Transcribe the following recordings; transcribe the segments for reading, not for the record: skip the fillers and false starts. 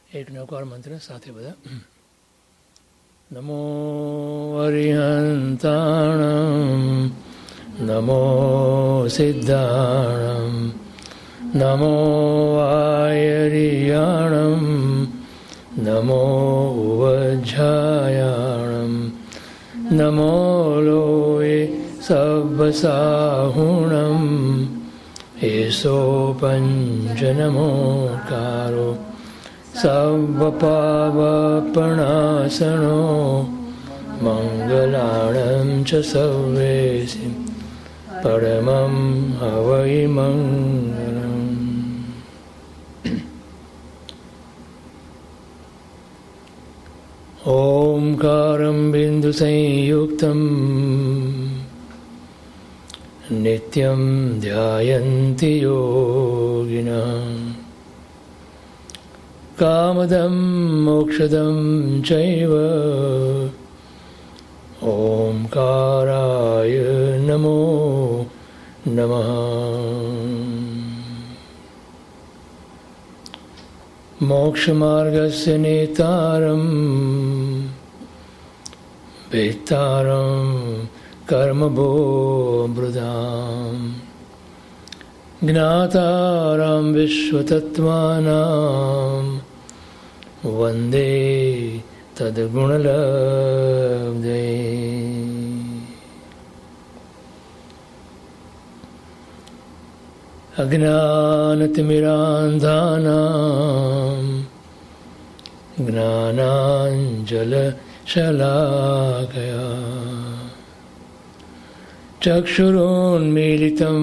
એક નવકાર મંત્ર સાથે બધા. નમો અરિહંતાણમ નમો સિદ્ધાણમ નમો આયરિયાણમ નમો ઉવજ્જાયાણમ નમો લોએ સબ્બસાહુણમ એસો પંચનમોકારો સર્વપાવપણાસણો મંગલાણં ચ સર્વેસિ પરમં હવૈ મંગલમ. ઓમકારં બિંદુ સંયુક્તં નિત્યં ધ્યાયન્તિ યોગિનઃ કામદં મોક્ષદં ચૈવ ઓમકારાય નમો નમઃ. મોક્ષમાર્ગસ્ય નેતારં વેત્તારં કર્મભોમૃતાં જ્ઞાતારાં વિશ્વતત્ત્વાનાં વંદે તદ્ગુણલબ્ધે. અજ્ઞાનતિમિરાંધાનાં જ્ઞાનાંજલશલાકયા ચક્ષુરોન્મીલિतं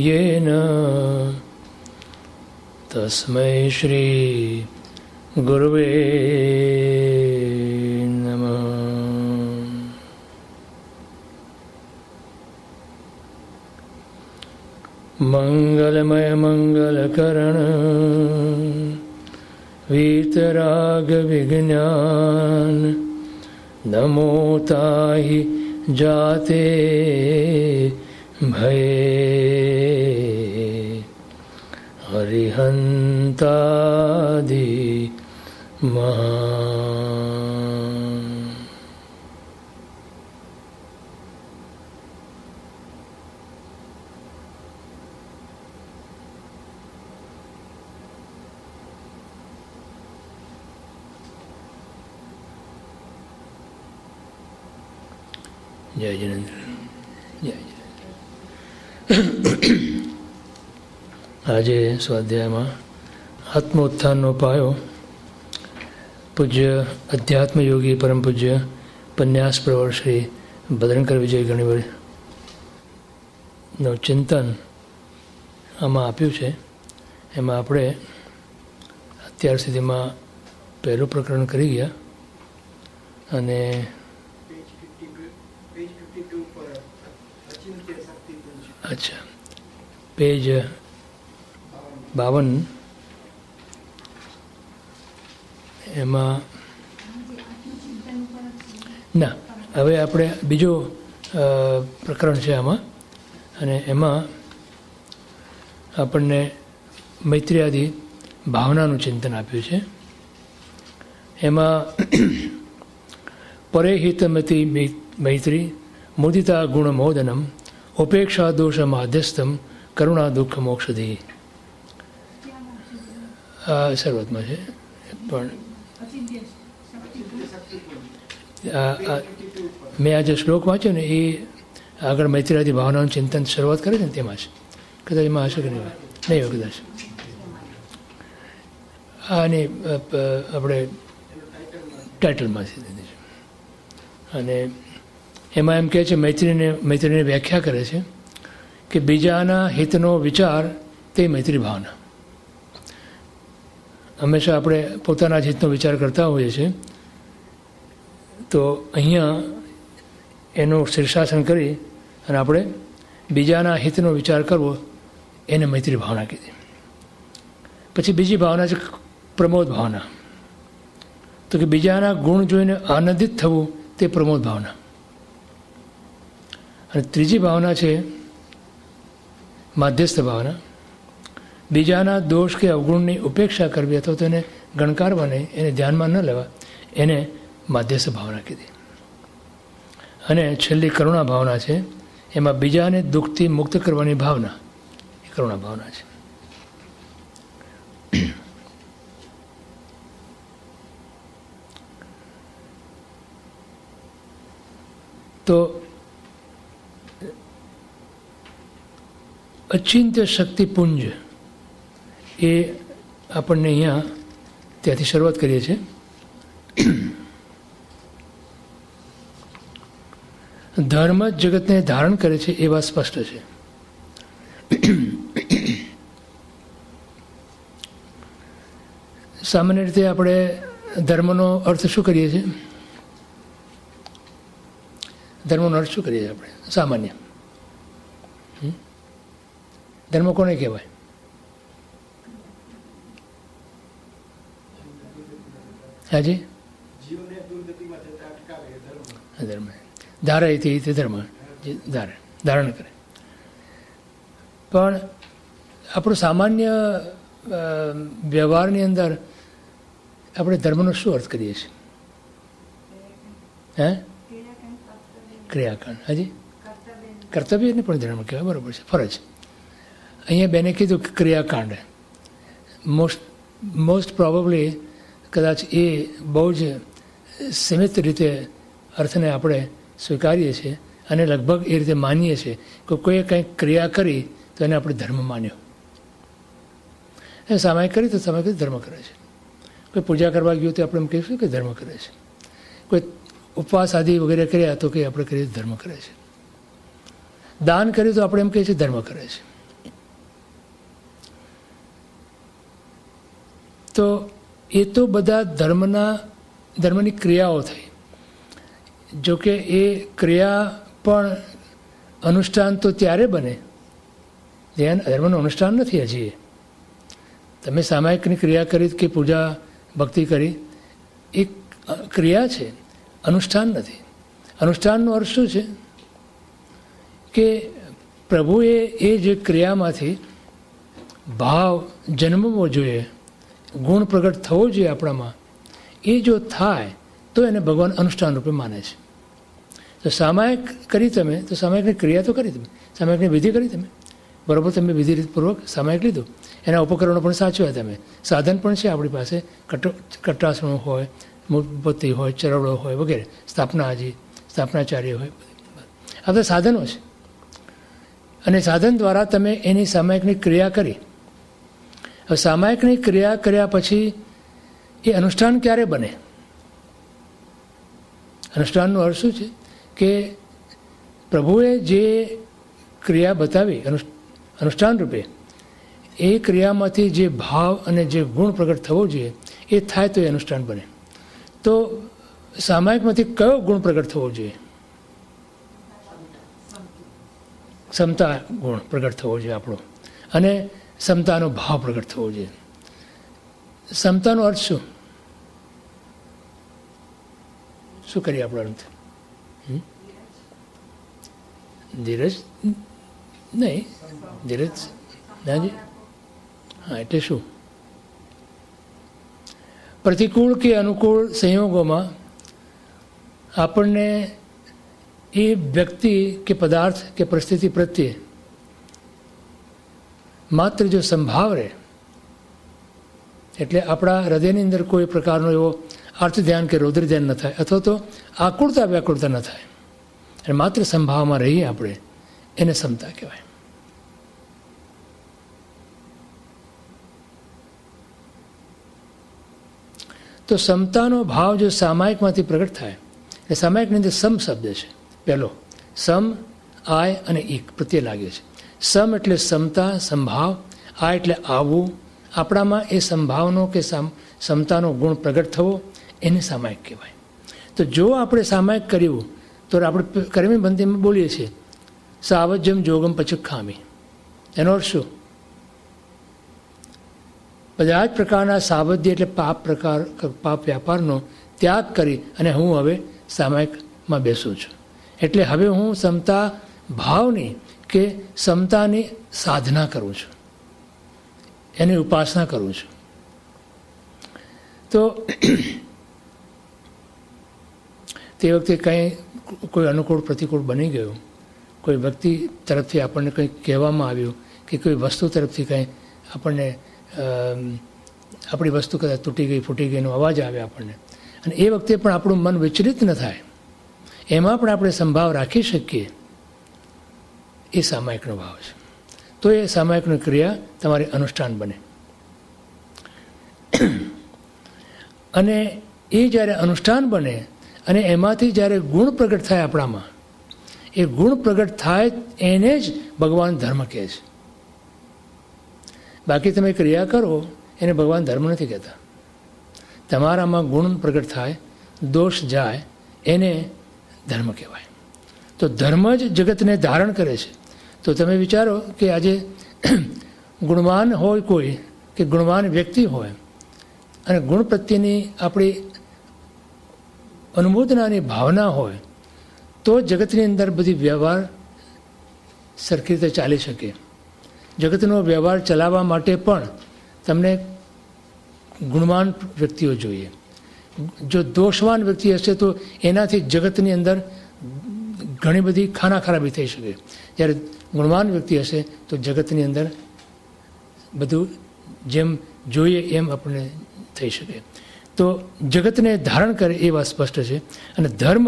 येन તસ્મૈ શ્રી ગુરવે નમઃ. મંગલમય મંગલકરણ વીતરાગ વિજ્ઞાન નમો તાહિ જાતે ભયે હરિહંતાદિ મહા. જય જિનેન્દ્ર. જય આજે સ્વાધ્યાયમાં આત્મોત્થાનનો પાયો પૂજ્ય અધ્યાત્મ યોગી પરમ પૂજ્ય પન્યાસ પ્રવર શ્રી ભદ્રંકર વિજય ગણિવરનું ચિંતન આમાં આપ્યું છે. એમાં આપણે અત્યાર સુધીમાં પહેલું પ્રકરણ કરી ગયા અને અચ્છા પેજ 52 એમાં ના હવે આપણે બીજો પ્રકરણ છે આમાં અને એમાં આપણને મૈત્ર્યાદિ ભાવનાનું ચિંતન આપ્યું છે. એમાં પરેહિતમતી મૈત્રી મુદિતા ગુણમોદનમ ઉપેક્ષા દોષ માધ્યસ્થમ કરુણા દુઃખ મોક્ષધી. આ શરૂઆતમાં છે પણ મેં આ જે શ્લોક વાંચ્યો ને એ આગળ મૈત્રીયાદી ભાવનાનું ચિંતન શરૂઆત કરે છે ને તેમાં છે. કદાચ એમાં હશે કે નહીં હોય કદાચ. આની આપણે ટાઇટલમાંથી દીધી છે અને એમાં એમ કહે છે મૈત્રીને વ્યાખ્યા કરે છે કે બીજાના હિતનો વિચાર તે મૈત્રી ભાવના. હંમેશા આપણે પોતાના જ હિતનો વિચાર કરતા હોઈએ છીએ તો અહીંયા એનું શીર્ષાસન કરી અને આપણે બીજાના હિતનો વિચાર કરવો એને મૈત્રી ભાવના કીધી. પછી બીજી ભાવના છે પ્રમોદ ભાવના. તો કે બીજાના ગુણ જોઈને આનંદિત થવું તે પ્રમોદ ભાવના. અને ત્રીજી ભાવના છે માધ્યસ્થ ભાવના. બીજાના દોષ કે અવગુણની ઉપેક્ષા કરવી અથવા તો એને ગણકારવા નહીં, એને ધ્યાનમાં ન લેવા, એને માધ્યસ્થ ભાવના કીધી. અને છેલ્લી કરુણા ભાવના છે, એમાં બીજાને દુઃખથી મુક્ત કરવાની ભાવના એ કરુણા ભાવના છે. તો અચિંત્ય શક્તિપુંજ એ આપણને અહીંયા ત્યાંથી શરૂઆત કરીએ છીએ. ધર્મ જ જગતને ધારણ કરે છે એ વાત સ્પષ્ટ છે. સામાન્ય રીતે આપણે ધર્મનો અર્થ શું કરીએ છીએ? ધર્મનો અર્થ શું કરીએ છીએ આપણે સામાન્ય? ધર્મ કોને કહેવાય? હાજી, ધર્મ ધારે તે ધર્મ ધારણ કરે. પણ આપણું સામાન્ય વ્યવહારની અંદર આપણે ધર્મનો શું અર્થ કરીએ છીએ? હે, ક્રિયાકાંડ. હાજી, કર્તવ્યને પણ ધર્મ કહેવાય, બરાબર છે, ફરજ. અહીંયા બેને કીધું કે ક્રિયાકાંડ મોસ્ટ પ્રોબેબલી કદાચ એ બહુ જ સીમિત રીતે અર્થને આપણે સ્વીકારીએ છીએ અને લગભગ એ રીતે માનીએ છીએ કે કોઈએ કંઈક ક્રિયા કરી તો એને આપણે ધર્મ માન્યો. એ સામાયિક કરી તો સામાયિક ધર્મ કરે છે. કોઈ પૂજા કરવા ગયું તો આપણે એમ કહીશું કે ધર્મ કરે છે. કોઈ ઉપવાસ આદિ વગેરે કર્યા તો કે આપણે કરીએ ધર્મ કરે છે. દાન કર્યું તો આપણે એમ કહીએ છીએ ધર્મ કરે છે. તો એ તો બધા ધર્મની ક્રિયાઓ થઈ. જોકે એ ક્રિયા પણ અનુષ્ઠાન તો ત્યારે બને ધર્મનું અનુષ્ઠાન નથી હજી. તમે સામાયિકની ક્રિયા કરી કે પૂજા ભક્તિ કરી એ ક્રિયા છે, અનુષ્ઠાન નથી. અનુષ્ઠાનનો અર્થ શું છે કે પ્રભુએ એ જે ક્રિયામાંથી ભાવ જન્મવો જોઈએ, ગુણ પ્રગટ થવો જોઈએ આપણામાં, એ જો થાય તો એને ભગવાન અનુષ્ઠાન રૂપે માને છે. તો સામાયિક કરી તમે તો સામાયિકની ક્રિયા તો કરી તમે, સામાયિકની વિધિ કરી તમે, બરાબર, તમે વિધિ રીતપૂર્વક સામાયિક લીધું, એના ઉપકરણો પણ સાચવ્યા તમે, સાધન પણ છે આપણી પાસે, કટ્ટાસણો હોય, મૂર્તિ હોય, ચરવડો હોય વગેરે, સ્થાપનાચાર્ય હોય, આ બધા સાધનો છે. અને સાધન દ્વારા તમે એની સામાયિકની ક્રિયા કરી. હવે સામાયિકની ક્રિયા કર્યા પછી એ અનુષ્ઠાન ક્યારે બને? અનુષ્ઠાનનો અર્થ શું છે કે પ્રભુએ જે ક્રિયા બતાવી અનુષ્ઠાન રૂપે, એ ક્રિયામાંથી જે ભાવ અને જે ગુણ પ્રગટ થવો જોઈએ એ થાય તો એ અનુષ્ઠાન બને. તો સામાયિકમાંથી કયો ગુણ પ્રગટ થવો જોઈએ? ક્ષમતા ગુણ પ્રગટ થવો જોઈએ આપણો, અને ક્ષમતાનો ભાવ પ્રગટ થવો જોઈએ. ક્ષમતાનો અર્થ શું? શું કરીએ આપણો અર્થ? ધીરજ નહીં, ધીરજ નાજી, હા, એટલે શું? પ્રતિકૂળ કે અનુકૂળ સંયોગોમાં આપણને એ વ્યક્તિ કે પદાર્થ કે પરિસ્થિતિ પ્રત્યે માત્ર જો સંભાવ રહે, એટલે આપણા હૃદયની અંદર કોઈ પ્રકારનો એવો અર્થ ધ્યાન કે રૌદ્ર ધ્યાન ન થાય, અથવા તો આકુળતા વ્યાકુળતા ન થાય, અને માત્ર સંભાવમાં રહીએ આપણે, એને ક્ષમતા કહેવાય. તો ક્ષમતાનો ભાવ જો સામાયિકમાંથી પ્રગટ થાય, એટલે સામાયિકની અંદર સમ શબ્દ છે પહેલો, સમ, આય અને ઈક પ્રત્યે લાગ્યો છે. સમ એટલે ક્ષમતા, સંભાવ, આ એટલે આવવું, આપણામાં એ સંભાવનો કે ક્ષમતાનો ગુણ પ્રગટ થવો, એને સામાયિક કહેવાય. તો જો આપણે સામાયિક કર્યું તો આપણે કર્મી બંધીમાં બોલીએ છીએ સાવજ્યમ જોગમ પચુખામી. એનો અર્થ શું? બધા જ પ્રકારના સાવધ્ય એટલે પાપ વ્યાપારનો ત્યાગ કરી અને હું હવે સામાયિકમાં બેસું છું. એટલે હવે હું ક્ષમતા ભાવની કે ક્ષમતાની સાધના કરું છું, એની ઉપાસના કરું છું. તો તે વખતે કંઈ કોઈ અનુકૂળ પ્રતિકૂળ બની ગયું, કોઈ વ્યક્તિ તરફથી આપણને કંઈક કહેવામાં આવ્યું કે કોઈ વસ્તુ તરફથી કંઈ આપણને આપણી વસ્તુ કદાચ તૂટી ગઈ ફૂટી ગઈનો અવાજ આવે આપણને, અને એ વખતે પણ આપણું મન વિચલિત ન થાય, એમાં પણ આપણે સંભાવ રાખી શકીએ, એ સામાયિકનો ભાવ છે. તો એ સામાયિકની ક્રિયા તમારી અનુષ્ઠાન બને. અને એ જ્યારે અનુષ્ઠાન બને અને એમાંથી જ્યારે ગુણ પ્રગટ થાય આપણામાં, એ ગુણ પ્રગટ થાય એને જ ભગવાન ધર્મ કહે છે. બાકી તમે ક્રિયા કરો એને ભગવાન ધર્મ નથી કહેતા. તમારામાં ગુણ પ્રગટ થાય, દોષ જાય, એને ધર્મ કહેવાય. તો ધર્મ જ જગતને ધારણ કરે છે. તો તમે વિચારો કે આજે ગુણવાન હોય કોઈ, કે ગુણવાન વ્યક્તિ હોય, અને ગુણ પ્રત્યેની આપણી અનુમોદનાની ભાવના હોય, તો જગતની અંદર બધી વ્યવહાર સરખી રીતે ચાલી શકે. જગતનો વ્યવહાર ચલાવવા માટે પણ તમને ગુણવાન વ્યક્તિઓ જોઈએ. જો દોષવાન વ્યક્તિ હશે તો એનાથી જગતની અંદર ઘણી બધી ખાના ખરાબી થઈ શકે. જ્યારે ગુણવાન વ્યક્તિ હશે તો જગતની અંદર બધું જેમ જોઈએ એમ આપણને થઈ શકે. તો જગતને ધારણ કરે એ વાત સ્પષ્ટ છે. અને ધર્મ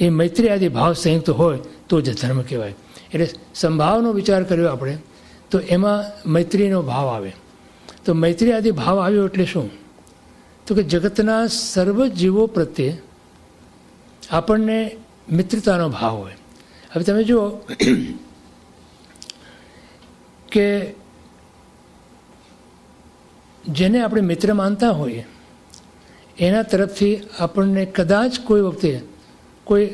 એ મૈત્રી આદિ ભાવ સંયુક્ત હોય તો જ ધર્મ કહેવાય. એટલે સંભાવનો વિચાર કર્યો આપણે, તો એમાં મૈત્રીનો ભાવ આવે. તો મૈત્રી આદિ ભાવ આવ્યો એટલે શું? તો કે જગતના સર્વ જીવો પ્રત્યે આપણને મિત્રતાનો ભાવ હોય. હવે તમે જુઓ કે જેને આપણે મિત્ર માનતા હોઈએ એના તરફથી આપણને કદાચ કોઈ વખતે કોઈ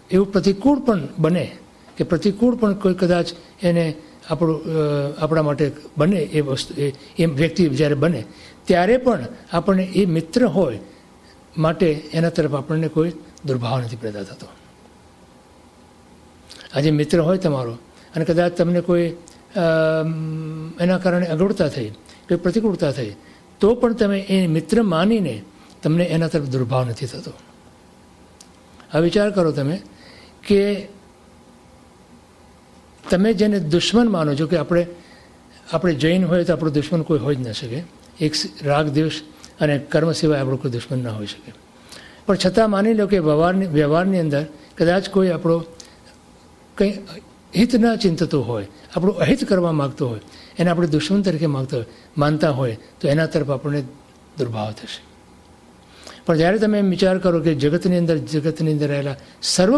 એવું પ્રતિકૂળ પણ બને, કે પ્રતિકૂળ પણ કોઈ કદાચ એને આપણા માટે બને, એ વસ્તુ એ વ્યક્તિ જ્યારે બને ત્યારે પણ આપણને એ મિત્ર હોય માટે એના તરફ આપણને કોઈ દુર્ભાવ નથી પેદા થતો. આજે મિત્ર હોય તમારો અને કદાચ તમને કોઈ એના કારણે અગવડતા થઈ, કોઈ પ્રતિકૂળતા થઈ, તો પણ તમે એ મિત્ર માનીને તમને એના તરફ દુર્ભાવ નથી થતો. હવે વિચાર કરો તમે કે તમે જેને દુશ્મન માનો છો, કે આપણે જૈન હોય તો આપણો દુશ્મન કોઈ હોઈ જ ન શકે. એક રાગ દ્વેષ અને કર્મ સિવાય આપણો કોઈ દુશ્મન ના હોઈ શકે. પણ છતાં માની લો કે વ્યવહારની અંદર કદાચ કોઈ આપણો કંઈ હિત ના ચિંતતો હોય, આપણું અહિત કરવા માગતો હોય, એને આપણે દુશ્મન તરીકે માનતા હોય, તો એના તરફ આપણને દુર્ભાવ થશે. પણ જ્યારે તમે એમ વિચાર કરો કે જગતની અંદર રહેલા સર્વ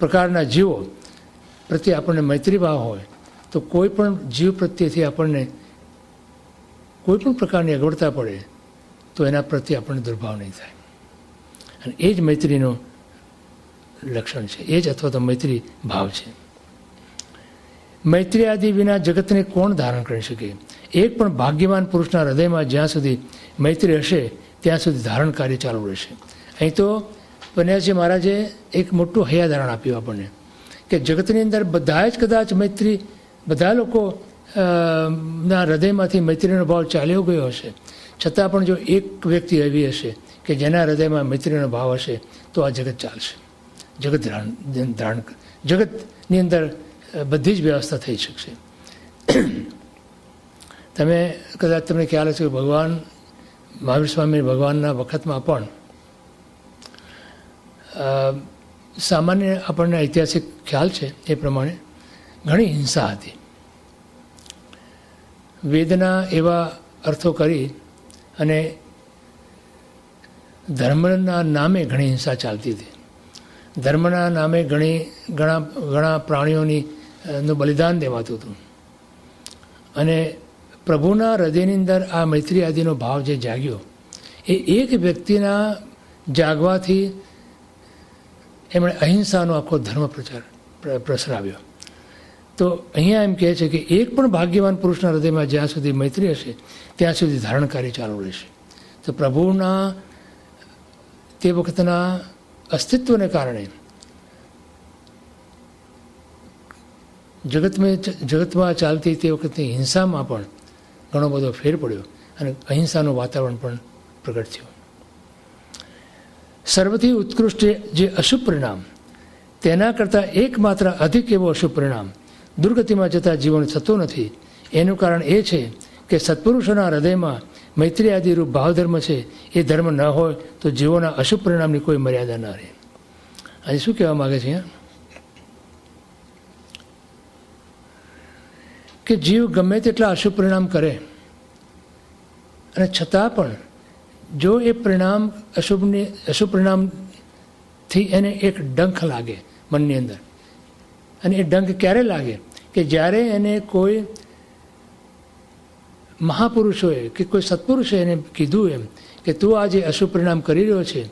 પ્રકારના જીવો પ્રત્યે આપણને મૈત્રી ભાવ હોય, તો કોઈ પણ જીવ પ્રત્યેથી આપણને કોઈ પણ પ્રકારની અગવડતા પડે તો એના પ્રત્યે આપણને દુર્ભાવ નહીં થાય. અને એ જ મૈત્રીનો લક્ષણ છે, એ જ અથવા તો મૈત્રી ભાવ છે. મૈત્રી આદિ વિના જગતને કોણ ધારણ કરી શકે? એક પણ ભાગ્યવાન પુરુષના હૃદયમાં જ્યાં સુધી મૈત્રી હશે ત્યાં સુધી ધારણ કાર્ય ચાલુ રહેશે. અહીં તો પન્યાજી મહારાજે એક મોટું હૈયાધારણ આપ્યું આપણને, કે જગતની અંદર બધા જ કદાચ મૈત્રી, બધા લોકો ના હૃદયમાંથી મૈત્રીનો ભાવ ચાલ્યો ગયો હશે, છતાં પણ જો એક વ્યક્તિ એવી હશે કે જેના હૃદયમાં મૈત્રીનો ભાવ હશે, તો આ જગત ચાલશે. જગતની અંદર બધી જ વ્યવસ્થા થઈ શકશે. કદાચ તમને ખ્યાલ હશે કે ભગવાન મહાવીર સ્વામી ભગવાનના વખતમાં પણ સામાન્ય આપણને ઐતિહાસિક ખ્યાલ છે એ પ્રમાણે ઘણી હિંસા હતી. વેદના એવા અર્થો કરી અને ધર્મના નામે ઘણી હિંસા ચાલતી હતી. ધર્મના નામે ઘણા પ્રાણીઓનું બલિદાન દેવાતું હતું. અને પ્રભુના હૃદયની અંદર આ મૈત્રી આદિનો ભાવ જે જાગ્યો, એ એક વ્યક્તિના જાગવાથી એમણે અહિંસાનો આખો ધર્મ પ્રસરાવ્યો. તો અહીંયા એમ કહે છે કે એક પણ ભાગ્યવાન પુરુષના હૃદયમાં જ્યાં સુધી મૈત્રી હશે ત્યાં સુધી ધારણકારી ચાલુ રહેશે. તો પ્રભુના તે વખતના અસ્તિત્વને કારણે જગતમાં ચાલતી તે વખતની હિંસામાં પણ ઘણો બધો ફેર પડ્યો. અને અહિંસાનું વાતાવરણ પણ પ્રગટ થયું. સર્વથી ઉત્કૃષ્ટ જે અશુભ પરિણામ, તેના કરતાં એકમાત્ર અધિક એવો અશુભ પરિણામ દુર્ગતિમાં જતા જીવન થતું નથી. એનું કારણ એ છે કે સત્પુરુષોના હૃદયમાં મૈત્રી આદિ રૂપ ભાવધર્મ છે. એ ધર્મ ન હોય તો જીવોના અશુભ પરિણામની કોઈ મર્યાદા ન રહે. આજે શું કહેવા માગે છે અહીંયા? કે જીવ ગમે તેટલા અશુભ પરિણામ કરે અને છતાં પણ જો એ પરિણામ અશુભ પરિણામથી એને એક ડંખ લાગે મનની અંદર, અને એ ડંખ ક્યારે લાગે? કે જ્યારે એને કોઈ મહાપુરુષોએ કે કોઈ સત્પુરુષોએ એને કીધું એમ કે તું આ જે અશુભ પરિણામ કરી રહ્યો છે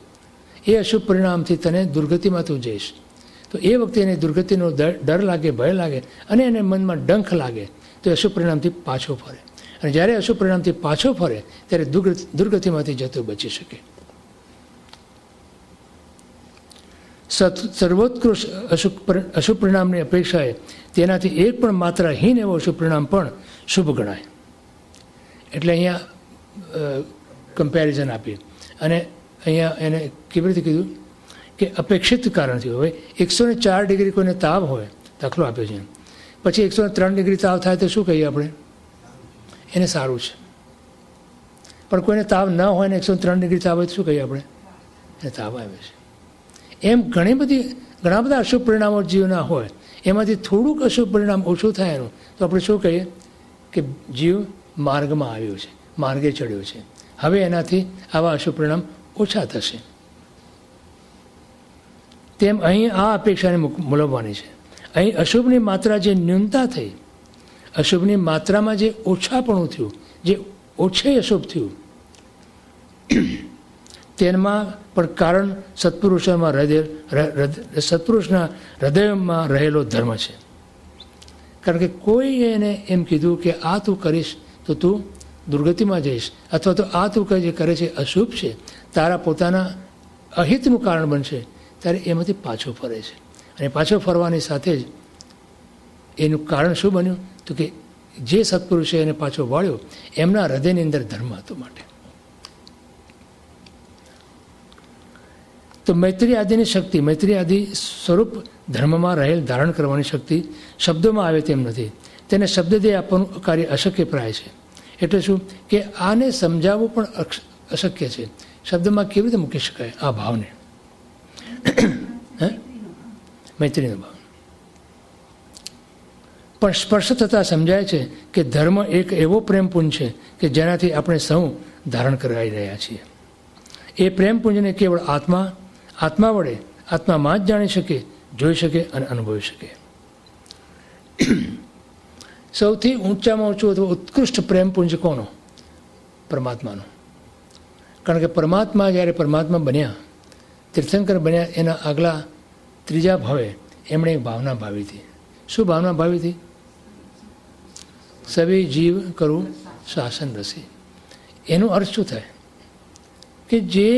એ અશુભ પરિણામથી તને દુર્ગતિમાં તું જઈશ. તો એ વખતે એને દુર્ગતિનો ડર લાગે, ભય લાગે, અને એને મનમાં ડંખ લાગે તો એ અશુભ પરિણામથી પાછો ફરે. અને જ્યારે અશુભ પરિણામથી પાછો ફરે ત્યારે દુર્ગતિમાંથી જતો બચી શકે. સર્વોત્કૃષ્ટ અશુભ પરિણામની અપેક્ષાએ તેનાથી એક પણ માત્રાહીન એવો અશુભ પરિણામ પણ શુભ ગણાય. એટલે અહીંયા કમ્પેરિઝન આપી અને અહીંયા એને કેવી રીતે કીધું કે અપેક્ષિત કારણથી. હવે 104 ડિગ્રી કોઈને તાવ હોય, દાખલો આપ્યો છે, પછી 103 ડિગ્રી તાવ થાય તો શું કહીએ આપણે? એને સારું છે. પણ કોઈને તાવ ન હોય ને 103 ડિગ્રી તાવ હોય તો શું કહીએ આપણે? એને તાવ આવે છે. એમ ઘણા બધા અશુભ પરિણામો જીવના હોય, એમાંથી થોડુંક અશુભ પરિણામ ઓછું થાય એનું તો આપણે શું કહીએ? કે જીવ માર્ગમાં આવ્યો છે, માર્ગે ચડ્યો છે. હવે એનાથી આવા અશુભ પરિણામ ઓછા થશે. તેમ અહીં આ અપેક્ષાને મૂલવવાની છે. અહીં અશુભની માત્રા જે ન્યૂનતા થઈ, અશુભની માત્રામાં જે ઓછાપણું થયું, જે ઓછે અશુભ થયું, તેમાં પણ કારણ સત્પુરુષના હૃદયમાં રહેલો ધર્મ છે. કારણ કે કોઈ એને એમ કીધું કે આ તું કરીશ તો તું દુર્ગતિમાં જઈશ, અથવા તો આ તું જે કરે છે અશુભ છે, તારા પોતાના અહિતનું કારણ બનશે, ત્યારે એમાંથી પાછો ફરે છે. અને પાછો ફરવાની સાથે જ એનું કારણ શું બન્યું? તો કે જે સત્પુરુષે એને પાછો વાળ્યો એમના હૃદયની અંદર ધર્મ હતો માટે. તો મૈત્રી આદિની શક્તિ, મૈત્રી આદિ સ્વરૂપ ધર્મમાં રહેલ ધારણ કરવાની શક્તિ શબ્દોમાં આવે તેમ નથી. તેને શબ્દદેહ આપવાનું કાર્ય અશક્ય પ્રાય છે. એટલે શું કે આને સમજાવવું પણ અશક્ય છે. શબ્દમાં કેવી રીતે મૂકી શકાય આ ભાવને? મૈત્રીનો ભાવ પણ સ્પર્શ થતાં સમજાય છે કે ધર્મ એક એવો પ્રેમપુંજ છે કે જેનાથી આપણે સૌ ધારણ કરાવી રહ્યા છીએ. એ પ્રેમપુંજને કેવળ આત્મા વડે આત્મામાં જ જાણી શકે, જોઈ શકે અને અનુભવી શકે. સૌથી ઊંચામાં ઊંચું અથવા ઉત્કૃષ્ટ પ્રેમપુંજ કોનો? પરમાત્માનો. કારણ કે પરમાત્મા જ્યારે પરમાત્મા બન્યા, તીર્થંકર બન્યા, એના આગલા ત્રીજા ભાવે એમણે એક ભાવના ભાવી હતી. શું ભાવના ભાવી હતી? સભી જીવ કરું શાસન રસી. એનો અર્થ શું થાય? કે જે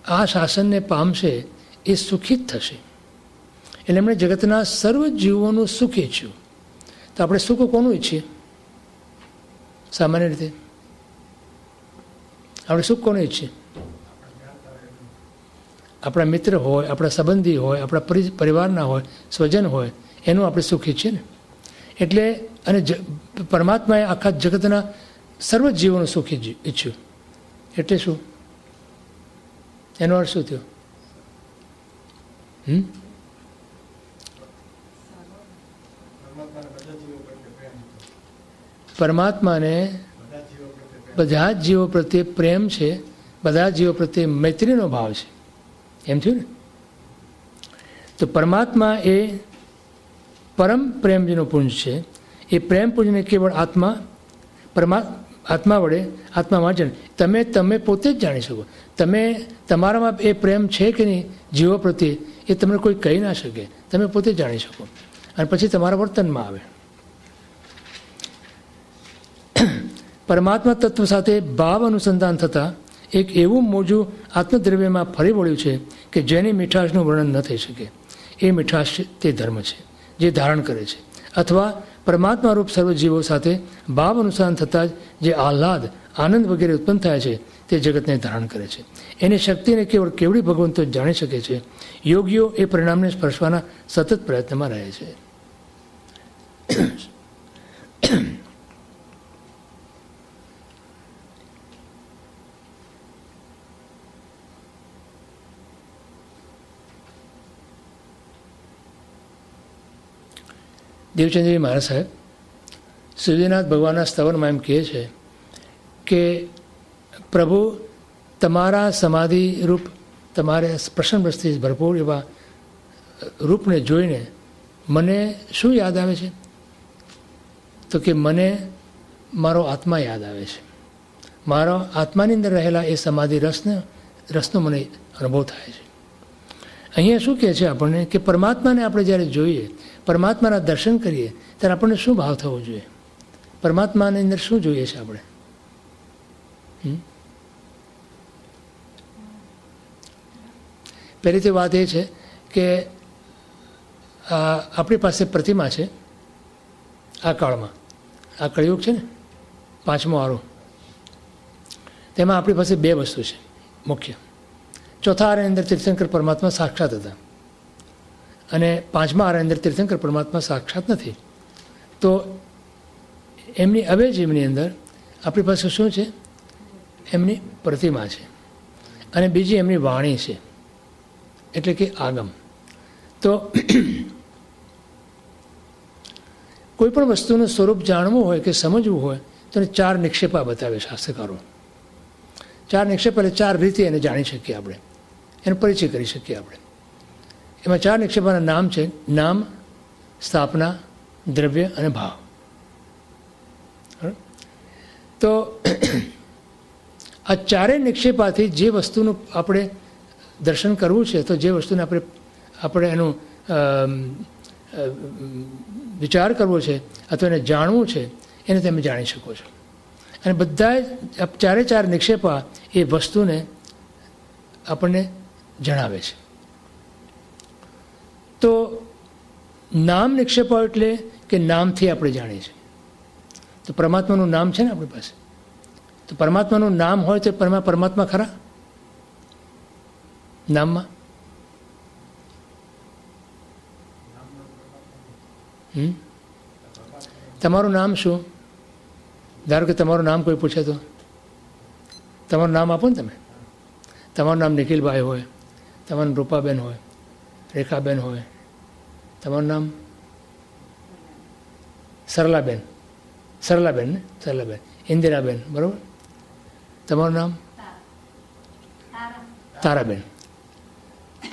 આ શાસનને પામશે એ સુખી જ થશે. એટલે એમણે જગતના સર્વ જીવોનું સુખ ઈચ્છ્યું. તો આપણે સુખ કોનું ઈચ્છીએ? સામાન્ય રીતે આપણે સુખ કોનું ઈચ્છીએ? આપણા મિત્ર હોય, આપણા સંબંધી હોય, આપણા પરિવારના હોય, સ્વજન હોય, એનું આપણે સુખ ઈચ્છીએ ને. એટલે અને પરમાત્માએ આખા જગતના સર્વ જીવોનું સુખ ઈચ્છ્યું. એટલે શું? એનો અર્થ શું થયો? પરમાત્માને બધા જ જીવો પ્રત્યે પ્રેમ છે, બધા જીવો પ્રત્યે મૈત્રીનો ભાવ છે. એમ થયું ને? તો પરમાત્મા એ પરમ પ્રેમજીનો પુંજ છે. એ પ્રેમ પુંજને કેવળ આત્મા વડે આત્મામાં જાણે. તમે પોતે જ જાણી શકો. તમારામાં એ પ્રેમ છે કે નહીં જીવો પ્રત્યે, એ તમને કોઈ કહી ના શકે. તમે પોતે જ જાણી શકો. અને પછી તમારા વર્તનમાં આવે. પરમાત્મા તત્વ સાથે ભાવ અનુસંધાન થતાં એક એવું મોજું આત્મદ્રવ્યમાં ફરી વળ્યું છે કે જેની મીઠાશનું વર્ણન ન થઈ શકે. એ મીઠાશ તે ધર્મ છે જે ધારણ કરે છે. અથવા પરમાત્મા રૂપ સર્વ જીવો સાથે ભાવ અનુસંધાન થતાં જ જે આહ્લાદ આનંદ વગેરે ઉત્પન્ન થાય છે તે જગતને ધારણ કરે છે. એની શક્તિને કેવળ કેવડી ભગવંતો જાણી શકે છે. યોગીઓ એ પરિણામને સ્પર્શવાના સતત પ્રયત્નમાં રહે છે. દેવચંદ્રજી મહારાજ સાહેબ સૂર્યનાથ ભગવાનના સ્તવનમાં એમ કહે છે કે પ્રભુ તમારા સમાધિ રૂપ, તમારે પ્રસન્ન વસ્તી ભરપૂર એવા રૂપને જોઈને મને શું યાદ આવે છે? તો કે મને મારો આત્મા યાદ આવે છે. મારો આત્માની અંદર રહેલા એ સમાધિ રસનો મને અનુભવ થાય છે. અહીંયા શું કહે છે આપણને કે પરમાત્માને આપણે જ્યારે જોઈએ, પરમાત્માના દર્શન કરીએ ત્યારે આપણને શું ભાવ થવો જોઈએ? પરમાત્માની અંદર શું જોઈએ છે આપણે? પહેલી તો વાત એ છે કે આપણી પાસે પ્રતિમા છે આ કાળમાં, આ કળિયુગ છે ને 5મો આરો, તેમાં આપણી પાસે 2 વસ્તુ છે મુખ્ય. ચોથા આરાની અંદર તીર્થંકર પરમાત્મા સાક્ષાત હતા અને 5મા આરાની અંદર તીર્થંકર પરમાત્મા સાક્ષાત નથી. તો એમની અવેજીની અંદર આપણી પાસે શું છે? એમની પ્રતિમા છે અને બીજી એમની વાણી છે, એટલે કે આગમ. તો કોઈ પણ વસ્તુનું સ્વરૂપ જાણવું હોય કે સમજવું હોય તો એને 4 નિક્ષેપા બતાવે શાસ્ત્રકારો. 4 નિક્ષેપ એટલે 4 રીતે એને જાણી શકીએ આપણે, એનો પરિચય કરી શકીએ આપણે. એમાં 4 નિક્ષેપાના નામ છે નામ, સ્થાપના, દ્રવ્ય અને ભાવ. તો આ 4 નિક્ષેપાથી જે વસ્તુનું આપણે દર્શન કરવું છે, તો જે વસ્તુને આપણે એનું વિચાર કરવો છે અથવા એને જાણવું છે, એને તમે જાણી શકો છો. અને બધા 4 નિક્ષેપા એ વસ્તુને આપણને જણાવે છે. તો નામ નિક્ષેપા એટલે કે નામથી આપણે જાણીએ છીએ. તો પરમાત્માનું નામ છે ને આપણી પાસે, તો પરમાત્માનું નામ હોય તો પરમાત્મા ખરા નામમાં? તમારું નામ શું? ધારો કે તમારું નામ કોઈ પૂછે તો તમારું નામ આપો ને. તમે તમારું નામ નિખિલભાઈ હોય, તમારું રૂપાબેન હોય, રેખાબેન હોય, તમારું નામ સરલાબેન ને સરલાબેન, ઇન્દિરાબેન, બરાબર? તમારું નામ તારાબેન,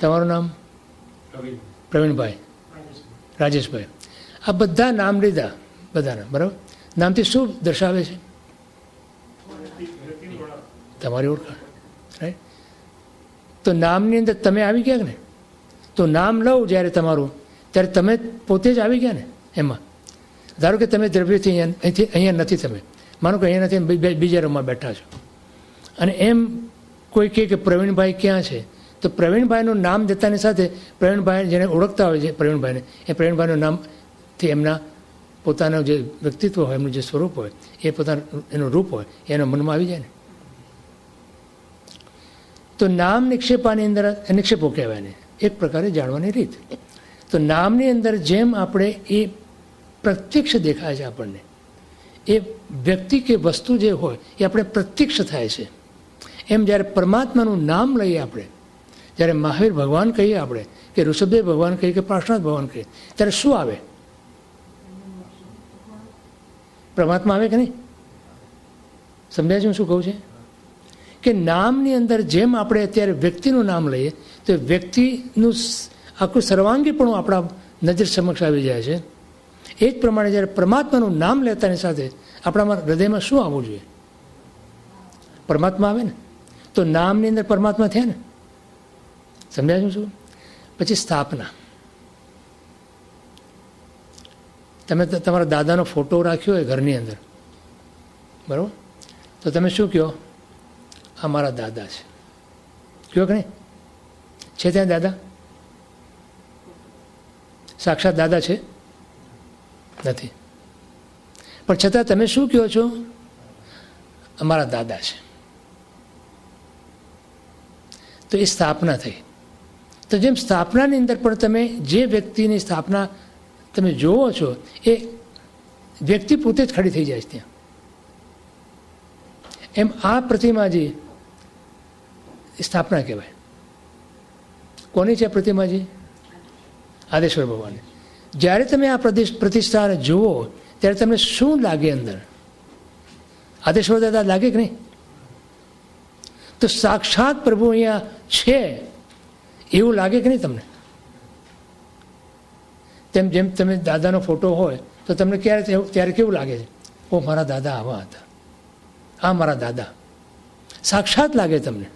તમારું નામ પ્રવીણભાઈ, રાજેશભાઈ. આ બધા નામ લીધા બધાના, બરાબર? નામથી શું દર્શાવે છે? તમારી ઓળખાણ, રાઈટ? તો નામની અંદર તમે આવી ગયા ને, તો નામ લઉં જ્યારે તમારું, ત્યારે તમે પોતે જ આવી ગયા ને એમાં. ધારો કે તમે દ્રવ્યથી અહીંયા નથી, તમે માનો કે અહીંયા નથી, બીજા રૂમમાં બેઠા છો, અને એમ કોઈ કહે કે પ્રવીણભાઈ ક્યાં છે, તો પ્રવીણભાઈનું નામ દેતાની સાથે પ્રવીણભાઈ જેને ઓળખતા હોય છે પ્રવીણભાઈને, એ પ્રવીણભાઈનું નામથી એમના પોતાનું જે વ્યક્તિત્વ હોય, એમનું જે સ્વરૂપ હોય, એ પોતાનું એનું રૂપ હોય, એના મનમાં આવી જાય ને. તો નામ નિક્ષેપાની અંદર નિક્ષેપો કહેવાય ને, એક પ્રકારે જાણવાની રીત. તો નામની અંદર જેમ આપણે એ પ્રત્યક્ષ દેખાય છે આપણને, એ વ્યક્તિ કે વસ્તુ જે હોય એ આપણે પ્રત્યક્ષ થાય છે. એમ જ્યારે પરમાત્માનું નામ લઈએ આપણે, જ્યારે મહાવીર ભગવાન કહીએ આપણે, કે ઋષભદેવ ભગવાન કહીએ કે પાર્શ્વનાથ ભગવાન કહીએ, ત્યારે શું આવે? પરમાત્મા આવે કે નહીં? સમજાય છે હું શું કહું છે? કે નામની અંદર જેમ આપણે અત્યારે વ્યક્તિનું નામ લઈએ તો વ્યક્તિનું આખું સર્વાંગીપણું આપણા નજર સમક્ષ આવી જાય છે. એ જ પ્રમાણે જ્યારે પરમાત્માનું નામ લેતાની સાથે આપણામાં હૃદયમાં શું આવવું જોઈએ? પરમાત્મા આવે ને. તો નામની અંદર પરમાત્મા થયા ને. સમજાય શું? પછી સ્થાપના. તમે તમારા દાદાનો ફોટો રાખ્યો હોય ઘરની અંદર, બરાબર? તો તમે શું કહો? આ મારા દાદા છે, કહો કે નહીં? છે ત્યાં દાદા? સાક્ષાત દાદા છે? નથી. પણ છતાં તમે શું કહો છો? અમારા દાદા છે. તો એ સ્થાપના થઈ. તો જેમ સ્થાપનાની અંદર પણ તમે જે વ્યક્તિની સ્થાપના તમે જોવો છો એ વ્યક્તિ પોતે જ ખડી થઈ જાય છે ત્યાં. એમ આ પ્રતિમાજી સ્થાપના કહેવાય. કોની છે પ્રતિમાજી? આદેશ્વર ભગવાન. જ્યારે તમે આ પ્રતિષ્ઠાને જુઓ ત્યારે તમને શું લાગે અંદર? આદેશ્વર દાદા લાગે કે નહીં? તો સાક્ષાત પ્રભુ અહીંયા છે એવું લાગે કે નહીં તમને? તેમ જેમ તમે દાદાનો ફોટો હોય તો તમને ત્યારે કેવું લાગે છે? ઓ મારા દાદા આવા હતા, આ મારા દાદા સાક્ષાત લાગે તમને.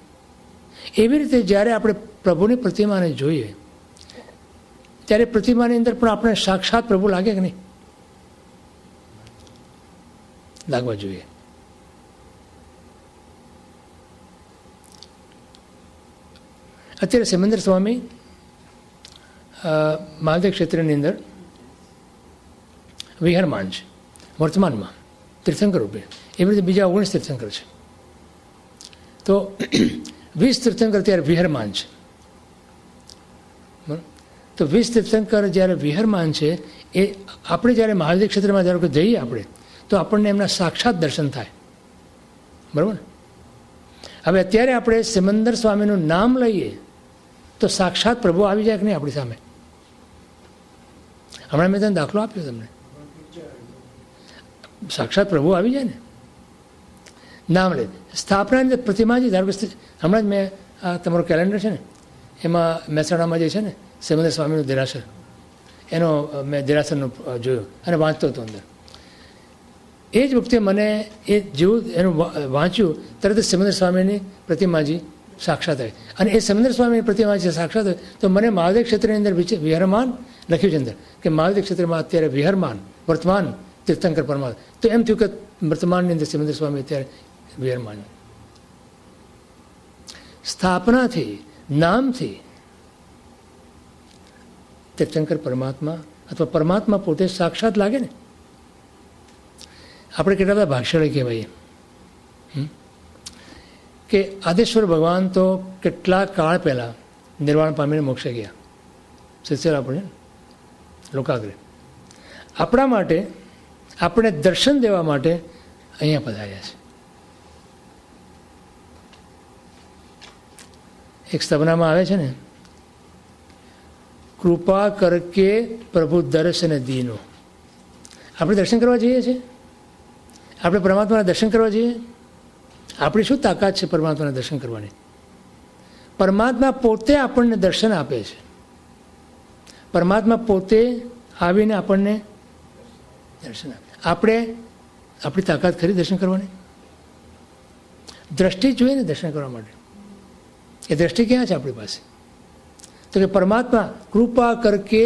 એવી રીતે જ્યારે આપણે પ્રભુની પ્રતિમાને જોઈએ ત્યારે પ્રતિમાની અંદર પણ આપણે સાક્ષાત પ્રભુ લાગે કે નહીં? લાગવા જોઈએ. અત્યારે સિમંદર સ્વામી મહાદેવ ક્ષેત્રની અંદર વિહરમાન છે વર્તમાનમાં તીર્થંકર રૂપે. એવી રીતે બીજા 19 તીર્થંકર છે. તો 20 તીર્થંકર ત્યારે વિહરમાન છે. બરાબર? તો 20 તીર્થંકર જ્યારે વિહરમાન છે એ આપણે જ્યારે મહાદેવ ક્ષેત્રમાં ધારો કે જઈએ આપણે તો આપણને એમના સાક્ષાત દર્શન થાય. બરાબર? હવે અત્યારે આપણે સિમંદર સ્વામીનું નામ લઈએ તો સાક્ષાત પ્રભુ આવી જાય કે નહીં આપણી સામે? હમણાં મેં તને દાખલો આપ્યો તમને. સાક્ષાત પ્રભુ આવી જાય ને નામ લે. સ્થાપનાની અંદર પ્રતિમાજી ધારો કે હમણાં જ મેં આ તમારું કેલેન્ડર છે ને એમાં મહેસાણામાં જે છે ને સિમંદર સ્વામીનું દેરાસર એનો મેં દેરાસરનો જોયો અને વાંચતો હતો અંદર. એ જ વખતે મને એ જેવું એનું વાંચ્યું તરત જ સિમંદર સ્વામીની પ્રતિમાજી સાક્ષાત હોય. અને એ સિમંદર સ્વામીની પ્રતિમાજી સાક્ષાત હોય તો મને મહાદેવ ક્ષેત્રની અંદર વિહરમાન લખ્યું છે અંદર કે મહાદેવ ક્ષેત્રમાં અત્યારે વિહરમાન વર્તમાન તીર્થંકર પરમાત્મા. તો એમ થયું કે વર્તમાનની અંદર સિમંદર સ્વામી અત્યારે વિહરમાન. સ્થાપનાથી નામથી તીર્થંકર પરમાત્મા અથવા પરમાત્મા પોતે સાક્ષાત લાગે ને. આપણે કેટલા બધા ભાગ્યશાળી કહેવાય કે આદેશ્વર ભગવાન તો કેટલા કાળ પહેલાં નિર્વાણ પામીને મોક્ષે ગયા. સિલસિલા આપણે લોકાગ્રે આપણા માટે આપણે દર્શન દેવા માટે અહીંયા પધાર્યા છે. એક સ્તવનામાં આવે છે ને, કૃપા કરકે પ્રભુ દર્શન દીનો. આપણે દર્શન કરવા જઈએ છીએ, આપણે પરમાત્માના દર્શન કરવા જઈએ. આપણી શું તાકાત છે પરમાત્માના દર્શન કરવાની? પરમાત્મા પોતે આપણને દર્શન આપે છે. પરમાત્મા પોતે આવીને આપણને દર્શન આપે. આપણે આપણી તાકાત ખરી દર્શન કરવાની? દ્રષ્ટિ જોઈએ ને દર્શન કરવા માટે. એ દ્રષ્ટિ ક્યાં છે આપણી પાસે? તો કે પરમાત્મા કૃપા કરકે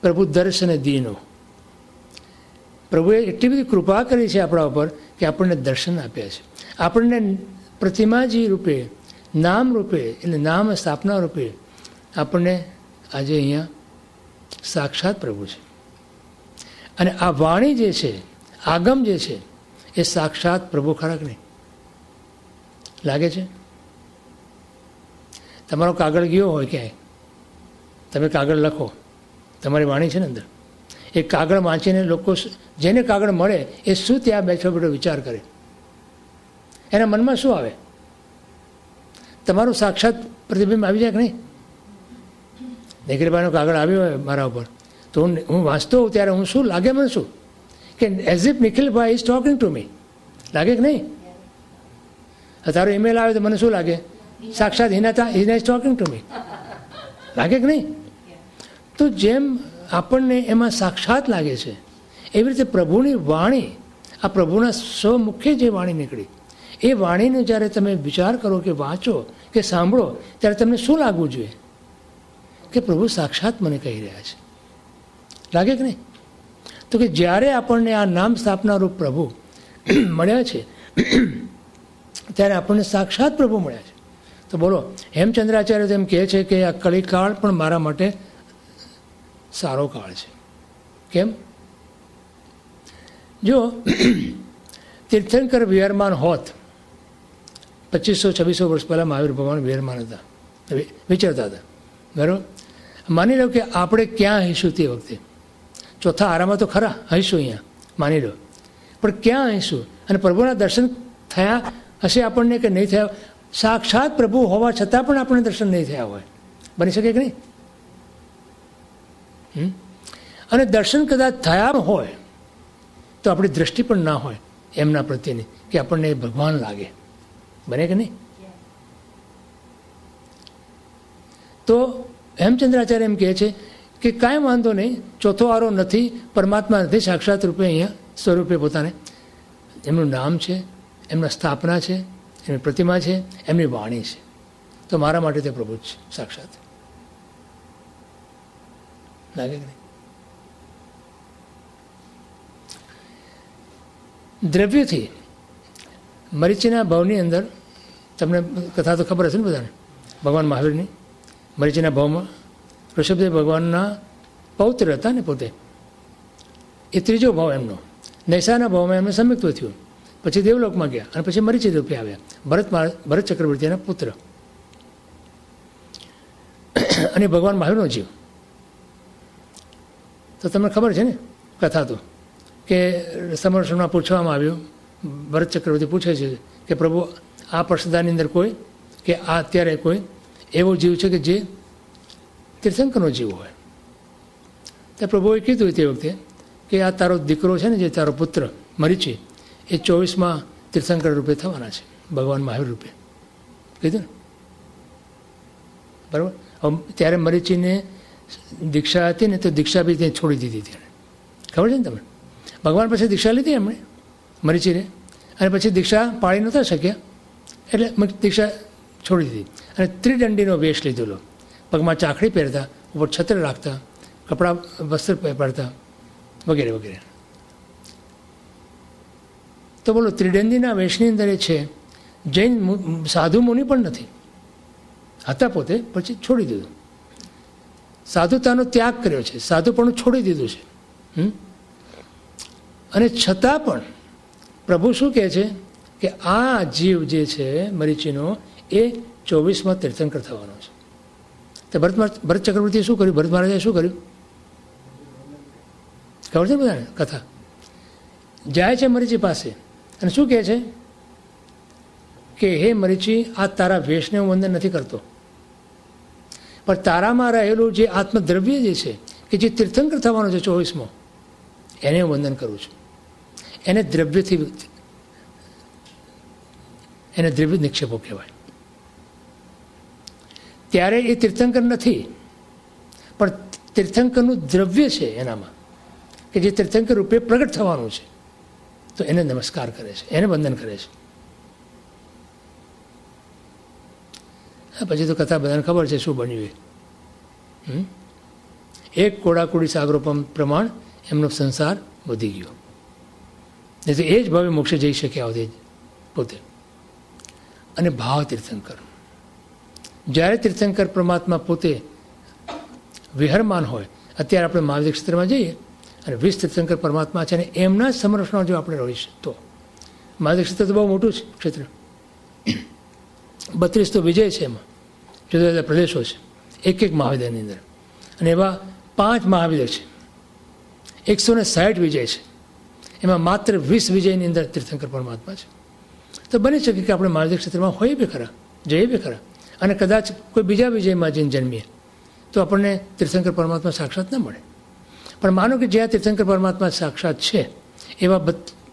પ્રભુ દર્શન દીનો. પ્રભુએ એટલી બધી કૃપા કરી છે આપણા ઉપર કે આપણને દર્શન આપ્યા છે. આપણને પ્રતિમાજી રૂપે, નામ રૂપે, એટલે નામ સ્થાપના રૂપે આપણને આજે અહીંયા સાક્ષાત પ્રભુ છે. અને આ વાણી જે છે, આગમ જે છે, એ સાક્ષાત પ્રભુ ખરા કે નહીં? લાગે છે? તમારો કાગળ ગયો હોય ક્યાંય, તમે કાગળ લખો, તમારી વાણી છે ને અંદર. એ કાગળ વાંચીને લોકો જેને કાગળ મળે એ શું ત્યાં બેઠો બેઠો વિચાર કરે? એના મનમાં શું આવે? તમારું સાક્ષાત પ્રતિબિંબ આવી જાય કે નહીં? દીકરીબાઈનો કાગળ આવ્યો હોય મારા ઉપર તો હું વાંચતો હોઉં ત્યારે હું શું લાગે? મને શું કે as if નિખિલભાઈ is talking to me. લાગે કે નહીં? તારો ઈમેલ આવે તો મને શું લાગે? સાક્ષાત Hina is talking to me. લાગે કે નહીં? તો જેમ આપણને એમાં સાક્ષાત લાગે છે એવી રીતે પ્રભુની વાણી, આ પ્રભુના સ્વમુખે જે વાણી નીકળી એ વાણીનો જ્યારે તમે વિચાર કરો કે વાંચો કે સાંભળો ત્યારે તમને શું લાગવું જોઈએ? કે પ્રભુ સાક્ષાત મને કહી રહ્યા છે. લાગે કે નહીં? તો કે જ્યારે આપણને આ નામ સ્થાપનારૂપ પ્રભુ મળ્યા છે ત્યારે આપણને સાક્ષાત પ્રભુ મળ્યા છે. તો બોલો, હેમચંદ્રાચાર્ય તેમ કહે છે કે આ કલિકાળ પણ મારા માટે સારો કાળ છે. કેમ? જો તીર્થંકર વિહારમાન હોત, 2500-2600 વર્ષ પહેલાં મહાવીર ભગવાન વિહારમાન હતા, વિચરતા હતા, બરાબર. માની લો કે આપણે ક્યાં હઈશું તે વખતે, ચોથા આરામાં તો ખરા હઈશું અહીંયા, માની લો, પણ ક્યાં હઈશું? અને પ્રભુના દર્શન થયા હશે આપણને કે નહીં થયા? સાક્ષાત પ્રભુ હોવા છતાં પણ આપણને દર્શન નહીં થયા હોય, બની શકે કે નહીં? અને દર્શન કદાચ થયા હોય તો આપણી દ્રષ્ટિ પણ ના હોય એમના પ્રત્યેની, કે આપણને ભગવાન લાગે, બને કે નહીં? તો હેમચંદ્રાચાર્ય એમ કહે છે કે કાંઈ વાંધો નહીં, ચોથો આરો નથી, પરમાત્મા નથી સાક્ષાત રૂપે અહીંયા સ્વરૂપે પોતાને. એમનું નામ છે, એમના સ્થાપના છે, એમની પ્રતિમા છે, એમની વાણી છે. તો મારા માટે તે પ્રભુ જ છે સાક્ષાત. લાગે કે નહીં? દ્રવ્યથી મરીચીના ભાવની અંદર તમને કથા તો ખબર હશે ને બધાને, ભગવાન મહાવીરની. મરીચીના ભાવમાં ઋષભદેવ ભગવાનના પૌત્ર હતા ને પોતે, એ ત્રીજો ભાવ એમનો. નૈસાના ભાવમાં એમને સંયુક્ત થયું, પછી દેવલોકમાં ગયા અને પછી મરીચી રૂપે આવ્યા, ભરત ચક્રવર્તીના પુત્ર અને ભગવાન મહાવીરનો જીવ. તો તમને ખબર છે ને કથા તો, કે સમર્ષણમાં પૂછવામાં આવ્યું, ભરત ચક્રવર્તી પૂછે છે કે પ્રભુ આ પરસદાની અંદર કોઈ, કે આ અત્યારે કોઈ એવો જીવ છે કે જે તીર્થંકરનો જીવ હોય? તો પ્રભુએ કીધું તે વખતે કે આ તારો દીકરો છે ને, જે તારો પુત્ર મરીચી, એ 24માં તીર્થંકર રૂપે થવાના છે, ભગવાન મહાવીર રૂપે કીધું ને, બરાબર. ત્યારે મરીચીને દીક્ષા હતી ને, તો દીક્ષા બી ત્યાં છોડી દીધી તેને, ખબર છે ને તમને? ભગવાન પછી દીક્ષા લીધી એમણે મરીચીને, અને પછી દીક્ષા પાળી નહોતા શક્યા એટલે દીક્ષા છોડી દીધી, અને ત્રિદંડીનો વેશ લીધેલો, પગમાં ચાકડી પહેરતા, ઉપર છત્ર રાખતા, કપડાં વસ્ત્ર પહેરતા વગેરે વગેરે. તો બોલો, ત્રિદંડીના વેશની અંદર એ છે, જૈન સાધુ મુનિ પણ નથી હતા પોતે, પછી છોડી દીધું, સાધુતાનો ત્યાગ કર્યો છે, સાધુપણું છોડી દીધું છે. અને છતાં પણ પ્રભુ શું કહે છે કે આ જીવ જે છે મરીચીનો, એ 24માં તીર્થંકર થવાનો છે. તો ભરત ચક્રવર્તીએ શું કર્યું? ભરત મહારાજે શું કર્યું? ખબર છે બધાને કથા? જાય છે મરીચી પાસે અને શું કહે છે કે હે મરીચી, આ તારા વેશને હું વંદન નથી કરતો, પણ તારામાં રહેલું જે આત્મદ્રવ્ય જે છે, કે જે તીર્થંકર થવાનો છે 24મો, એને હું વંદન કરું છું. એને દ્રવ્ય નિક્ષેપો કહેવાય. ત્યારે એ તીર્થંકર નથી, પણ તીર્થંકરનું દ્રવ્ય છે એનામાં, કે જે તીર્થંકર રૂપે પ્રગટ થવાનું છે, તો એને નમસ્કાર કરે છે, એને વંદન કરે છે. પછી તો કથા બધાને ખબર છે શું બન્યું. એક કોડાકુડી સાગરોપમ પ્રમાણ એમનો સંસાર વધી ગયો, નહીં તો એ જ ભાવે મોક્ષે જઈ શક્યા હોતે પોતે. અને ભાવ તીર્થંકર, જ્યારે તીર્થંકર પરમાત્મા પોતે વિહરમાન હોય, અત્યારે આપણે મહાવીર ક્ષેત્રમાં જઈએ અને 20 તીર્થંકર પરમાત્મા છે, અને એમના જ સમરસમાં જો આપણે રહીશું તો મહાવીર ક્ષેત્ર તો બહુ મોટું છે ક્ષેત્ર, 32 તો વિજય છે, એમાં જુદા જુદા પ્રદેશો છે એક એક મહાવિદ્યની અંદર, અને એવા 5 મહાવિદ્ય છે, 160 વિજય છે, એમાં માત્ર 20 વિજયની અંદર તીર્થંકર પરમાત્મા છે. તો બની શકે કે આપણે મહાવીર ક્ષેત્રમાં હોઈએ બી ખરા, જઈએ બી ખરા, અને કદાચ કોઈ બીજા વિજયમાં જઈને જન્મીએ તો આપણને તીર્થંકર પરમાત્મા સાક્ષાત ન મળે. પણ માનો કે જ્યાં તીર્થંકર પરમાત્મા સાક્ષાત છે, એવા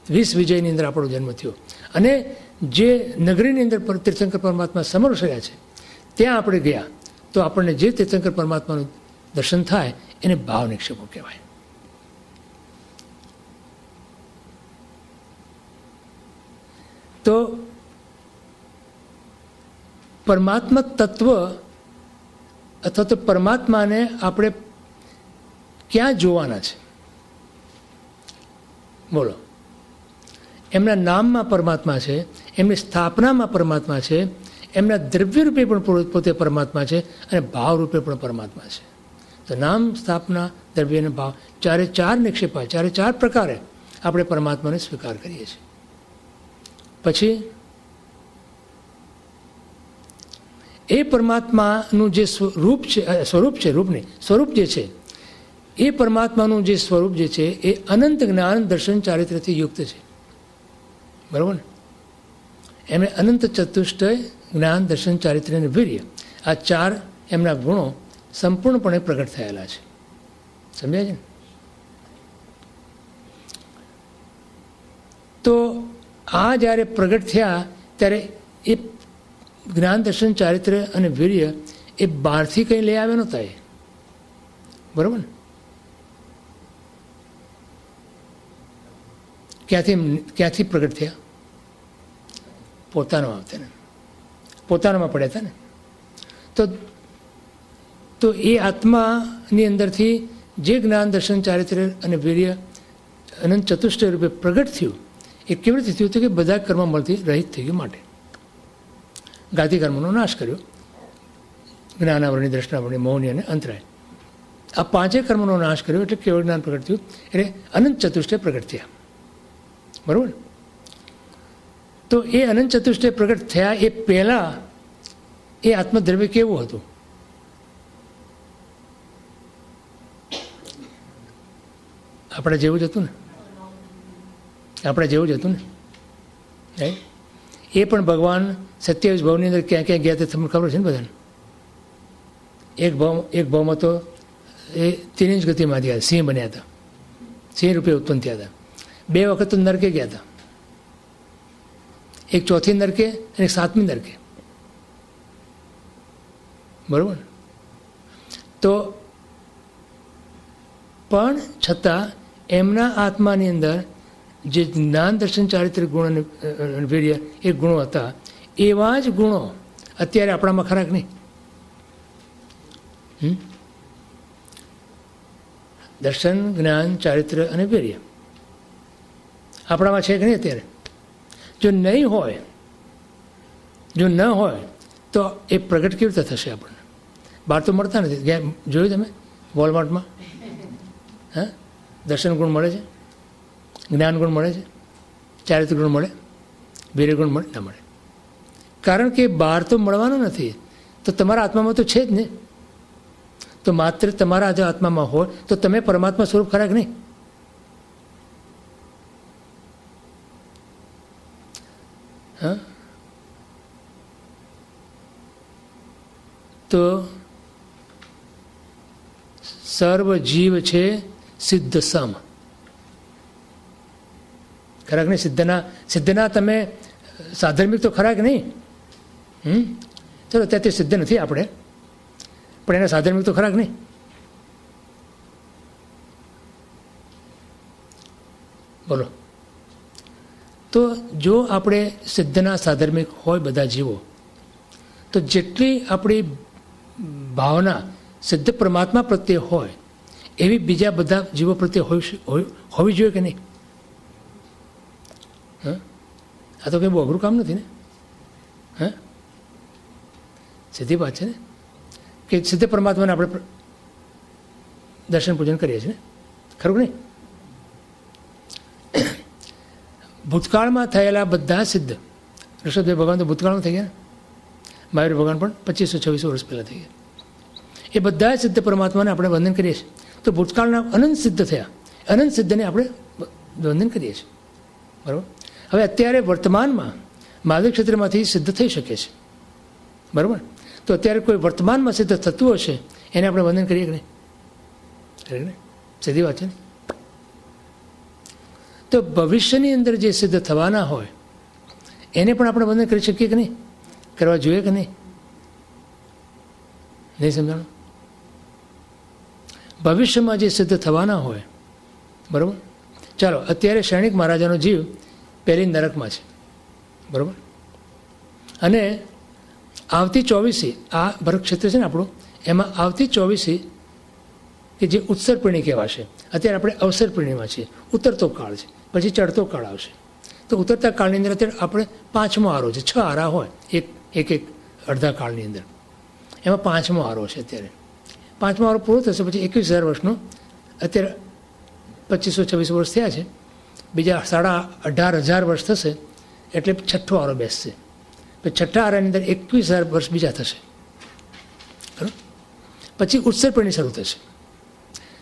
20 વિજયની અંદર આપણો જન્મ થયો, અને જે નગરીની અંદર તીર્થંકર પરમાત્મા સમરસ રહ્યા છે, ત્યાં આપણે ગયા તો આપણને જે તીર્થંકર પરમાત્માનું દર્શન થાય એને ભાવ નિક્ષેપો કહેવાય. તો પરમાત્મા તત્વ અથવા તો પરમાત્માને આપણે ક્યાં જોવાના છે? બોલો. એમના નામમાં પરમાત્મા છે, એમની સ્થાપનામાં પરમાત્મા છે, એમના દ્રવ્ય રૂપે પણ પોતે પરમાત્મા છે, અને ભાવ રૂપે પણ પરમાત્મા છે. તો નામ, સ્થાપના, દ્રવ્ય અને ભાવ, ચારે ચાર નિક્ષેપાય, ચારે ચાર પ્રકારે આપણે પરમાત્માને સ્વીકાર કરીએ છીએ. પછી એ પરમાત્માનું જે સ્વરૂપ જે છે એ પરમાત્માનું જે સ્વરૂપ જે છે એ અનંત જ્ઞાન દર્શન ચારિત્ર્યથી યુક્ત છે. બરાબર ને? એમને અનંત ચતુષ્ટય જ્ઞાન દર્શન ચારિત્ર્ય અને વીર્ય, આ ચાર એમના ગુણો સંપૂર્ણપણે પ્રગટ થયેલા છે. સમજ્યા છે ને? તો આ જ્યારે પ્રગટ થયા ત્યારે એ જ્ઞાન દર્શન ચારિત્ર્ય અને વીર્ય એ બહારથી કંઈ લઈ આવ્યા નહોતા. એ બરાબર ને? ક્યાંથી પ્રગટ થયા? પોતાનામાં આવતા ને, પોતાનામાં પડ્યા હતા ને. તો એ આત્માની અંદરથી જે જ્ઞાન દર્શન ચારિત્ર્ય અને વીર્ય અનંત ચતુષ્ટય રૂપે પ્રગટ થયું, એ કેવી રીતે થયું હતું કે બધા કર્મ મળતી રહિત થઈ ગયું માટે ગાતિ કર્મનો નાશ કર્યો. જ્ઞાનાવરણી, દ્રષ્ટાવરણી, મૌની અને અંતરાય, આ પાંચેય કર્મનો નાશ કર્યો એટલે કેવળ જ્ઞાન પ્રગટ થયું, એટલે અનંત ચતુષ્ટય પ્રગટ થયા. બરાબર? તો એ અનંત ચતુષ્ટય પ્રગટ થયા એ પહેલાં એ આત્મદ્રવ્ય કેવું હતું? આપણે જેવું જ હતું ને, આપણે જેવું જ હતું ને. એ પણ ભગવાન 27 ભાવની અંદર ક્યાં ક્યાં ગયા હતા તમને ખબર છે ને બધાને? એક ભાવમાં તો એ 3 ઇંચ ગતિમાં ગયા, સિંહ બન્યા હતા, સિંહ રૂપે ઉત્પન્ન થયા હતા. 2 વખત તો નરકે ગયા હતા, એક 4થી નરકે અને એક 7મી નરકે. બરાબર? તો પણ છતાં એમના આત્માની અંદર જે જ્ઞાન દર્શન ચારિત્ર્ય ગુણ અને વીર્ય એ ગુણો હતા, એવા જ ગુણો અત્યારે આપણામાં ખરા કે નહીં? દર્શન, જ્ઞાન, ચારિત્ર્ય અને વીર્ય આપણામાં છે કે નહીં અત્યારે? જો નહીં હોય, જો ન હોય તો એ પ્રગટ કેવી રીતે થશે આપણને? બહાર તો મળતા નથી. જોયું તમે વોલમાર્ટમાં? હા, દર્શન ગુણ મળે છે, જ્ઞાન ગુણ મળે છે, ચારિત્ર્ય ગુણ મળે, વીર્ય ગુણ મળે ના મળે? કારણ કે બહાર તો મળવાનું નથી. તો તમારા આત્મામાં તો છે જ ને. તો માત્ર તમારા જો આત્મામાં હોય તો તમે પરમાત્મા સ્વરૂપ ખરા કે નહીં? હા, તો સર્વ જીવ છે સિદ્ધ સમ, ખરા કે નહીં? સિદ્ધના તમે સાધર્મિક તો ખરા કે નહીં? ચલો, ત્યાંથી સિદ્ધ નથી આપણે, પણ એના સાધર્મિક તો ખરા કે નહીં? બોલો. તો જો આપણે સિદ્ધના સાધર્મિક હોય બધા જીવો, તો જેટલી આપણી ભાવના સિદ્ધ પરમાત્મા પ્રત્યે હોય એવી બીજા બધા જીવો પ્રત્યે હોવી જોઈએ કે નહીં? હા, આ તો કંઈ બહુ અઘરું કામ નથી ને. હા, સીધી વાત છે ને કે સિદ્ધ પરમાત્માને આપણે દર્શન પૂજન કરીએ છીએ ને, ખરું નહીં? ભૂતકાળમાં થયેલા બધા સિદ્ધ, ઋષભદેવ ભગવાન તો ભૂતકાળમાં થઈ ગયા ને, મહાવીર ભગવાન પણ 2500-2600 વર્ષ પહેલાં થઈ ગયા. એ બધા સિદ્ધ પરમાત્માને આપણે વંદન કરીએ છીએ. તો ભૂતકાળના અનંત સિદ્ધ થયા, અનંત સિદ્ધને આપણે વંદન કરીએ છીએ. બરાબર? હવે અત્યારે વર્તમાનમાં મહાદેવ ક્ષેત્રમાંથી સિદ્ધ થઈ શકે છે. બરાબર? તો અત્યારે કોઈ વર્તમાનમાં સિદ્ધ થતું હશે એને આપણે વંદન કરીએ કે નહીં? સીધી વાત છે ને. તો ભવિષ્યની અંદર જે સિદ્ધ થવાના હોય એને પણ આપણે વંદન કરી શકીએ કે નહીં? કરવા જોઈએ કે નહીં? નહીં સમજાણું? ભવિષ્યમાં જે સિદ્ધ થવાના હોય, બરાબર? ચાલો, અત્યારે શૈણિક મહારાજાનો જીવ પહેલી નરકમાં છે, બરાબર? અને આવતી 24મી, આ ભરત ક્ષેત્ર છે ને આપણું, એમાં આવતી 24મી કે જે ઉત્તર પીણી કહેવાશે. અત્યારે આપણે અવસર પીણીમાં છીએ, ઉતરતો કાળ છે, પછી ચડતો કાળ આવશે. તો ઉતરતા કાળની અંદર અત્યારે આપણે 5મો આરો છે. 6 આરા હોય એક અડધા કાળની અંદર, એમાં 5મો આરો છે. અત્યારે 5મો આરો પૂરો થશે પછી 21,000 વર્ષનો, અત્યારે 2500-2600 વર્ષ થયા છે, બીજા 18,500 વર્ષ થશે એટલે છઠ્ઠો આરો બેસશે. પછી છઠ્ઠા આરાની અંદર 21,000 વર્ષ બીજા થશે. બરાબર. પછી ઉત્સર્પણી શરૂ થશે.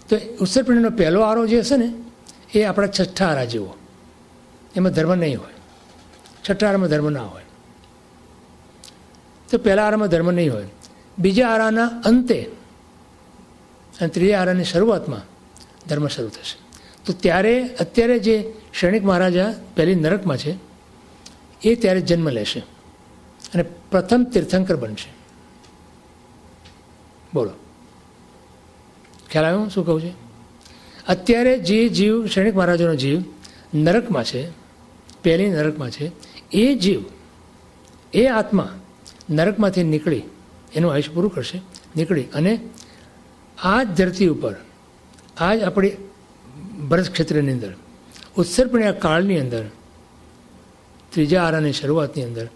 તો ઉત્સર્પણીનો પહેલો આરો જે હશે ને એ આપણા છઠ્ઠા આરા જેવો, એમાં ધર્મ નહીં હોય. છઠ્ઠા આરામાં ધર્મ ના હોય. તો પહેલા આરામાં ધર્મ નહીં હોય. બીજા આરાના અંતે અને ત્રીજા આરાની શરૂઆતમાં ધર્મ શરૂ થશે. તો અત્યારે જે શણિક મહારાજા પહેલી નરકમાં છે એ ત્યારે જન્મ લેશે અને પ્રથમ તીર્થંકર બનશે. બોલો, ખ્યાલ આવ્યો શું કહું છે? અત્યારે જે જીવ શણિક મહારાજાનો જીવ નરકમાં છે, પહેલી નરકમાં છે, એ જીવ, એ આત્મા નરકમાંથી નીકળી એનું આયુષ્ય પૂરું કરશે, નીકળી અને આ જ ધરતી ઉપર, આ જ આપણી ભરત ક્ષેત્રની અંદર ઉત્સર્પણીય કાળની અંદર ત્રીજા આરાની શરૂઆતની અંદર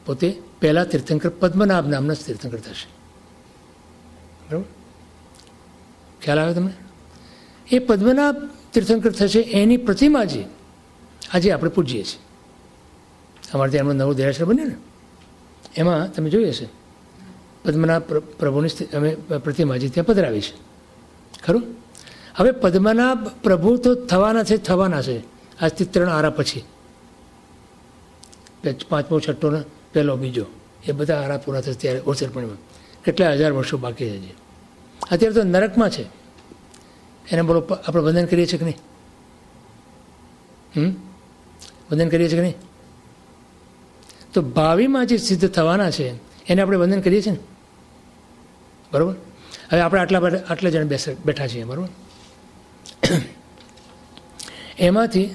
પોતે પહેલા તીર્થંકર પદ્મનાભ નામના તીર્થંકર થશે. બરાબર, ખ્યાલ આવે તમને? એ પદ્મનાભ તીર્થંકર થશે. એની પ્રતિમા જે આજે આપણે પૂજીએ છીએ, અમારે ત્યાં એમનો નવો દેરાસર બન્યો ને, એમાં તમે જોયું હશે પદ્મનાભ પ્રભુની અમે પ્રતિમાજી ત્યાં પધરાવી છે, ખરું? હવે પદ્મનાભ પ્રભુ તો થવાના છે આજથી 3 આરા પછી, 5મો, 6ઠ્ઠો ને પહેલો, બીજો, એ બધા આરા પૂરા થશે ત્યારે ઉત્સર્પણીમાં કેટલા હજાર વર્ષો બાકી છે. અત્યારે તો નરકમાં છે, એને બોલો આપણે વંદન કરીએ છીએ કે નહીં? વંદન કરીએ છીએ કે નહીં? તો ભાવિમાં જે સિદ્ધ થવાના છે એને આપણે વંદન કરીએ છીએ ને, બરાબર? હવે આપણે આટલા જણ બેઠા છીએ, બરાબર? એમાંથી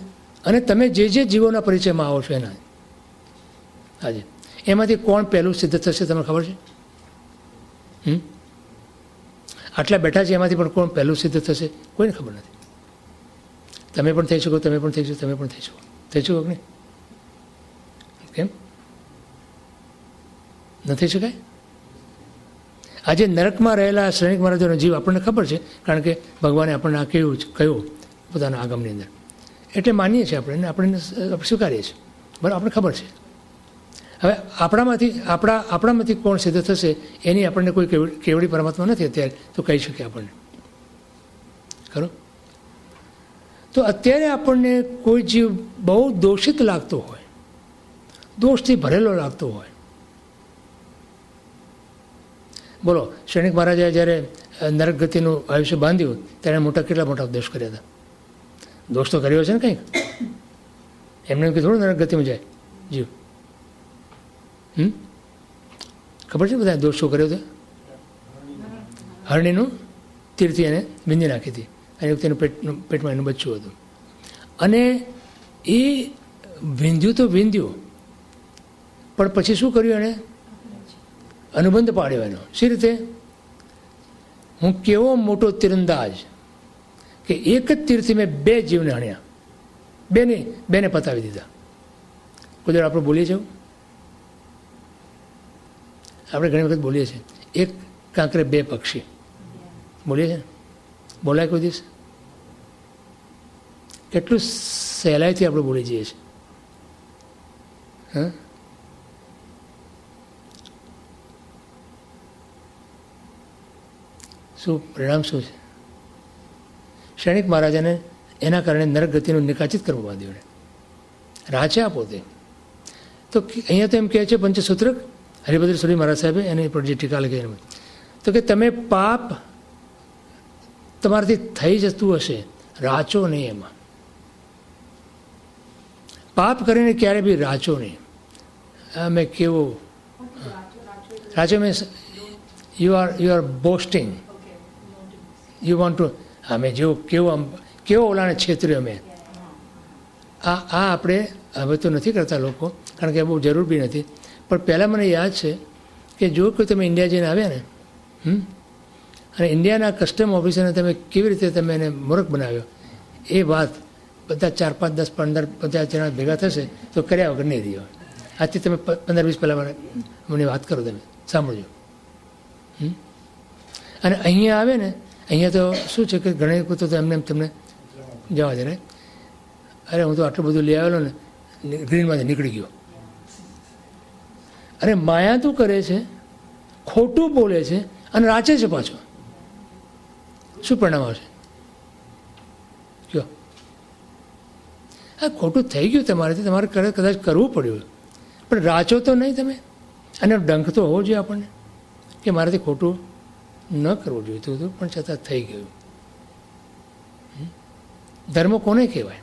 અને તમે જે જીવોના પરિચયમાં આવો છો એના આજે એમાંથી કોણ પહેલું સિદ્ધ થશે તમને ખબર છે? આટલા બેઠા છે એમાંથી પણ કોણ પહેલું સિદ્ધ થશે કોઈને ખબર નથી. તમે પણ થઈ શકો, તમે પણ થઈ શકો, તમે પણ થઈ શકો કે નહીં? કેમ નથી શકાય? આજે નરકમાં રહેલા શ્રેણિક મહારાજોનો જીવ આપણને ખબર છે, કારણ કે ભગવાને આપણને આ કહ્યું પોતાના આગમની અંદર, એટલે માનીએ છીએ આપણે સ્વીકારીએ છીએ, બરાબર? આપણને ખબર છે. હવે આપણામાંથી કોણ સિદ્ધ થશે એની આપણને કોઈ કેવડી પરમાત્મા નથી અત્યારે તો કહી શકીએ આપણને, ખરું? તો અત્યારે આપણને કોઈ જીવ બહુ દોષિત લાગતો હોય, દોષથી ભરેલો લાગતો હોય, બોલો, શણિક મહારાજાએ જ્યારે નરક ગતિનું આયુષ્ય બાંધ્યું ત્યારે કેટલા મોટા દોષ કર્યા હતા. દોષ તો કર્યો છે ને કંઈક, એમને કે થોડું નરક ગતિમાં જાય જીવ. ખબર છે બધા દોષ શું કર્યો હતો? હરણીનું તીરથી એને વિંધી નાખી હતી અને તેનું પેટમાં એનું બચ્ચું હતું અને એ વિંધ્યું તો વિંધ્યું, પણ પછી શું કર્યું એણે? અનુબંધ પાડ્યો એનો. શી રીતે? હું કેવો મોટો તીરંદાજ કે એક જ તીરથી મેં 2 જીવને હણ્યા, બેને પતાવી દીધા. કોઈ આપણે બોલીએ છીએ, આપણે ઘણી વખત બોલીએ છીએ એક કાંકરે 2 પક્ષી બોલીએ છીએ ને? બોલાય કોઈ દિવસ? કેટલું સહેલાઈથી આપણે બોલી જઈએ છીએ. હા, શું પરિણામ શું છે? શણિક મહારાજાને એના કારણે નરક ગતિનું નિકાચિત કરવા બાંધ્યું. રાજા પોતે તો અહીંયા તો એમ કહે છે પંચસૂત્ર હરિભદ્ર સુરી મહારાજ સાહેબે એની પર જે ટીકા લખી એમાં તો કે તમે પાપ તમારાથી થઈ જતું હશે, રાચો નહીં એમાં. પાપ કરીને ક્યારે બી રાચો નહીં. મેં કેવો રાચો means you are boasting, you want to, અમે જેવો કેવો ઓલાને છેતર્યો અમે. આ આપણે હવે તો નથી કરતા લોકો, કારણ કે બહુ જરૂર બી નથી. પણ પહેલાં મને યાદ છે કે જો કોઈ તમે ઇન્ડિયા જઈને આવ્યા ને અને ઇન્ડિયાના કસ્ટમ ઓફિસરને તમે કેવી રીતે તમે એને મૂર્ખ બનાવ્યો એ વાત બધા 4, 5, 10, 15, 50 જણા ભેગા થશે તો કર્યા વગર નહીં રહ્યો. આજથી તમે 15, 20 પહેલાં મને વાત કરો, તમે સાંભળજો. અને અહીંયા આવે ને, અહીંયા તો શું છે કે ઘણા લોકો તો એમને તમને જવા દે ને, અરે હું તો આટલું બધું લઈ આવેલો ને ગ્રીનમાંથી નીકળી ગયો, અને માયા તું કરે છે, ખોટું બોલે છે અને રાચે છે પાછો, શું પરિણામ આવશે? કયો? હા, ખોટું થઈ ગયું તમારેથી, તમારે કદાચ કરવું પડ્યું, પણ રાચો તો નહીં તમે. અને ડંખ તો હોવો જોઈએ આપણને કે મારાથી ખોટું ન કરવું જોઈતું હતું, પણ છતાં થઈ ગયું. ધર્મ કોને કહેવાય?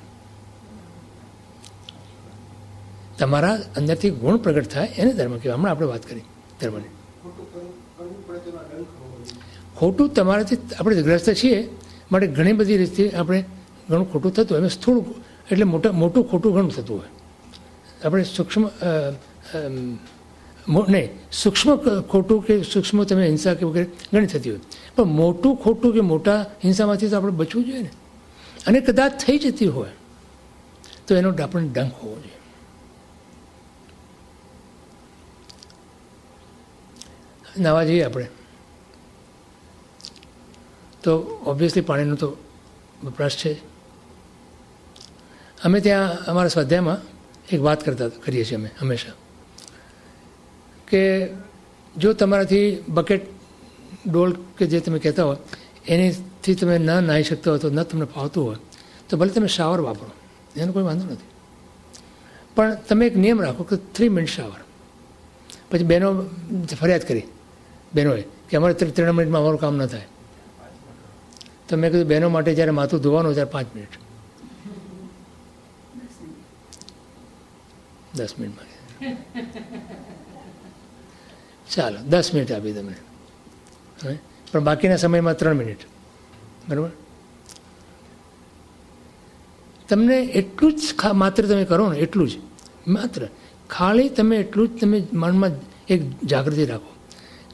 તમારા અંદરથી ગુણ પ્રગટ થાય એને ધર્મ કહેવાય. હમણાં આપણે વાત કરી ધર્મની. ખોટું તમારાથી, આપણે ગ્રસ્ત છીએ માટે ઘણી બધી રીતે આપણે ઘણું ખોટું થતું હોય, એમ સ્થૂળ એટલે મોટું ખોટું ઘણું થતું હોય. આપણે સૂક્ષ્મ નહીં, સૂક્ષ્મ ખોટું કે સૂક્ષ્મ તમે હિંસા કે વગેરે ઘણી થતી હોય, પણ મોટું ખોટું કે મોટા હિંસામાંથી તો આપણે બચવું જોઈએ ને. અને કદાચ થઈ જતી હોય તો એનો આપણને ડંખ હોવો જોઈએ. નાવા જઈએ આપણે તો ઓબ્વિયસલી પાણીનો તો વપરાશ છે. અમે ત્યાં અમારા સ્વાધ્યાયમાં એક વાત કરીએ છીએ અમે હંમેશા કે જો તમારાથી બકેટ ડોલ કે જે તમે કહેતા હોય એનીથી તમે ન નાહી શકતા હોય, તો ન તમને ફાવતું હોય તો ભલે તમે શાવર વાપરો, એનો કોઈ વાંધો નથી. પણ તમે એક નિયમ રાખો કે 3 મિનિટ શાવર. પછી બહેનો ફરિયાદ કરી, બહેનોએ કે અમારે 3 મિનિટમાં અમારું કામ ન થાય. તો મેં કીધું બહેનો માટે જ્યારે માથું ધોવાનું ત્યારે 5 મિનિટ, 10 મિનિટમાં ચાલો 10 મિનિટ આપી તમને, પણ બાકીના સમયમાં 3 મિનિટ. બરાબર? તમને એટલું જ માત્ર તમે કરો ને, એટલું જ માત્ર ખાલી તમે એટલું જ તમે મનમાં એક જાગૃતિ રાખો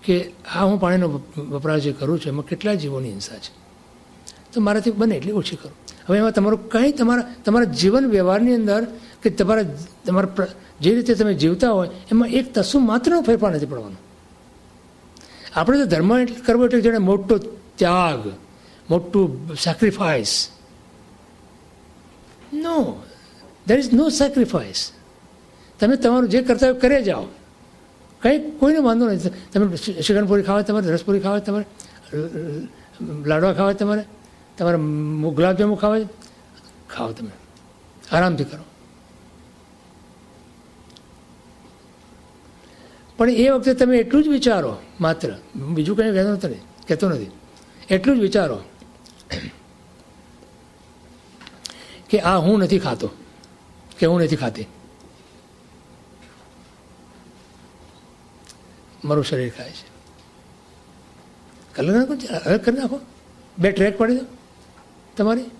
કે આ હું પાણીનો વપરાશ જે કરું છું એમાં કેટલા જીવોની હિંસા છે, તો મારાથી બને એટલી ઓછી કરો. હવે એમાં તમારું કંઈ તમારા જીવન વ્યવહારની અંદર કે તમારા જે રીતે તમે જીવતા હોય એમાં એક તસું માત્રનો ફેરફાર નથી પડવાનો. આપણે તો ધર્મ કરવો એટલે જેને મોટો ત્યાગ, મોટું sacrifice. No, there is no sacrifice. તમે તમારું જે કરતા હોય કરે જાઓ, કંઈ કોઈને વાંધો નથી. તમે શ્રીખંડપુરી ખાવા, તમારે રસપુરી ખાવા, તમારે લાડવા ખાવા, તમારે ગુલાબજાંબુ ખાવા, ખાઓ, તમે આરામથી કરો. પણ એ વખતે તમે એટલું જ વિચારો, માત્ર બીજું કંઈ કહેતો નથી, એટલું જ વિચારો કે આ હું નથી ખાતો કે હું નથી ખાતી, મારું શરીર ખાય છે. કલર નાખો, અલગ કરી નાખો, 2 ટ્રેક પાડી દો તમારી.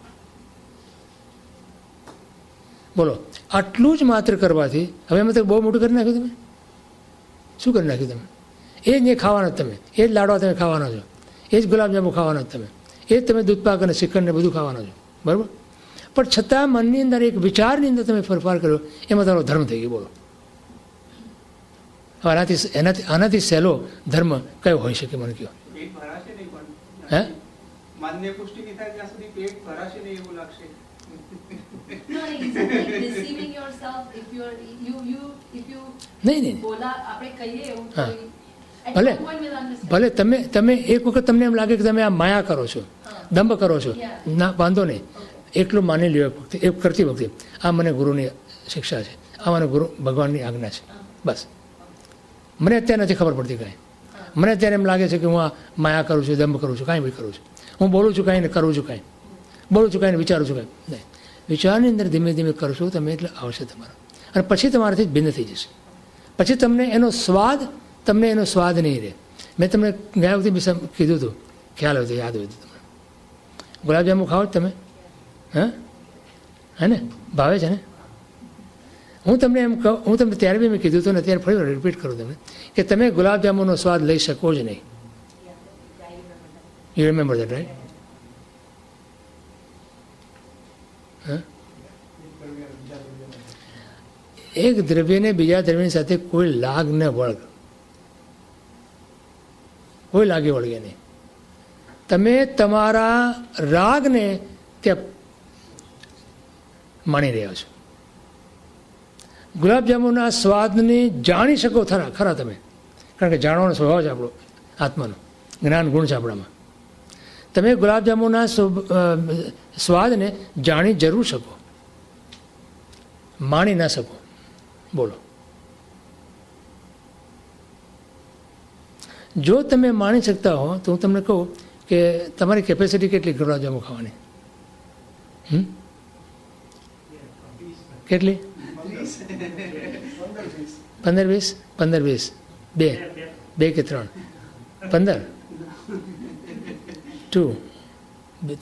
બોલો, આટલું જ માત્ર કરવાથી હવે એમાં તો બહુ મોટું કરી નાખ્યું. તમે શું કરી નાખ્યું? તમે એ જ નહીં ખાવાના, તમે એ જ લાડવા તમે ખાવાના છો, એ જ ગુલાબજાંબુ ખાવાના તમે, એ જ તમે દૂધપાક અને શ્રીખંડ ને બધું ખાવાના છો. બરાબર? પણ છતાં મનની અંદર એક વિચારની અંદર તમે ફેરફાર કર્યો, એમાં તમારો ધર્મ થઈ ગયો. બોલો, આનાથી સહેલો ધર્મ કયો હોઈ શકે? મને કહો. હે? નહીં, ભલે તમે એક વખત તમને એમ લાગે કે તમે આ માયા કરો છો, દંભ કરો છો, ના વાંધો નહીં, એટલું માની લ્યો. એ કરતી વખતે આ મને ગુરુની શિક્ષા છે, આ મને ગુરુ ભગવાનની આજ્ઞા છે, બસ. મને અત્યારે નથી ખબર પડતી કાંઈ. મને અત્યારે એમ લાગે છે કે હું આ માયા કરું છું, દંભ કરું છું, કાંઈ બી કરું છું, હું બોલું છું કાંઈ ને કરું છું કાંઈ, બોલું છું કાંઈ ને વિચારું છું કાંઈ નહીં. વિચારની અંદર ધીમે ધીમે કરશો તમે એટલે આવશે તમારો, અને પછી તમારાથી ભિન્ન થઈ જશે. પછી તમને એનો સ્વાદ નહીં રહે. મેં તમને ગયા વખતે બી કીધું હતું, ખ્યાલ હોય તો યાદ હોય તો તમને. ગુલાબજાંબુ ખાઓ તમે? હે ને? ભાવે છે ને? હું તમને એમ કહું, હું તમને ત્યારે બી મેં કીધું હતું ને અત્યારે ફરી રિપીટ કરું તમને કે તમે ગુલાબજાંબુનો સ્વાદ લઈ શકો જ નહીં. You remember that, right? એક દ્રવ્યને બીજા દ્રવ્યની સાથે કોઈ લાગ ન વળગ, કોઈ લાગે વળગે નહીં. તમે તમારા રાગને ત્યાં માણી રહ્યા છો. ગુલાબજાંબુના સ્વાદને જાણી શકો ખરા તમે, કારણ કે જાણવાનો સ્વભાવ છે આપણો આત્માનો, જ્ઞાન ગુણ છે આપણામાં. તમે ગુલાબજાંબુના સ્વાદને જાણી જરૂર શકો, માણી ના શકો. બોલો, જો તમે માણી શકતા હો તો હું તમને કહું કે તમારી કેપેસિટી કેટલી ગુલાબજાંબુ ખાવાની? કેટલી? 15-20? 15-20? 2 કે 3? 15? 2?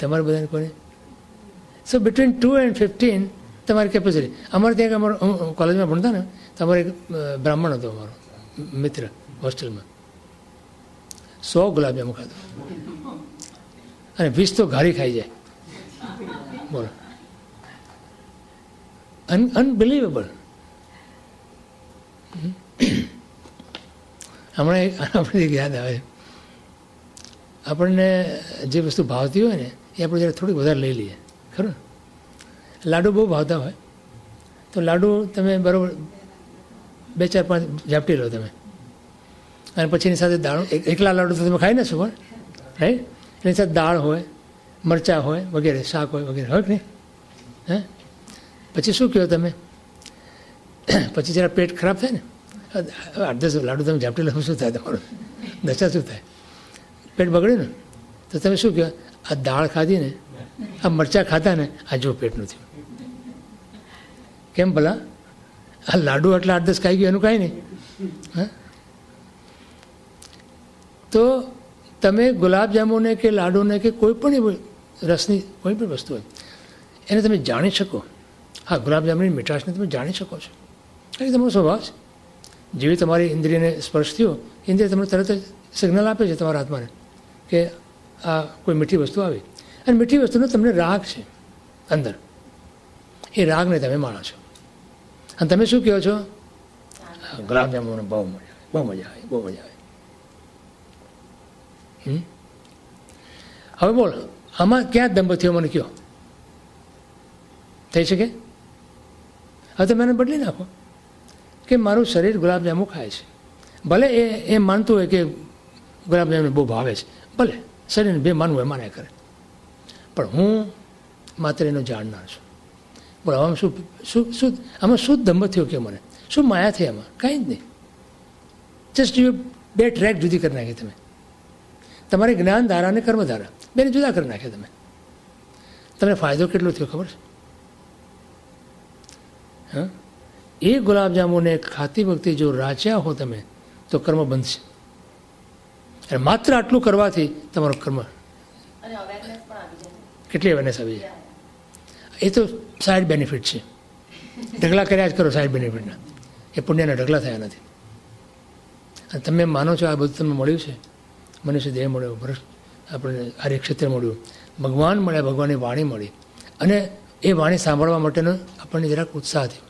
તમારે બધાને કોને? સો બિટવીન 2 and 15 તમારી કેપેસિટી. અમારે ત્યાં અમારે કોલેજમાં ભણતા ને તો અમારે એક બ્રાહ્મણ હતો, અમારો મિત્ર હોસ્ટેલમાં, 100 ગુલાબજાંબુ ખાધો અને 20 તો ઘારી ખાઈ જાય. બોલો, અનબિલીવેબલ. હમણાં આપણે યાદ આવે, આપણને જે વસ્તુ ભાવતી હોય ને એ આપણે જરા થોડીક વધારે લઈ લઈએ, ખરું? લાડુ બહુ ભાવતા હોય તો લાડુ તમે બરાબર 2-4-5 ઝાપટી લો તમે, અને પછી એની સાથે દાળ. એકલા લાડુ તો તમે ખાઈ ન શકો, રાઈટ? એની સાથે દાળ હોય, મરચાં હોય વગેરે, શાક હોય વગેરે, હોય કે નહીં? હે, પછી શું કહો તમે? પછી જરા પેટ ખરાબ થાય ને, 8-10 લાડુ તમે ઝાપટી લો, શું થાય તમારું? દશા શું થાય? પેટ બગડ્યું ને તો તમે શું કહો? આ દાળ ખાધી ને, આ મરચાં ખાતા ને, આ જો પેટનું થયું. કેમ ભલા? આ લાડુ એટલે 8-10 ખાઈ ગયું એનું કાંઈ નહીં. હા, તો તમે ગુલાબજાંબુને કે લાડુને કે કોઈ પણ રસની કોઈ પણ વસ્તુ હોય એને તમે જાણી શકો. હા, ગુલાબજાંબુની મીઠાશને તમે જાણી શકો છો, કારણ કે તમારો સ્વભાવ છે. જેવી તમારી ઇન્દ્રિયને સ્પર્શ થયો, ઇન્દ્રિય તમને તરત જ સિગ્નલ આપે છે તમારા આત્માને કે આ કોઈ મીઠી વસ્તુ આવી. અને મીઠી વસ્તુનો તમને રાગ છે અંદર, એ રાગને તમે માણો છો. અને તમે શું કહો છો? ગુલાબજાંબુને બહુ મજા આવે, બહુ મજા આવે. હવે બોલ, આમાં ક્યાં દંભ થયો મને કહો? થઈ શકે? હવે તમે એને બદલી નાખો કે મારું શરીર ગુલાબજાંબુ ખાય છે. ભલે એ માનતું હોય કે ગુલાબજાંબુ બહુ ભાવે છે, ભલે શરીરને બે માનવું હોય માન્યા કરે, પણ હું માત્ર એનો જાણનાર છું. બોલો, આમાં શું આમાં શું દંભ થયો કે મને? શું માયા થઈ આમાં? કાંઈ જ નહીં. જસ્ટ યુ 2 ટ્રેક જુદી કરી નાખી તમે. તમારી જ્ઞાનધારા અને કર્મધારા બેને જુદા કરી નાખ્યા તમે. તમને ફાયદો કેટલો થયો ખબર છે? હા, એ ગુલાબજાંબુને ખાતી વખતે જો રાચ્યા હો તમે તો કર્મ બનશે. અને માત્ર આટલું કરવાથી તમારો કર્મ કેટલી અવેરનેસ આવી જાય. એ તો સાઈડ બેનિફિટ છે. ઢગલા કર્યા જ કરો સાઈડ બેનિફિટના, એ પુણ્યના ઢગલા થયા નથી. અને તમે માનો છો આ બધું તમને મળ્યું છે, મનુષ્ય દેહ મળ્યો, આપણે કાર્યક્ષેત્ર મળ્યું, ભગવાન મળ્યા, ભગવાનની વાણી મળી, અને એ વાણી સાંભળવા માટેનો આપણને જરાક ઉત્સાહ થયો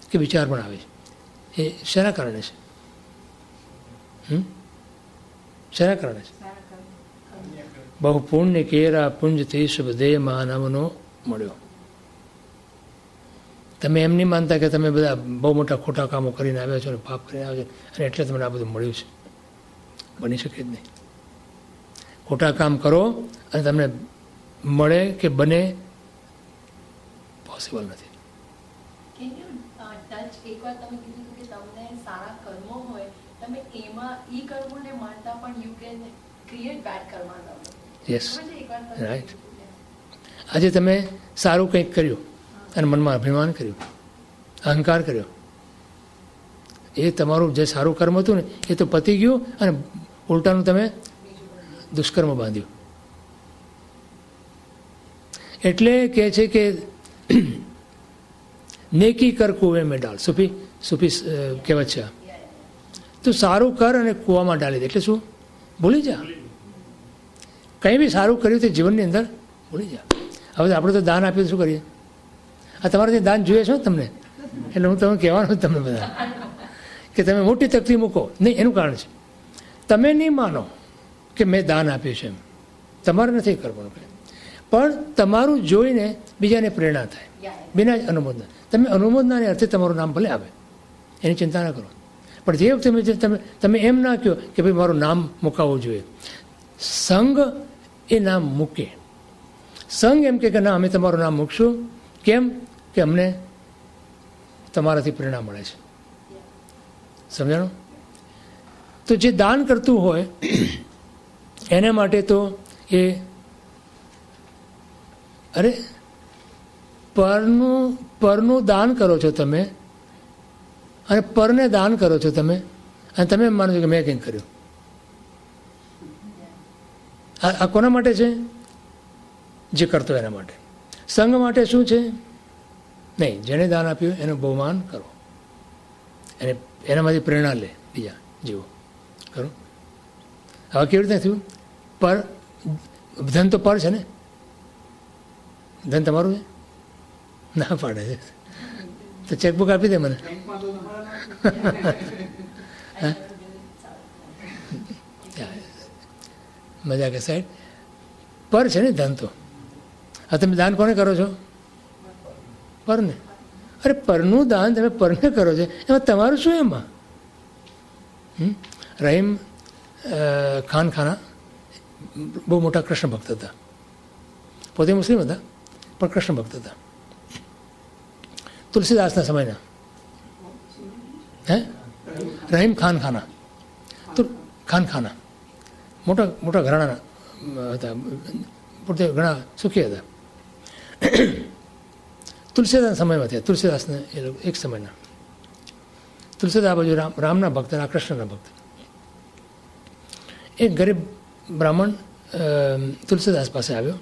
કે વિચાર પણ આવે છે. એ શેના કારણે છે? શેના કારણે છે? બહુ પુણ્ય કેરા પુંજથી શુભ દેહ માનવનો મળ્યો. તમે એમ નહીં માનતા કે તમે બધા બહુ મોટા ખોટા કામો કરીને આવ્યા છો અને પાપ કરીને આવ્યા છો અને એટલે તમને આ બધું મળ્યું છે. બની શકે જ નહીં. ખોટા કામ કરો અને તમને મળે કે બને, પોસિબલ નથી. Yes, right. આજે તમે સારું કંઈક કર્યું અને મનમાં અભિમાન કર્યું, અહંકાર કર્યો, એ તમારું જે સારું કર્મ હતું ને એ તો પતી ગયું અને ઉલટાનું તમે દુષ્કર્મ બાંધ્યું. એટલે કહે છે કે નેકી કર કુએ મેં ડાલ. સુફી કહેવત છે. તું સારું કર અને કૂવામાં ડાલી દે. એટલે શું? ભૂલી જા. કંઈ બી સારું કર્યું તે જીવનની અંદર ભૂલી જા. હવે આપણે તો દાન આપ્યું શું કરીએ? આ તમારે જે દાન જોઈએ છે તમને, એટલે હું તમને કહેવાનું તમને બધા કે તમે મોટી તકલીફ મૂકો નહીં. એનું કારણ છે તમે નહીં માનો કે મેં દાન આપ્યું છે, એમ તમારે નથી કરવાનું, પણ તમારું જોઈને બીજાને પ્રેરણા થાય, બિના જ અનુમોદન. તમે અનુમોદનાને અર્થે તમારું નામ ભલે આવે, એની ચિંતા ના કરો. પણ જે વખતે તમે એમ ના કહો કે ભાઈ મારું નામ મુકાવવું જોઈએ, સંઘ એ નામ મૂકે. સંઘ એમ કે ના અમે તમારું નામ મૂકશું, કેમ કે અમને તમારાથી પ્રેરણા મળે છે. સમજાણું? તો જે દાન કરતું હોય એને માટે તો એ અરે પરનું દાન કરો છો તમે, અને પરને દાન કરો છો તમે, અને તમે એમ માનો છો કે મેં કંઈક કર્યું. આ કોના માટે છે? જે કરતો એના માટે. સંઘ માટે શું છે? નહીં, જેને દાન આપ્યું એનું બહુમાન કરો, એને એનામાંથી પ્રેરણા લે બીજા જેવો કરો. હવે કેવી રીતે થયું? પર ધન તો પર છે ને, ધન તમારું છે? ના પાડે છે તો ચેકબુક આપી દે મને. મજા કે સાઈડ પર છે ને ધન તો. હા, તમે દાન કોને કરો છો? પરને. અરે પરનું દાન તમે પરને કરો છો, એમાં તમારું શું? એમાં રહીમ ખાન ખાના બહુ મોટા કૃષ્ણ ભક્ત હતા. પોતે મુસ્લિમ હતા પણ કૃષ્ણ ભક્ત હતા. તુલસીદાસના સમયના. હે રહીમ ખાન ખાના, ખાન ખાના મોટા મોટા ઘરાણા હતા, પોતે ઘણા સુખી હતા. તુલસીદાસના સમયમાં થયા. તુલસીદાસને એ લોકો એક સમયના. તુલસીદાસ બાજુ રામના ભક્ત અને કૃષ્ણના ભક્ત. એક ગરીબ બ્રાહ્મણ તુલસીદાસ પાસે આવ્યો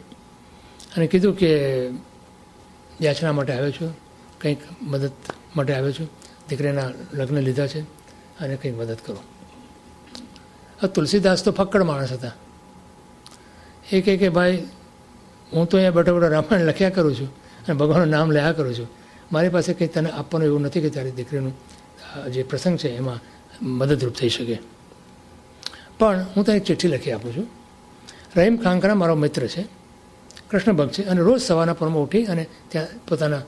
અને કીધું કે યાચના માટે આવ્યો છું, કંઈક મદદ માટે આવ્યો છું, દીકરીના લગ્ન લીધા છે અને કંઈક મદદ કરો. હવે તુલસીદાસ તો ફક્કડ માણસ હતા. એ કહે કે ભાઈ હું તો અહીંયા બેઠો બેઠો રામાયણ લખ્યા કરું છું અને ભગવાનનું નામ લયા કરું છું, મારી પાસે કંઈ તને આપવાનું એવું નથી કે તારી દીકરીનું જે પ્રસંગ છે એમાં મદદરૂપ થઈ શકે. પણ હું તને એક ચિઠ્ઠી લખી આપું છું. રહીમ ખાનખાના મારો મિત્ર છે, કૃષ્ણ ભક્ત છે, અને રોજ સવારના પરમાં ઉઠી અને ત્યાં પોતાના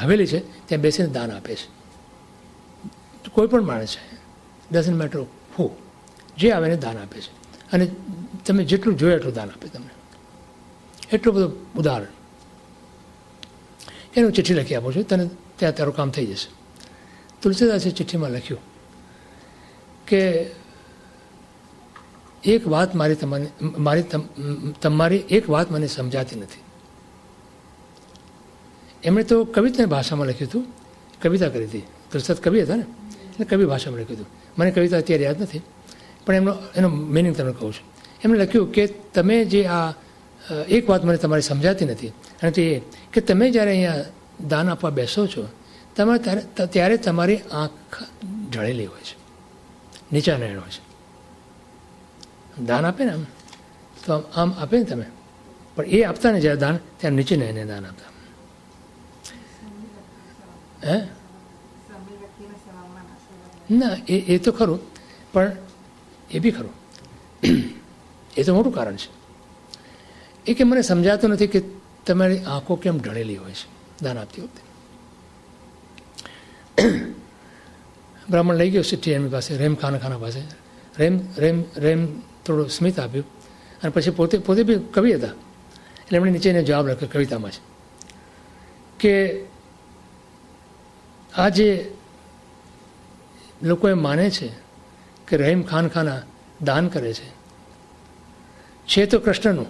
હવેલી છે ત્યાં બેસીને દાન આપે છે. કોઈ પણ માણસ છે, ડઝન્ટ મેટર હુ, જે આવે એને દાન આપે છે, અને તમે જેટલું જોઈએ એટલું દાન આપે તમને. એટલું બધું ઉદાહરણ. એનું ચિઠ્ઠી લખી આપું છું, તને ત્યાં તારું કામ થઈ જશે. તુલસીદાસે ચિઠ્ઠીમાં લખ્યું કે એક વાત તમારી એક વાત મને સમજાતી નથી. એમણે તો કવિતાની ભાષામાં લખ્યું હતું, કવિતા કરી હતી. તુલસીદાસ કવિ હતા ને, એટલે કવિ ભાષામાં લખ્યું હતું. મને કવિતા અત્યારે યાદ નથી, પણ એનો મિનિંગ તમને કહું છું. એમણે લખ્યું કે તમે જે આ એક વાત મને તમારી સમજાતી નથી, અને તે એ કે તમે જ્યારે અહીંયા દાન આપવા બેસો છો ત્યારે તમારી આંખ ઢળેલી હોય છે, નીચા નયન હોય છે. દાન આપે ને આમ તો આમ આપે ને તમે, પણ એ આપતા ને જ્યારે દાન ત્યારે નીચે નયને દાન આપતા. હે ના, એ તો ખરું, પણ એ બી ખરું, એ તો મોટું કારણ છે. એ કે મને સમજાતું નથી કે તમારી આંખો કેમ ઢળેલી હોય છે દાન આપતી વખતે. બ્રાહ્મણ લઈ ગયો ચિઠ્ઠી એમની પાસે, રેમ ખાના પાસે. રેમ થોડું સ્મિત આપ્યું, અને પછી પોતે બી કવિ હતા એટલે એમણે નીચે એને જવાબ લખ્યો કવિતામાં જ કે આ જે લોકો એમ માને છે કે રહીમ ખાના દાન કરે છે તો કૃષ્ણનું,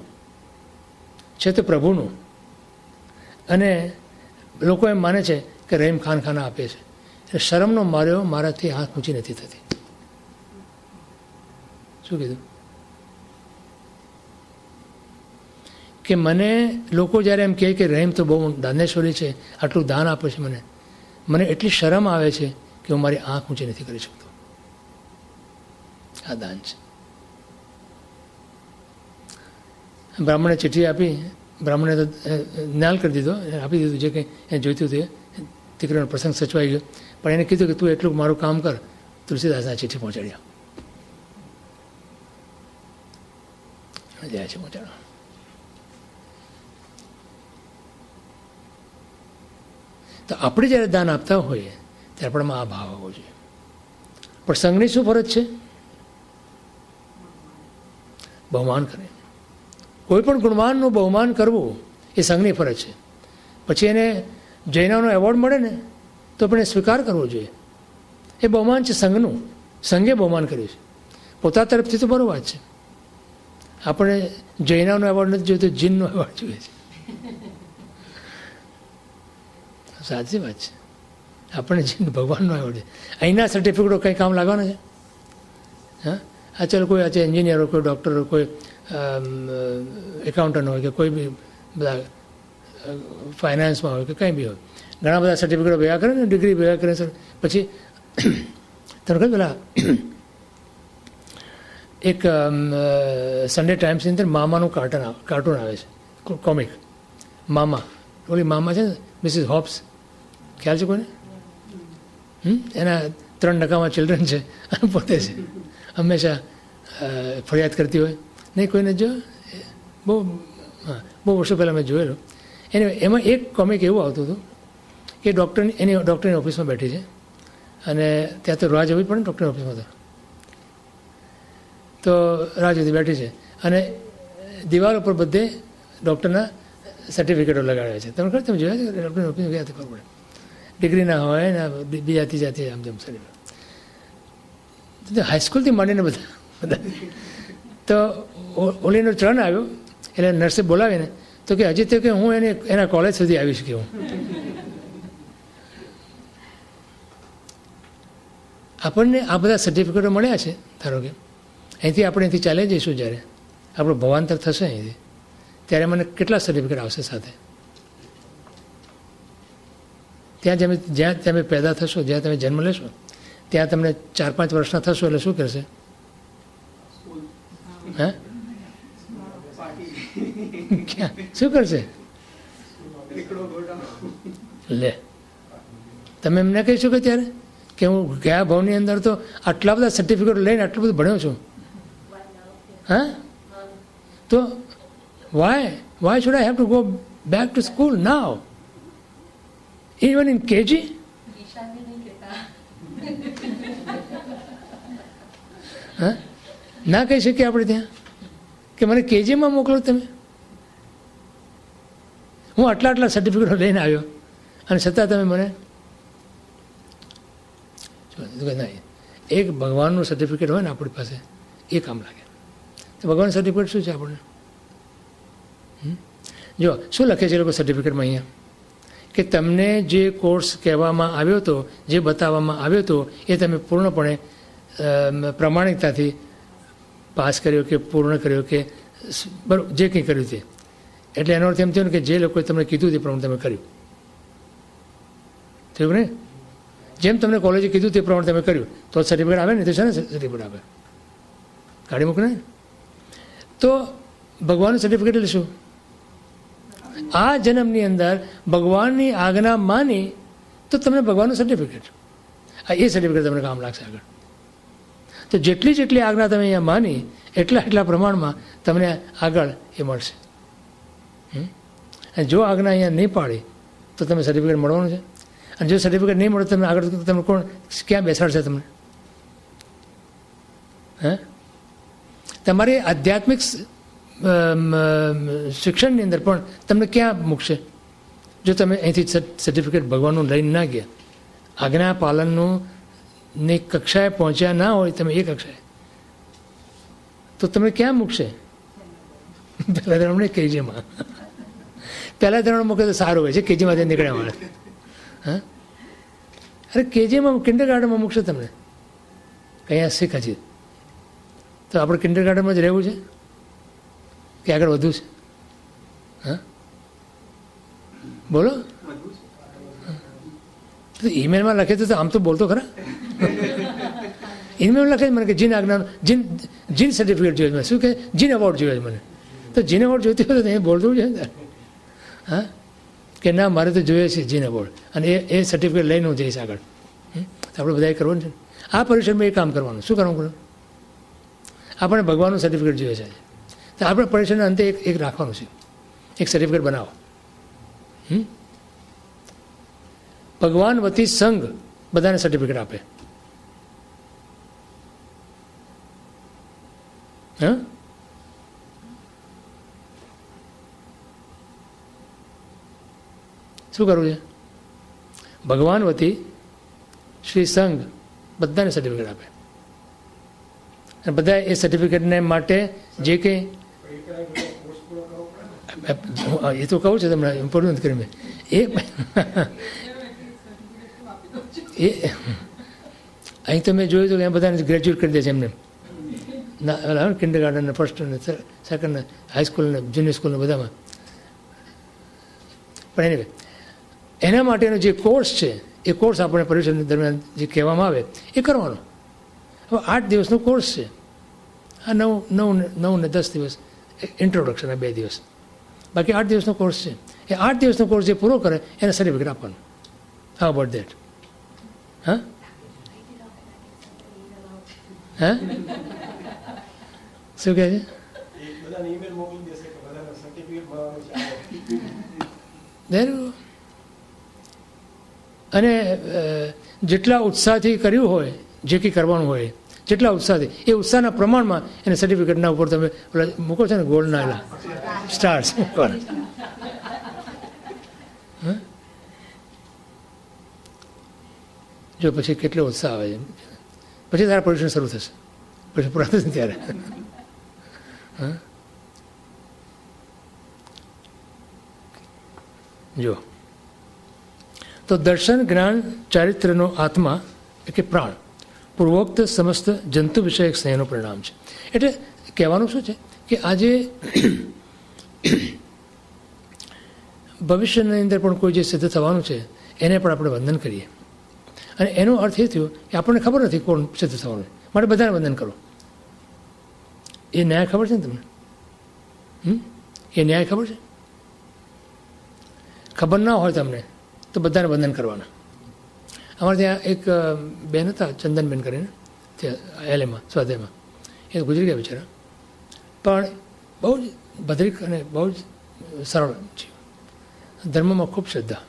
છે તો પ્રભુનું, અને લોકો એમ માને છે કે રહીમ ખાના આપે છે. એટલે શરમનો માર્યો મારાથી આંખ ઊંચી નથી થતી. શું કીધું? કે મને લોકો જ્યારે એમ કહે કે રહીમ તો બહુ દાનેશ્વરી છે, આટલું દાન આપે છે, મને એટલી શરમ આવે છે કે હું મારી આંખ ઊંચી નથી કરી શકતો. આ દાન છે. બ્રાહ્મણે ચિઠ્ઠી આપી, બ્રાહ્મણે તો ન્યાલ કરી દીધો, આપી દીધું જે કંઈ એને જોઈતું હતું. દીકરીનો પ્રસંગ સચવાઈ ગયો, પણ એને કીધું કે તું એટલું મારું કામ કર. તુલસીદાસના ચિઠ્ઠી પહોંચાડ્યા, જાય છે પહોંચાડવા. તો આપણે જ્યારે દાન આપતા હોઈએ ત્યારે આપણામાં આ ભાવ આવવો જોઈએ. પણ સંઘની શું ફરજ છે? બહુમાન કરે. કોઈ પણ ગુણવાનનું બહુમાન કરવું એ સંઘની ફરજ છે. પછી એને જૈનોનો એવોર્ડ મળે ને તો પણ એ સ્વીકાર કરવો જોઈએ. એ બહુમાન છે સંઘનું. સંઘે બહુમાન કર્યું છે. પોતા તરફથી તો બરોબર છે. આપણે જૈનોનો એવોર્ડ નથી જોઈતો, જીનનો એવોર્ડ જોઈએ છે. સાચી વાત છે. આપણે જીન ભગવાનનો એવોર્ડ છે. અહીંના સર્ટિફિકેટો કંઈ કામ લાગવાના છે? હા, આ ચાલો કોઈ આજે એન્જિનિયર હોય, કોઈ ડૉક્ટર હોય, કોઈ એકાઉન્ટન્ટ હોય કે કોઈ બી બધા ફાઇનાન્સમાં હોય કે કંઈ બી હોય, ઘણા બધા સર્ટિફિકેટો ભેગા કરે ને, ડિગ્રી ભેગા કરે. પછી તમે કહ્યું પેલા એક સન્ડે ટાઈમ્સની અંદર મામાનું કાર્ટૂન આવે છે, કોમિક મામા. ઓલી મામા છે ને, મિસિસ હોબ્સ, ખ્યાલ છે કોઈને? એના 3 નકામા ચિલ્ડ્રન છે અને પોતે છે. હંમેશા ફરિયાદ કરતી હોય. નહીં કોઈને જો બહુ વર્ષો પહેલાં મેં જોયેલું. એમાં એક કોમિક એવું આવતું હતું કે ડૉક્ટરની ઓફિસમાં બેઠી છે અને ત્યાં તો રાહ જોવી પડે ને ડૉક્ટરની ઓફિસમાં. તો રાહ જોતી બેઠી છે અને દિવાલ ઉપર બધે ડૉક્ટરના સર્ટિફિકેટો લગાડ્યા છે. તમે ખબર તમે જોયા છે? ડૉક્ટરની ઓફિસમાં ગયા તો ખબર પડે. ડિગ્રીના હોય ને બીજા ત્રીજાથી આમ જેમ સર્ટિફિકેટ હાઈસ્કૂલથી માંડીને બધા. તો ઓલીનો ટર્ન આવ્યો એટલે નર્સે બોલાવીને તો કે હજી તો કે હું એના કોલેજ સુધી આવીશ કે હું. આપણને આ બધા સર્ટિફિકેટો મળ્યા છે. ધારો કે અહીંથી ચાલે જઈશું, જ્યારે આપણું ભવાંતર થશે અહીંથી, ત્યારે મને કેટલા સર્ટિફિકેટ આવશે સાથે? જ્યાં તમે પેદા થશો, જ્યાં તમે જન્મ લેશો, ત્યાં તમને 4-5 વર્ષના થશો એટલે શું કરશે? હા, શું કરશે? લે, તમે એમને કહી શકો ત્યારે કે હું ગયા ભાવની અંદર તો આટલા બધા સર્ટિફિકેટ લઈને આટલું બધું ભણ્યો છું. હા, તો why should I have to go back to school now? Even in KG? હા, ના કહી શકીએ આપણે ત્યાં કે મને કેજીમાં મોકલો તમે. હું આટલા સર્ટિફિકેટો લઈને આવ્યો અને છતાં તમે મને નહીં. એક ભગવાનનું સર્ટિફિકેટ હોય ને આપણી પાસે, એ કામ લાગે. તો ભગવાનનું સર્ટિફિકેટ શું છે આપણને? જો શું લખે છે એ લોકો સર્ટિફિકેટમાં અહીંયા કે તમને જે કોર્સ કહેવામાં આવ્યો હતો, જે બતાવવામાં આવ્યો હતો, એ તમે પૂર્ણપણે પ્રમાણિકતાથી પાસ કર્યો કે પૂર્ણ કર્યો કે બરાબર જે કંઈ કર્યું તે. એટલે એનો અર્થ એમ થયો ને કે જે લોકોએ તમને કીધું તે પ્રમાણે તમે કર્યું. થયું ને? જેમ તમને કોલેજે કીધું તે પ્રમાણે તમે કર્યું તો સર્ટિફિકેટ આવે ને, તો છે ને સર્ટિફિકેટ આવે. કાઢી મૂક ને. તો ભગવાનનું સર્ટિફિકેટ એટલે શું? આ જન્મની અંદર ભગવાનની આજ્ઞા માની તો તમને ભગવાનનું સર્ટિફિકેટ, એ સર્ટિફિકેટ તમને કામ લાગશે આગળ. તો જેટલી આજ્ઞા તમે અહીંયા માની એટલા પ્રમાણમાં તમને આગળ એ મળશે. અને જો આજ્ઞા અહીંયા નહીં પાડી તો તમે સર્ટિફિકેટ મળવાનું છે. અને જો સર્ટિફિકેટ નહીં મળે તમે આગળ તમે કોણ ક્યાં બેસાડશે તમને? હે, તમારી આધ્યાત્મિક શિક્ષણની અંદર પણ તમને ક્યાં મૂકશે જો તમે અહીંથી સર્ટિફિકેટ ભગવાનનું લઈને ના ગયા? આજ્ઞા પાલનનું ની કક્ષાએ પહોંચ્યા ના હોય તમે એ કક્ષાએ, તો તમને ક્યાં મૂકશે? પહેલા ધોરણ નહીં, કેજીમાં. પહેલા ધોરણ મૂકે તો સારું હોય છે, કેજીમાંથી નીકળ્યા મળે. હા, અરે કેજીમાં કિન્ડર ગાર્ડનમાં મૂકશે તમને, અહીંયા શીખ હજી. તો આપણે કિન્ડર ગાર્ડનમાં જ રહેવું છે કે આગળ વધુ છે? હા, બોલો. તો ઈમેલમાં લખે તો આમ તો બોલતો ખરા. ઈમેલમાં લખે મને કે જીન આજ્ઞાનો જીન સર્ટિફિકેટ જોઈએ મને, શું કે જીન એવોર્ડ જોઈએ મને. તો જીન એવોર્ડ જોઈતી હોય તો એ બોલતું છે ને. હા, કે ના મારે તો જોઈએ છે જીન એવોર્ડ, અને એ સર્ટિફિકેટ લઈને હું જઈશ આગળ. તો આપણે બધાએ કરવાનું છે. આ પરીક્ષામાં એ કામ કરવાનું. શું કરવાનું? આપણે ભગવાનનું સર્ટિફિકેટ જોઈએ છે. તો આપણે પરીક્ષાના અંતે એક રાખવાનું છે, એક સર્ટિફિકેટ બનાવો. ભગવાન વતી સંઘ બધાને સર્ટિફિકેટ આપે. હા, શું કરવું છે? ભગવાન વતી શ્રી સંઘ બધાને સર્ટિફિકેટ આપે અને બધા એ સર્ટિફિકેટને માટે જે કંઈ એ તો કહું છું તમને ઇમ્પોર્ટન્ટ કરીને એ અહીં તમે જોયું તો કે બધાને ગ્રેજ્યુએટ કરી દે છે એમને કિન્ડર ગાર્ડન, ફર્સ્ટ ને સેકન્ડ, હાઈસ્કૂલ ને જુનિયર સ્કૂલ ને બધામાં. પણ એની એના માટેનો જે કોર્સ છે એ કોર્સ આપણે પરીક્ષા દરમિયાન જે કહેવામાં આવે એ કરવાનો. હવે 8 દિવસનો કોર્સ છે. આ 9 ને 10 દિવસ ઇન્ટ્રોડક્શન, આ 2 દિવસ. બાકી 8 દિવસનો કોર્સ છે. એ 8 દિવસનો કોર્સ જે પૂરો કરે એને સર્ટિફિકેટ આપવાનું. How about that? હા, હા, શું કહે છે? અને જેટલા ઉત્સાહથી કર્યું હોય, જે કંઈ કરવાનું હોય, જેટલા ઉત્સાહથી, એ ઉત્સાહના પ્રમાણમાં એને સર્ટિફિકેટના ઉપર તમે મૂકો છો ને ગોલ્ડના એલા સ્ટાર્સ મૂકવાના. જો પછી કેટલો ઉત્સાહ આવે છે, પછી તારા પરીક્ષણ શરૂ થશે, પછી પૂરા થશે ત્યારે. હા, જો તો દર્શન, જ્ઞાન, ચારિત્રનો આત્મા કે પ્રાણ પૂર્વોક્ત સમસ્ત જંતુ વિષયક સ્નેહનું પરિણામ છે. એટલે કહેવાનું શું છે કે આજે ભવિષ્યની અંદર પણ કોઈ જે સિદ્ધ થવાનું છે એને પણ આપણે વંદન કરીએ. અને એનો અર્થ એ થયો કે આપણને ખબર નથી કોણ સિદ્ધ થવાનું, માટે બધાને વંદન કરો. એ ન્યાય ખબર છે ને તમને? એ ન્યાય ખબર છે? ખબર ના હોય તમને તો બધાને વંદન કરવાના. અમારે ત્યાં એક બેન હતા, ચંદનબેન કરીને, ત્યાં એલએમાં સ્વાધ્યાયમાં. એ ગુજરી ગયા બિચારા, પણ બહુ જ ભદ્રિક અને બહુ જ સરળ છે. ધર્મમાં ખૂબ શ્રદ્ધા.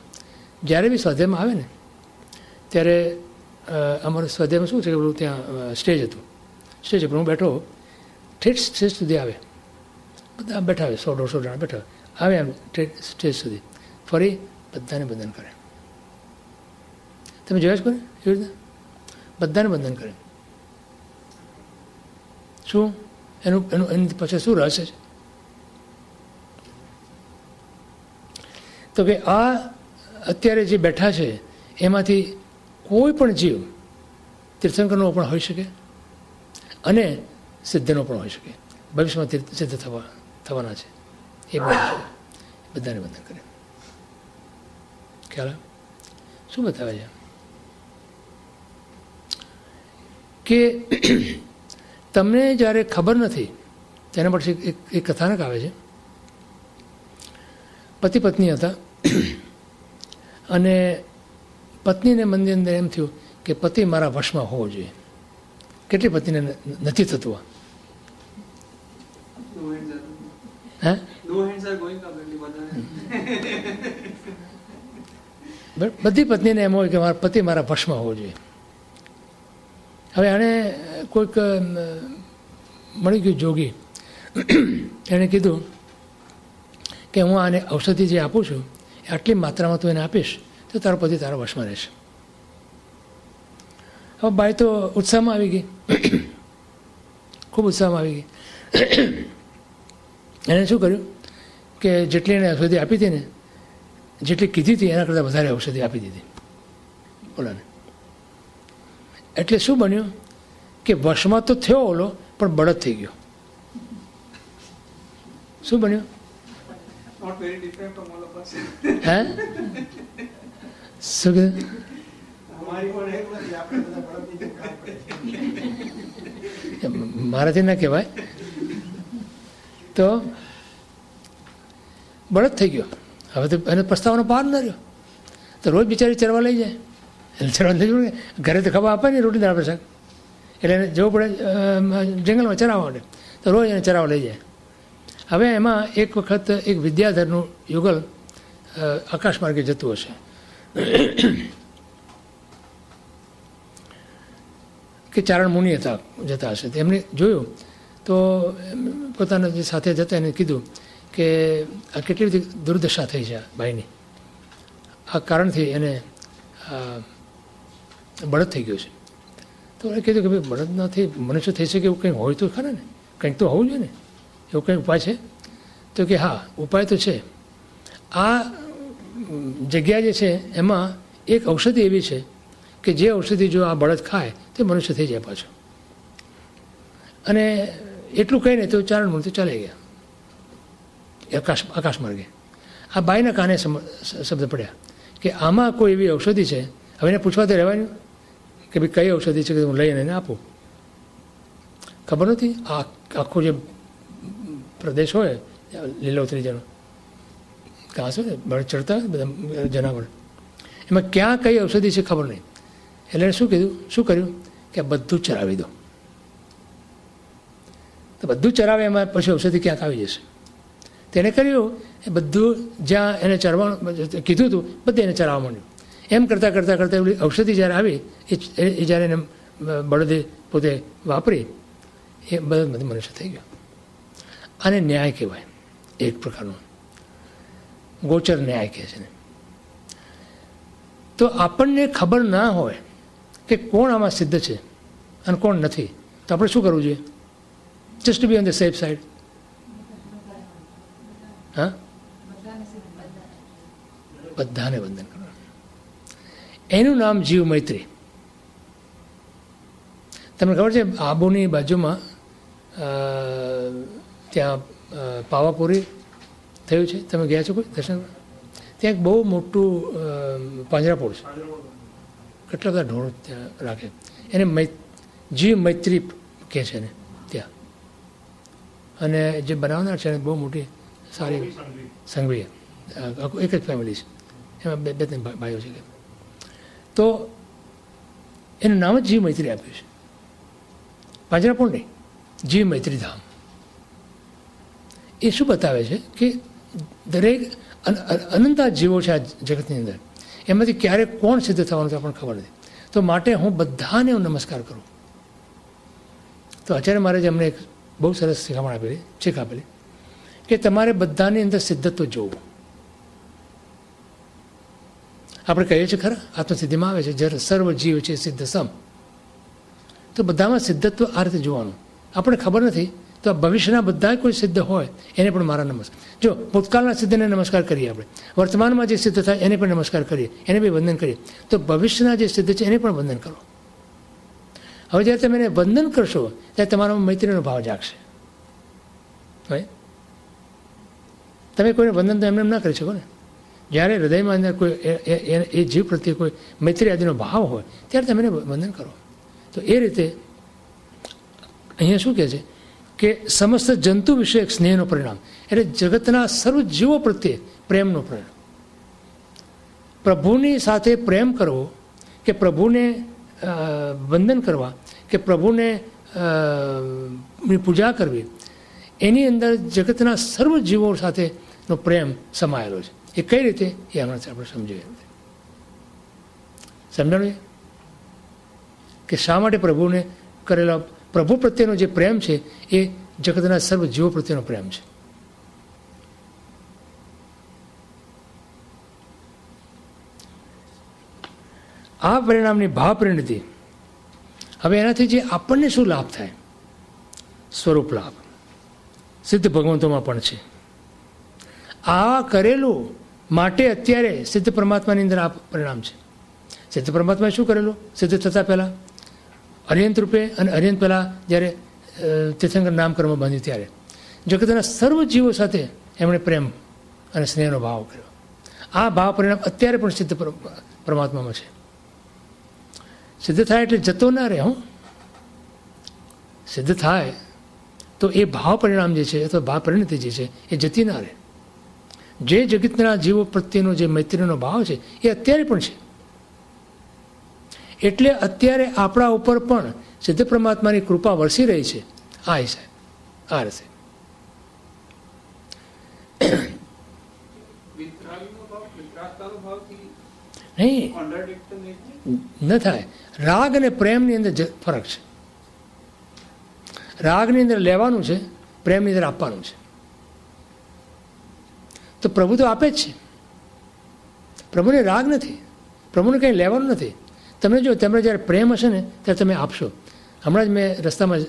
જ્યારે બી સ્વાધ્યાયમાં આવે ને ત્યારે અમારે સ્વાધ્યાયમાં શું છે કે પેલું ત્યાં સ્ટેજ હતું. સ્ટેજ ઉપર હું બેઠો, ઠેઠ સ્ટેજ સુધી આવે, બધા બેઠા આવે, 100-150 જણા બેઠા આવે એમ ઠેઠ સ્ટેજ સુધી, ફરી બધાને બંધન કરે. તમે જોયા જ કરે એવી રીતે બધાને બંધન કરે. શું એનું એનું એની પછી શું રહસ્ય છે? તો કે આ અત્યારે જે બેઠા છે એમાંથી કોઈ પણ જીવ તીર્થંકરનો પણ હોઈ શકે અને સિદ્ધનો પણ હોઈ શકે. ભવિષ્યમાં સિદ્ધ થવાના છે એ પણ બધાને બંધન કરે. ખ્યાલ શું બતાવે છે કે તમને જ્યારે ખબર નથી, તેના પછી એક કથાનક આવે છે. પતિ પત્ની હતા અને પત્નીને મનની અંદર એમ થયું કે પતિ મારા વશમાં હોવો જોઈએ. કેટલી પત્નીને નથી થતું? હે, બધી પત્નીને એમ હોય કે મારા પતિ મારા વશમાં હોવો જોઈએ. હવે આને કોઈક મળી ગયું જોગી, એણે કીધું કે હું આને ઔષધિ જે આપું છું એ આટલી માત્રામાં તું એને આપીશ તો તારો પતિ તારા વશમાં રહેશે. હવે બાઈ તો ઉત્સાહમાં આવી ગઈ, ખૂબ ઉત્સાહમાં આવી ગઈ. એણે શું કર્યું કે જેટલી એને ઔષધિ આપી હતી ને, જેટલી કીધી હતી એના કરતાં વધારે ઔષધિ આપી દીધી ઓલાને. એટલે શું બન્યું કે વશમાં તો થયો ઓલો, પણ બળદ થઈ ગયો. શું બન્યું? હે, શું કીધું? મારાથી ના કહેવાય, તો બળદ થઈ ગયો. હવે તો એને પસ્તાવાનો પાર ન રહ્યો. તો રોજ બિચારી ચરવા લઈ જાય, એટલે ચરવા લઈ જાય. ઘરે તો ખબર આપે ને રોટી દાળ શાક, એટલે એને જવું પડે જંગલમાં ચરાવવા માટે. તો રોજ એને ચરાવવા લઈ જાય. હવે એમાં એક વખત એક વિદ્યાધરનું યુગલ આકાશ માર્ગે જતું હશે કે ચારણ મુનિ હતા જતા હશે, એમને જોયું તો પોતાના જે સાથે જતા એને કીધું કે આ કેટલી બધી દુર્દશા થઈ છે આ ભાઈની, આ કારણથી એને બળદ થઈ ગયો છે. તો એણે કીધું કે ભાઈ બળદનાથી મનુષ્ય થઈ શકે એવું કંઈ હોય તો ખરા ને, કંઈક તો હોવું જોઈએ ને, એવો કંઈ ઉપાય છે? તો કે હા, ઉપાય તો છે. આ જગ્યા જે છે એમાં એક ઔષધિ એવી છે કે જે ઔષધિ જો આ બળદ ખાય તો મનુષ્ય થઈ જાય પાછો. અને એટલું કહીને તો ચારણ મૂર્તિ ચાલી ગયા આકાશ માર્ગે. આ બાઈના કાને શબ્દ પડ્યા કે આમાં કોઈ એવી ઔષધિ છે. હવે એને પૂછવા તો રહેવાનું કે ભાઈ કઈ ઔષધિ છે કે હું લઈને એને આપું. ખબર નથી. આ આખો જે પ્રદેશ હોય લીલોતરી જેનો, ઘાસ હોય બળ ચડતા બધા જનાવર, એમાં ક્યાં કઈ ઔષધિ છે ખબર નહીં. એટલે એને શું કર્યું કે આ બધું જ ચરાવી દો. તો બધું ચરાવે એમાં પછી ઔષધિ ક્યાંક આવી જશે. તેને કર્યું એ બધું જ્યાં એને ચરવાનું કીધું હતું બધે એને ચરાવવા માંડ્યું. એમ કરતાં કરતાં કરતાં એવી ઔષધિ જ્યારે આવી એ જ્યારે એને બળદે પોતે વાપરી એ બધું મનુષ્ય થઈ ગયો. આને ન્યાય કહેવાય, એક પ્રકારનો ગોચર ન્યાય કહે છે. તો આપણને ખબર ના હોય કે કોણ આમાં સિદ્ધ છે અને કોણ નથી, તો આપણે શું કરવું જોઈએ? Just B on the safe side. હા, બધાને વંદન કરવાનું. એનું નામ જીવ મૈત્રી. તમને ખબર છે આબુની બાજુમાં ત્યાં પાવાપુરી થયું છે, તમે ગયા છો કોઈ દર્શન? ત્યાં એક બહુ મોટું પાંજરાપોળ છે, કેટલા બધા ઢોરો ત્યાં રાખે. એને જીવ મૈત્રી કહે છે એને ત્યાં. અને જે બનાવનાર છે એને બહુ મોટી સારી સંઘવી, એક જ ફેમિલી છે, એમાં બે ત્રણ ભાઈઓ છે. તો એનું નામ જ જીવ મૈત્રી આપ્યું છે. પાંજરાપોળ નહીં, જીવ મૈત્રી ધામ. એ શું બતાવે છે કે દરેક અનંતા જીવો છે આ જગતની અંદર, એમાંથી ક્યારે કોણ સિદ્ધ થવાનું તો આપણને ખબર નથી. તો માટે હું બધાને હું નમસ્કાર કરું. તો આચાર્ય મહારાજે અમને એક બહુ સરસ શીખામણ આપેલી, શીખ આપેલી કે તમારે બધાની અંદર સિદ્ધત્વ જોવું. આપણે કહીએ છીએ ખરા આત્મસિદ્ધિમાં આવે છે જ્યારે સર્વ જીવ છે સિદ્ધ સમ. તો બધામાં સિદ્ધત્વ આ રીતે જોવાનું. આપણે ખબર નથી તો આ ભવિષ્યના બધા કોઈ સિદ્ધ હોય એને પણ મારા નમસ્કાર. જો ભૂતકાળના સિદ્ધને નમસ્કાર કરીએ, આપણે વર્તમાનમાં જે સિદ્ધ થાય એને પણ નમસ્કાર કરીએ, એને બી વંદન કરીએ, તો ભવિષ્યના જે સિદ્ધ છે એને પણ વંદન કરો. હવે જ્યારે તમે એને વંદન કરશો ત્યારે તમારામાં મૈત્રીનો ભાવ જાગશે. ભાઈ તમે કોઈને વંદન તો એમને ના કરી શકો ને. જ્યારે હૃદયમાં અંદર કોઈ એ જીવ પ્રત્યે કોઈ મૈત્રી આદિનો ભાવ હોય ત્યારે તમે એને વંદન કરો. તો એ રીતે અહીંયા શું કહે છે કે સમસ્ત જંતુ વિષયક સ્નેહનું પરિણામ એટલે જગતના સર્વ જીવો પ્રત્યે પ્રેમનું પરિણામ. પ્રભુની સાથે પ્રેમ કરવો કે પ્રભુને વંદન કરવા કે પ્રભુને પૂજા કરવી, એની અંદર જગતના સર્વ જીવો સાથેનો પ્રેમ સમાયેલો છે. એ કઈ રીતે એ હમણાં આપણે સમજીએ. સમજાણું કે શા માટે પ્રભુને કરેલા પ્રભુ પ્રત્યેનો જે પ્રેમ છે એ જગતના સર્વ જીવો પ્રત્યેનો પ્રેમ છે. આ પરિણામની ભાવ પરિણતિ. હવે એનાથી જે આપણને શું લાભ થાય? સ્વરૂપ લાભ સિદ્ધ ભગવંતોમાં પણ છે. આ કરેલું માટે અત્યારે સિદ્ધ પરમાત્માની અંદર આ પરિણામ છે. સિદ્ધ પરમાત્માએ શું કરેલું? સિદ્ધ થતાં પહેલાં અર્યંત રૂપે અને અર્યંત પહેલાં જ્યારે તીર્થંકર નામકર્મ બાંધ્યું ત્યારે જગતના સર્વ જીવો સાથે એમણે પ્રેમ અને સ્નેહનો ભાવ કર્યો. આ ભાવ પરિણામ અત્યારે પણ સિદ્ધ પરમાત્મામાં છે. સિદ્ધ થાય એટલે જતો ના રહે. સિદ્ધ થાય તો એ ભાવ પરિણામ જે છે અથવા ભાવ પરિણતિ જે છે એ જતી ના રહે. જે જગતના જીવો પ્રત્યેનો જે મૈત્રીનો ભાવ છે એ અત્યારે પણ છે. એટલે અત્યારે આપણા ઉપર પણ સિદ્ધ પરમાત્માની કૃપા વરસી રહી છે. આ હિસાબ આ રીતે નહીં ન થાય. રાગ અને પ્રેમની અંદર ફરક છે. રાગની અંદર લેવાનું છે, પ્રેમની અંદર આપવાનું છે. તો પ્રભુ તો આપે જ છે. પ્રભુને રાગ નથી, પ્રભુને કંઈ લેવાનું નથી. તમે જો તમે જ્યારે પ્રેમ હશે ને ત્યારે તમે આપશો. હમણાં જ મેં રસ્તામાં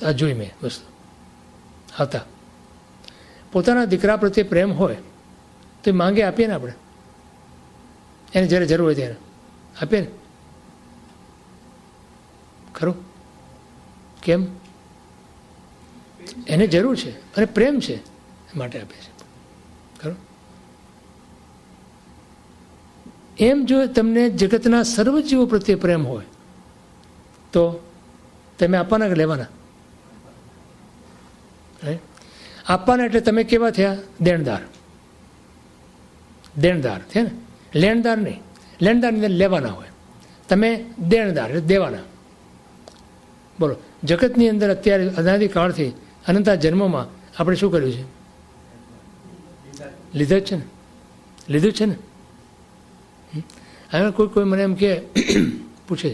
આ જોઈ મેં વસ્તુ આવતા. પોતાના દીકરા પ્રત્યે પ્રેમ હોય તો એ માંગે આપીએ ને આપણે, એને જ્યારે જરૂર હોય ત્યારે આપીએ ને, ખરું? કેમ? એને જરૂર છે અને પ્રેમ છે માટે આપે છે, ખરું? એમ જો તમને જગતના સર્વ જીવો પ્રત્યે પ્રેમ હોય તો તમે આપવાના કે લેવાના? આપવાના એટલે તમે કેવા થયા? દેણદાર. દેણદાર છે ને, લેણદાર નહીં. લેણદારની અંદર લેવાના હોય, તમે દેણદાર એટલે દેવાના. બોલો, જગતની અંદર અત્યારે અનાદિકાળથી અનંતા જન્મોમાં આપણે શું કર્યું છે? લીધું જ છે ને, લીધું જ છે ને. હવે કોઈ મને એમ કે પૂછે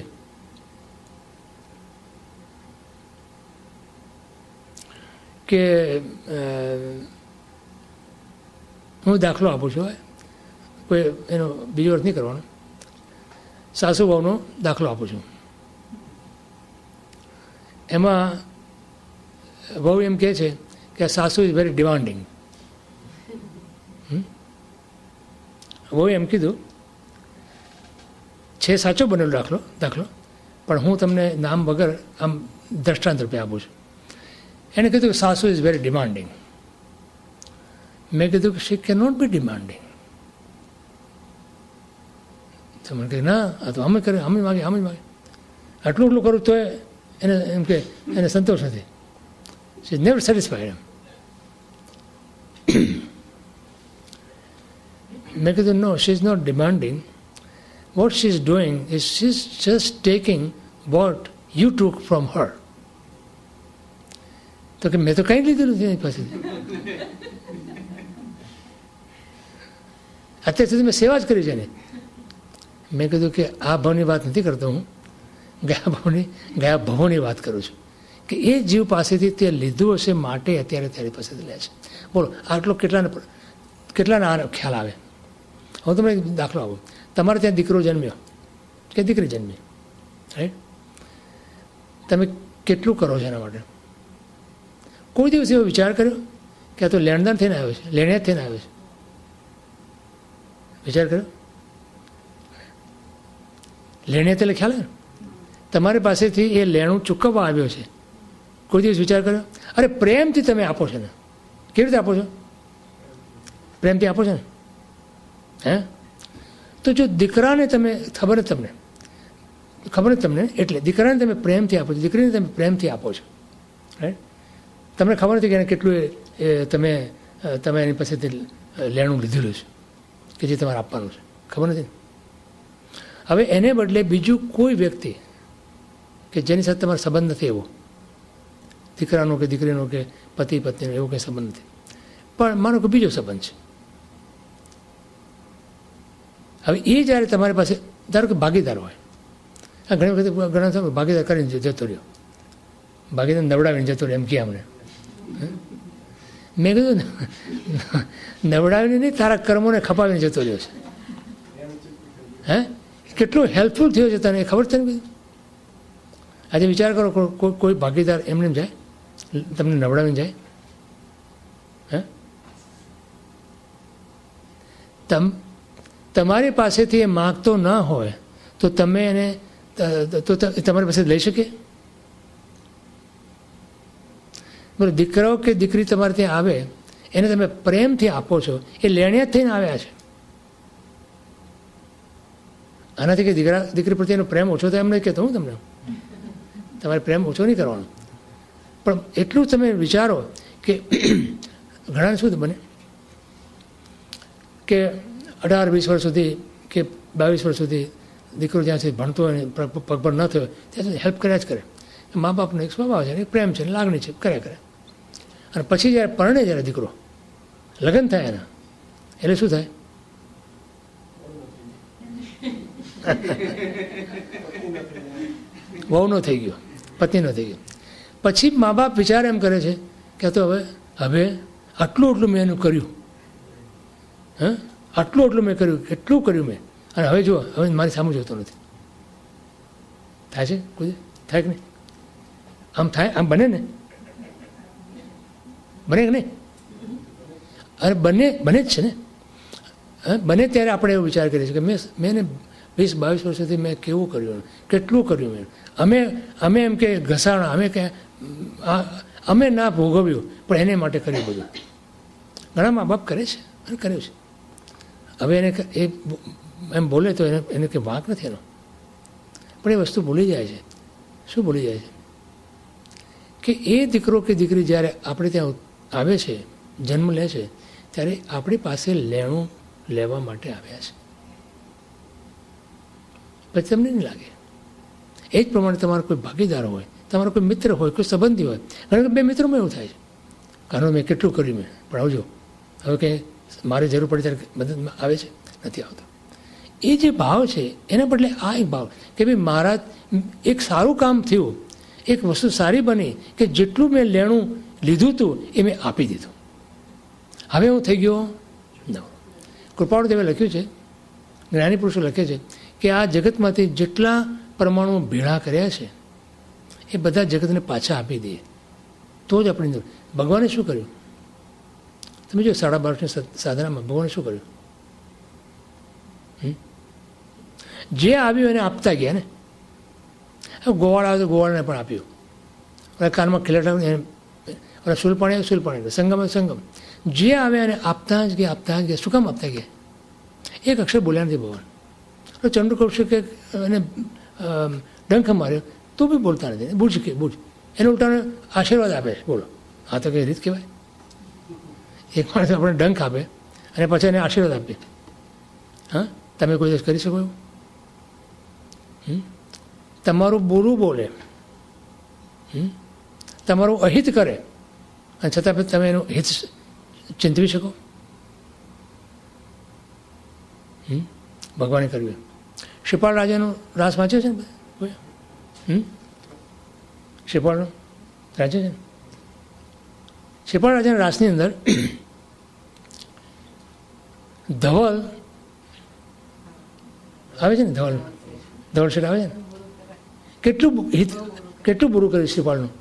કે હું દાખલો આપું છું, કોઈ એનો બીજો અર્થ નહીં કરવાનો, સાસુ વહુનો દાખલો આપું છું. એમાં વહુ એમ કહે છે કે સાસુ ઇઝ વેરી ડિમાન્ડિંગ. વહુ એમ કીધું છે, સાચો બનેલો દાખલો, પણ હું તમને નામ વગર આમ દ્રષ્ટાંત રૂપે આપું છું. એને કીધું કે સાસુ ઇઝ વેરી ડિમાન્ડિંગ. મેં કીધું કે she can not be demanding. તો મને કહે ના, આ તો અમે કરે, અમે માગે. આટલું કરું તો એને એમ કે એને સંતોષ નથી. શી ઇઝ નેવર સેટિસ્ફાઈડ એમ. મેં કીધું no, she is not demanding. What she is doing is she's just taking what you took from her. તો કે મેં તો કંઈ લીધું નથી એની પાસેથી. અત્યાર સુધી મેં સેવા જ કરી છે ને. મેં કીધું કે આ ભાવની વાત નથી કરતો હું, ગયા ભાવોની વાત કરું છું કે એ જીવ પાસેથી તે લીધું હશે માટે અત્યારે તેની પાસેથી લે છે. બોલો, આટલો કેટલાને આ ખ્યાલ આવે? હું તમને એક દાખલો આપું. તમારે ત્યાં દીકરો જન્મ્યો કે દીકરી જન્મી, રાઈટ? તમે કેટલું કરો છો એના માટે? કોઈ દિવસ એવો વિચાર કર્યો કે આ તો લેણદાર થઈને આવ્યો છે, લેણિયાત થઈને આવ્યો છે? વિચાર કર્યો? લેણિયાત એટલે ખ્યાલ ને, તમારી પાસેથી એ લેણું ચૂકવવા આવ્યો છે. કોઈ દિવસ વિચાર કર્યો? અરે પ્રેમથી તમે આપો છો ને. કેવી રીતે આપો છો? પ્રેમથી આપો છો ને, હે? તો જો દીકરાને તમે ખબર તમને એટલે દીકરાને તમે પ્રેમથી આપો છો, દીકરીને તમે પ્રેમથી આપો છો, રાઈટ? તમને ખબર નથી કે એને કેટલું તમે એની પાસેથી લેણું લીધેલું છે કે જે તમારે આપવાનું છે, ખબર નથી. હવે એને બદલે બીજું કોઈ વ્યક્તિ કે જેની સાથે તમારો સંબંધ નથી, એવો દીકરાનો કે દીકરીનો કે પતિ પત્નીનો એવો કંઈ સંબંધ નથી, પણ માનો કે બીજો સંબંધ છે. હવે એ જ્યારે તમારી પાસે ધારો કે ભાગીદાર હોય, ઘણી વખત ઘણા ભાગીદાર કરીને જતો રહ્યો, ભાગીદાર નવડાવીને જતો રહ્યો એમ કે અમને. મેં કીધું નવડાવીને નહીં, તારા કર્મોને ખપાવીને જતો રહ્યો છે. હે, કેટલું હેલ્પફુલ થયો છે તને, ખબર છે ને? આજે વિચાર કરો, કોઈ ભાગીદાર એમને જાય તમને નવડાવીને જાય? હે, તમારી પાસેથી એ માગતો ના હોય તો તમે એને તો તમારી પાસે લઈ શકે? બરાબર, દીકરો કે દીકરી તમારે ત્યાં આવે એને તમે પ્રેમથી આપો છો, એ લેણિયા થઈને આવ્યા છે. આનાથી કે દીકરી પ્રત્યેનો પ્રેમ ઓછો થાય એમ નહીં કહેતો હું તમને. તમારે પ્રેમ ઓછો નહીં કરવાનો, પણ એટલું તમે વિચારો કે ઘણાને શું બને કે 18-20 વર્ષ સુધી કે 22 વર્ષ સુધી દીકરો જ્યાં સુધી ભણતો હોય પગભર ન થયો ત્યાં સુધી હેલ્પ કર્યા જ કરે. મા બાપનો એક સ્વભાવ છે, એક પ્રેમ છે, લાગણી છે, કર્યા કરે. અને પછી જ્યારે પરણે જ્યારે દીકરો લગ્ન થાય એના એટલે શું થાય? વહુનો થઈ ગયો, પત્નીનો થઈ ગયો. પછી મા બાપ વિચાર એમ કરે છે કે તો હવે આટલું મેં એનું કર્યું, હા આટલું મેં કર્યું, કેટલું કર્યું મેં, અને હવે જો હવે મારી સામે જોતો નથી. થાય છે કોઈ? થાય કે નહીં? આમ થાય? આમ બને ને? બને કે નહીં? અરે બને જ છે ને. બને ત્યારે આપણે એવો વિચાર કરીએ છીએ કે મેં 20-22 વર્ષથી મેં કેવું કર્યું, કેટલું કર્યું મેં. અમે એમ કે ઘસાણા, અમે ના ભોગવ્યું, પણ એને માટે કર્યું બધું. ઘણા મા બાપ કરે છે અને કર્યું છે. હવે એને એ એમ બોલે તો એને કે વાંક નથી એનો, પણ એ વસ્તુ ભૂલી જાય છે. શું ભૂલી જાય છે? કે એ દીકરો કે દીકરી જ્યારે આપણે ત્યાં આવે છે, જન્મ લે છે, ત્યારે આપણી પાસે લેણું લેવા માટે આવ્યા છે. પછી તમને નહીં લાગે. એ જ પ્રમાણે તમારો કોઈ ભાગીદાર હોય, તમારો કોઈ મિત્ર હોય, કોઈ સંબંધી હોય. કારણ કે 2 મિત્રોમાં એવું થાય છે, કારણ મેં કેટલું કર્યું મેં, પણ આવજો હવે કંઈ મારે જરૂર પડે ત્યારે મદદમાં આવે છે, નથી આવતો. એ જે ભાવ છે એના બદલે આ એક ભાવ કે ભાઈ મારા એક સારું કામ થયું, એક વસ્તુ સારી બની કે જેટલું મેં લેણું લીધું હતું એ મેં આપી દીધું. હવે હું થઈ ગયો નવો. કૃપાળુદેવે લખ્યું છે, જ્ઞાની પુરુષો લખે છે કે આ જગતમાંથી જેટલા પરમાણુ ભેળા કર્યા છે એ બધા જગતને પાછા આપી દઈએ તો જ આપણી અંદર. ભગવાને શું કર્યું? તમે જો 12.5 સાધનામાં ભગવાને શું કર્યું? જે આવ્યું એને આપતા ગયા ને. ગોવાળ આવે તો ગોવાળને પણ આપ્યું, કાનમાં ખીલટા ઓલા સુલપાણી આવે સુલપાણી, સંગમ આવે સંગમ. જે આવ્યા એને આપતા જ ગયા. શું કામ આપતા ગયા? એક અક્ષર બોલ્યા નથી ભગવાન. ચંદ્ર કૌશિકે એને ડંખ માર્યો તો બી બોલતા નથી. બુજ એને ઉલટાને આશીર્વાદ આપે છે. બોલો, આ તો કઈ રીત કહેવાય? એક માણસ આપણે ડંખ આપે અને પછી એને આશીર્વાદ આપે. હા, તમે કોઈ દિવસ કરી શકો એવું? તમારું બોલું બોલે, તમારું અહિત કરે અને છતાં પછી તમે એનું હિત ચિંતવી શકો? ભગવાને કર્યું. શ્રીપાળ રાજાનું રાસ વાંચ્યો છે ને? શ્રીપાળનું વાંચ્યો છે ને? શ્રીપાળ રાજાના રાસની અંદર ધવલ આવે છે ને, ધવલ શેઠ આવે છે ને. કેટલું બુરું કર્યું શ્રીપાળનું.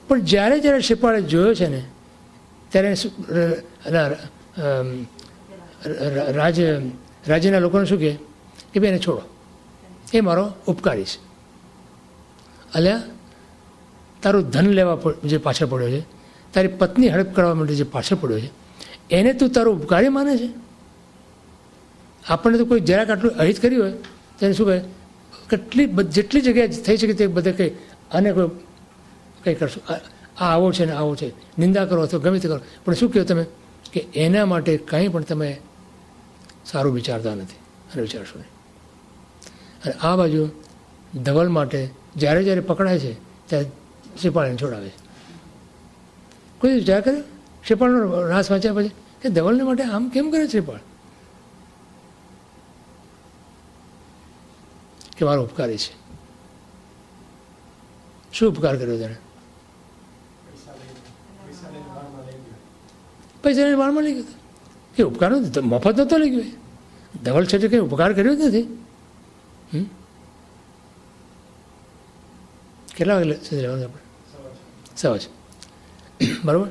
પણ જ્યારે શ્રીપાળે જોયો છે ને ત્યારે રાજ્યના લોકોને શું કહે કે ભાઈ એને છોડો, એ મારો ઉપકારી છે. અલ્યા, તારું ધન લેવા જે પાછળ પડ્યો છે, તારી પત્ની હડપ કરવા માટે જે પાછળ પડ્યો છે, એને તું તારો ઉપકારી માને છે? આપણને તો કોઈ જરાક આટલું અહિત કર્યું હોય તો એને શું કહે? જેટલી જગ્યાએ થઈ શકે તે બધે કંઈ આને કંઈ કરશો, આ આવો છે ને આવો છે, નિંદા કરો અથવા ગમે તે કરો, પણ શું કહો તમે કે એના માટે કંઈ પણ તમે સારું વિચારતા નથી અને વિચારશો નહીં. અને આ બાજુ ધવલ માટે જ્યારે પકડાય છે ત્યારે શ્રીપાળને છોડાવે છે. કોઈ વિચાર કર્યો શ્રીપાળનો રાસ વાંચ્યા પછી કે ધવલને માટે આમ કેમ કરે શ્રીપાળ? કે મારો ઉપકારી છે. શું ઉપકાર કર્યો તેને? પૈસા લઈને વાળમાં લઈ ગયો. કે ઉપકાર નથી, મફત નહોતો લઈ ગયો. ધવલ છે કંઈ ઉપકાર કર્યો જ નથી. કેટલા વાગે સુધી લેવાનું આપણે? 6 બરાબર.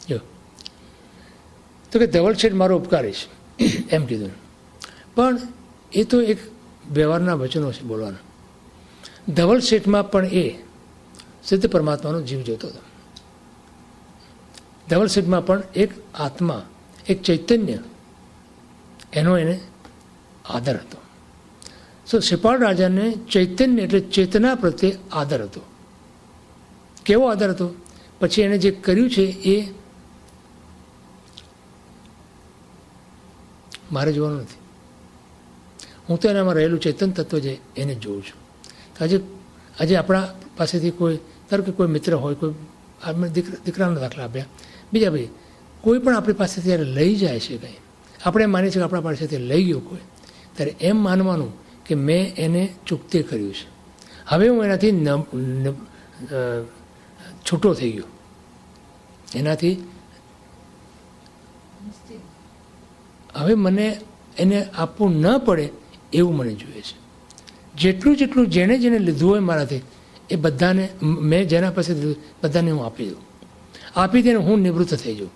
જો તો કે ધવલ શેઠ મારો ઉપકારી છે એમ કીધું. પણ એ તો એક વ્યવહારના વચનો છે બોલવાના. ધવલ શેઠમાં પણ એ સિદ્ધ પરમાત્માનો જીવ જોતો હતો. ધવલ શેઠમાં પણ એક આત્મા, એક ચૈતન્ય, એનો એને આદર હતો. શ્રીપાળ રાજાને ચૈતન્ય એટલે ચેતના પ્રત્યે આદર હતો. કેવો આદર હતો? પછી એણે જે કર્યું છે એ મારે જોવાનું નથી. હું તો એનામાં રહેલું ચેતન તત્વ છે એને જોઉં છું. આજે આપણા પાસેથી કોઈ, ધારો કે કોઈ મિત્ર હોય, કોઈ આપણે દીકરાના દાખલા આપ્યા, બીજા ભાઈ કોઈ પણ આપણી પાસેથી જ્યારે લઈ જાય છે કંઈ, આપણે માનીએ છીએ કે આપણા પાસેથી લઈ ગયું કોઈ, ત્યારે એમ માનવાનું કે મેં એને ચૂકતે કર્યું છે, હવે હું એનાથી છૂટો થઈ ગયો, એનાથી હવે મને એને આપવું ન પડે એવું મને જોઈએ છે. જેટલું જેટલું જેણે જેને લીધું હોય મારાથી એ બધાને, મેં જેના પાસે લીધું બધાને હું આપી દઉં, આપી દઈને હું નિવૃત્ત થઈ જાઉં.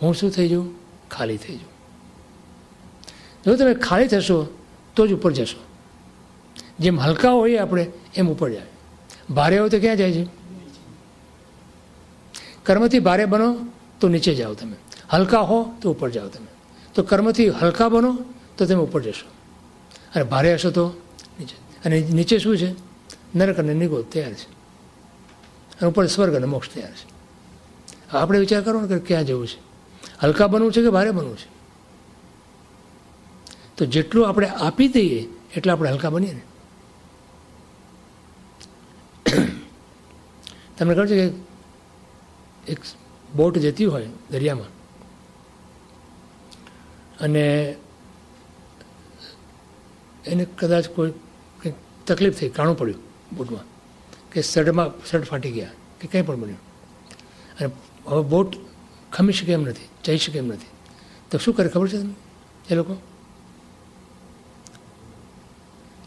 હું શું થઈ જાઉં? ખાલી થઈ જાઉં. જો તમે ખાલી થશો તો જ ઉપર જશો. જેમ હલકા હોઈએ આપણે એમ ઉપર જાય. ભારે હોય તો ક્યાં જાય છે? કર્મથી ભારે બનો તો નીચે જાઓ તમે, હલકા હો તો ઉપર જાઓ તમે. તો કર્મથી હલકા બનો તો તમે ઉપર જશો, અને ભારે હશો તો નીચે. અને નીચે શું છે? નરક અને નિગોદ તૈયાર છે, અને ઉપર સ્વર્ગ અને મોક્ષ તૈયાર છે. આપણે વિચાર કરો ને કે ક્યાં જવું છે, હલકા બનવું છે કે ભારે બનવું છે? તો જેટલું આપણે આપી દઈએ એટલે આપણે હલકા બનીએ ને. તમને ખબર છે કે એક બોટ જતી હોય દરિયામાં, અને એને કદાચ કોઈ કંઈક તકલીફ થઈ, કાણું પડ્યું બોટમાં, કે સડ ફાટી ગયા કે કંઈ પણ બન્યું, અને હવે બોટ ખમી શકે એમ નથી, જઈ શકે એમ નથી, તો શું કરે ખબર છે તમને? એ લોકો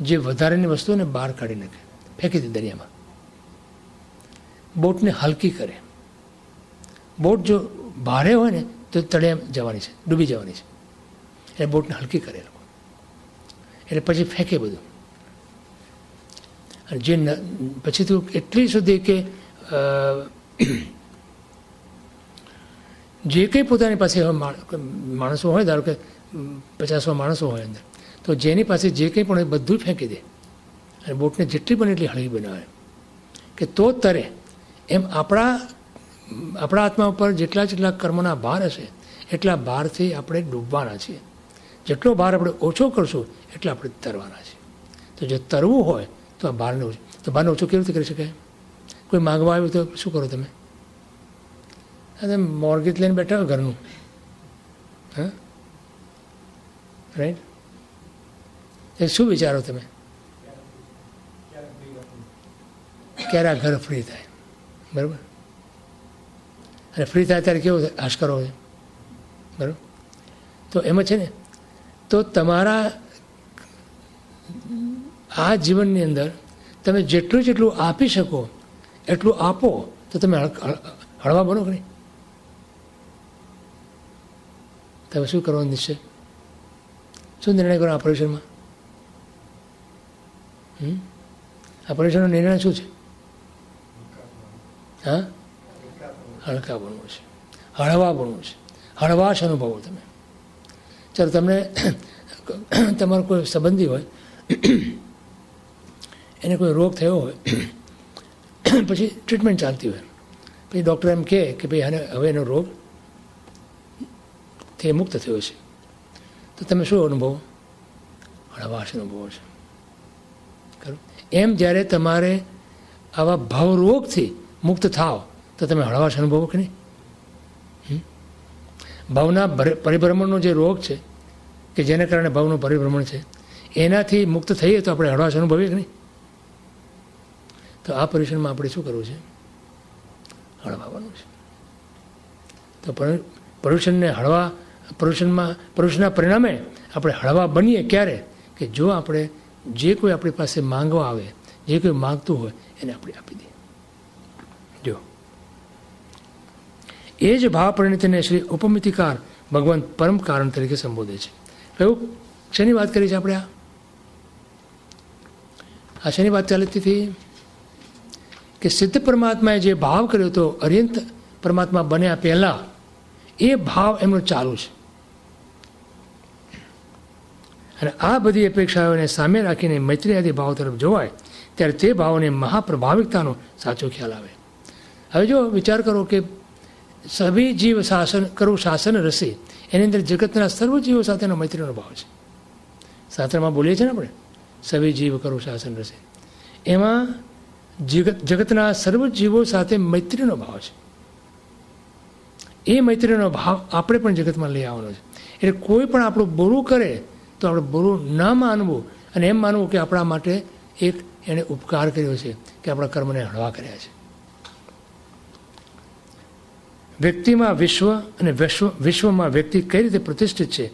જે વધારેની વસ્તુને બહાર કાઢી નાખે, ફેંકી દે દરિયામાં, બોટને હલકી કરે. બોટ જો ભારે હોય ને તો તળિયે જવાની છે, ડૂબી જવાની છે, એટલે બોટને હલકી કરે લોકો, એટલે પછી ફેંકે બધું. અને જે પછી તો એટલી સુધી કે જે કંઈ પોતાની પાસે માણસો હોય, ધારો કે 50 માણસો હોય અંદર, તો જેની પાસે જે કંઈ પણ હોય બધું ફેંકી દે, અને બોટને જેટલી બને એટલી હળવી બનાવે કે તો તરે. એમ આપણા આત્મા ઉપર જેટલા જેટલા કર્મના ભાર હશે એટલા ભારથી આપણે ડૂબવાના છીએ. જેટલો ભાર આપણે ઓછો કરશું એટલે આપણે તરવાના છીએ. તો જો તરવું હોય તો આ ભારને ઓછું, તો ભારને ઓછું કેવી રીતે કરી શકાય? કોઈ માગવા આવ્યું તો શું કરો તમે? તમે મોર્ગેજ લઈને બેઠા હોય ઘરનું, હા, રાઈટ? એ શું વિચારો તમે? ક્યારે આ ઘર ફ્રી થાય, બરાબર? અને ફ્રી થાય ત્યારે કેવો આશકારો છે, બરાબર? તો એમાં છે ને, તો તમારા આ જીવનની અંદર તમે જેટલું જેટલું આપી શકો એટલું આપો તો તમે હળવા બનો કે નહીં? તમે શું કરવાનો નિશ્ચય, શું નિર્ણય કરો આ પર્યુષણમાં? આ પર્યુષણનો નિર્ણય શું છે? હા, હલકા બનવું છે, હળવા બનવું છે, હળવાશ અનુભવો તમે. ચાલો, તમને તમારો કોઈ સંબંધી હોય, એને કોઈ રોગ થયો હોય, પછી ટ્રીટમેન્ટ ચાલતી હોય, પછી ડૉક્ટર એમ કહે કે ભાઈ આને હવે એનો રોગ તે મુક્ત થયો છે, તો તમે શું અનુભવો? હળવાશ અનુભવો છે, ખરું? એમ જ્યારે તમારે આવા ભાવરોગથી મુક્ત થાવ તો તમે હળવાશ અનુભવો કે નહીં? ભાવના પરિભ્રમણનો જે રોગ છે કે જેને કારણે ભાવનું પરિભ્રમણ છે, એનાથી મુક્ત થઈએ તો આપણે હળવાશ અનુભવીએ કે નહીં? તો આ પર્યુષણમાં આપણે શું કરવું છે? હળવા બનવું છે. તો પર્યુષણને હળવા, પર્યુષણના પરિણામે આપણે હળવા બનીએ ક્યારે? કે જો આપણે જે કોઈ આપણી પાસે માંગવા આવે, જે કોઈ માગતું હોય એને આપણે આપી દઈએ. જો એ જ ભાવ પરિણતિને શ્રી ઉપમિતિકાર ભગવાન પરમ કારણ તરીકે સંબોધે છે. કયું, શેની વાત કરી છે આપણે? આ શેની વાત ચાલતી હતી? કે સિદ્ધ પરમાત્માએ જે ભાવ કર્યો હતો અર્યંત પરમાત્મા બન્યા પહેલાં, એ ભાવ એમનો ચાલુ છે. અને આ બધી અપેક્ષાઓને સામે રાખીને મૈત્રી આદિ ભાવ તરફ જોવાય ત્યારે તે ભાવોને મહાપ્રભાવિકતાનો સાચો ખ્યાલ આવે. હવે જો વિચાર કરો કે સભી જીવ શાસન કરું શાસન રસે, એની અંદર જગતના સર્વ જીવો સાથેનો મૈત્રીનો ભાવ છે. શાસ્ત્રમાં બોલીએ છીએ ને આપણે, સભી જીવ કરું શાસન રસે, એમાં જગતના સર્વ જીવો સાથે મૈત્રીનો ભાવ છે. એ મૈત્રીનો ભાવ આપણે પણ જગતમાં લઈ આવવાનો છે. એટલે કોઈ પણ આપણું બુરું કરે તો આપણે બુરું ન માનવું અને એમ માનવું કે આપણા માટે એક એણે ઉપકાર કર્યો છે કે આપણા કર્મને હળવા કર્યા છે. વ્યક્તિમાં વિશ્વ અને વિશ્વમાં વ્યક્તિ કઈ રીતે પ્રતિષ્ઠિત છે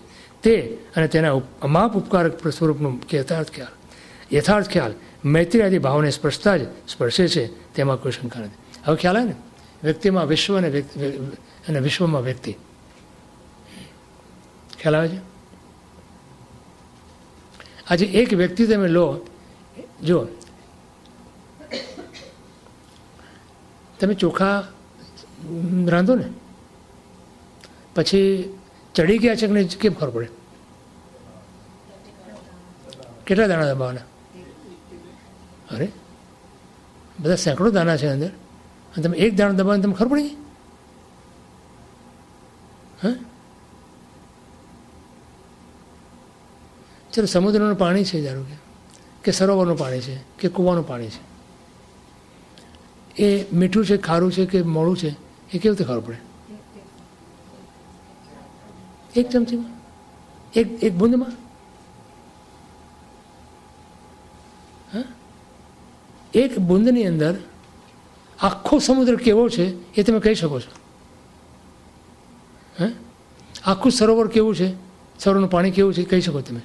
તે અને તેના અમાપ ઉપકારક સ્વરૂપનું યથાર્થ ખ્યાલ મૈત્રી આદિ ભાવને સ્પર્શતા જ સ્પર્શે છે, તેમાં કોઈ શંકા નથી. હવે ખ્યાલ આવે ને, વ્યક્તિમાં વિશ્વ અને વિશ્વમાં વ્યક્તિ, ખ્યાલ આવે છે? આજે એક વ્યક્તિ તમે લો, જો તમે ચોખા રાંધો ને પછી ચડી ગયા છે કે નહીં કેમ ખબર પડે? કેટલા દાણા દબાવવાના? અરે બધા સેંકડો દાણા છે અંદર, અને તમે એક દાણો દબાવને તમને ખબર પડી? હા, ચલો સમુદ્રનું પાણી છે ધારો કે સરોવરનું પાણી છે કે કૂવાનું પાણી છે, એ મીઠું છે, ખારું છે કે મોળું છે, એ કેવી રીતે ખબર પડે? એક ચમચીમાં, એક બૂંદમાં. હા, એક બૂંદની અંદર આખો સમુદ્ર કેવો છે એ તમે કહી શકો છો. હા, આખું સરોવર કેવું છે, સરોવરનું પાણી કેવું છે કહી શકો તમે.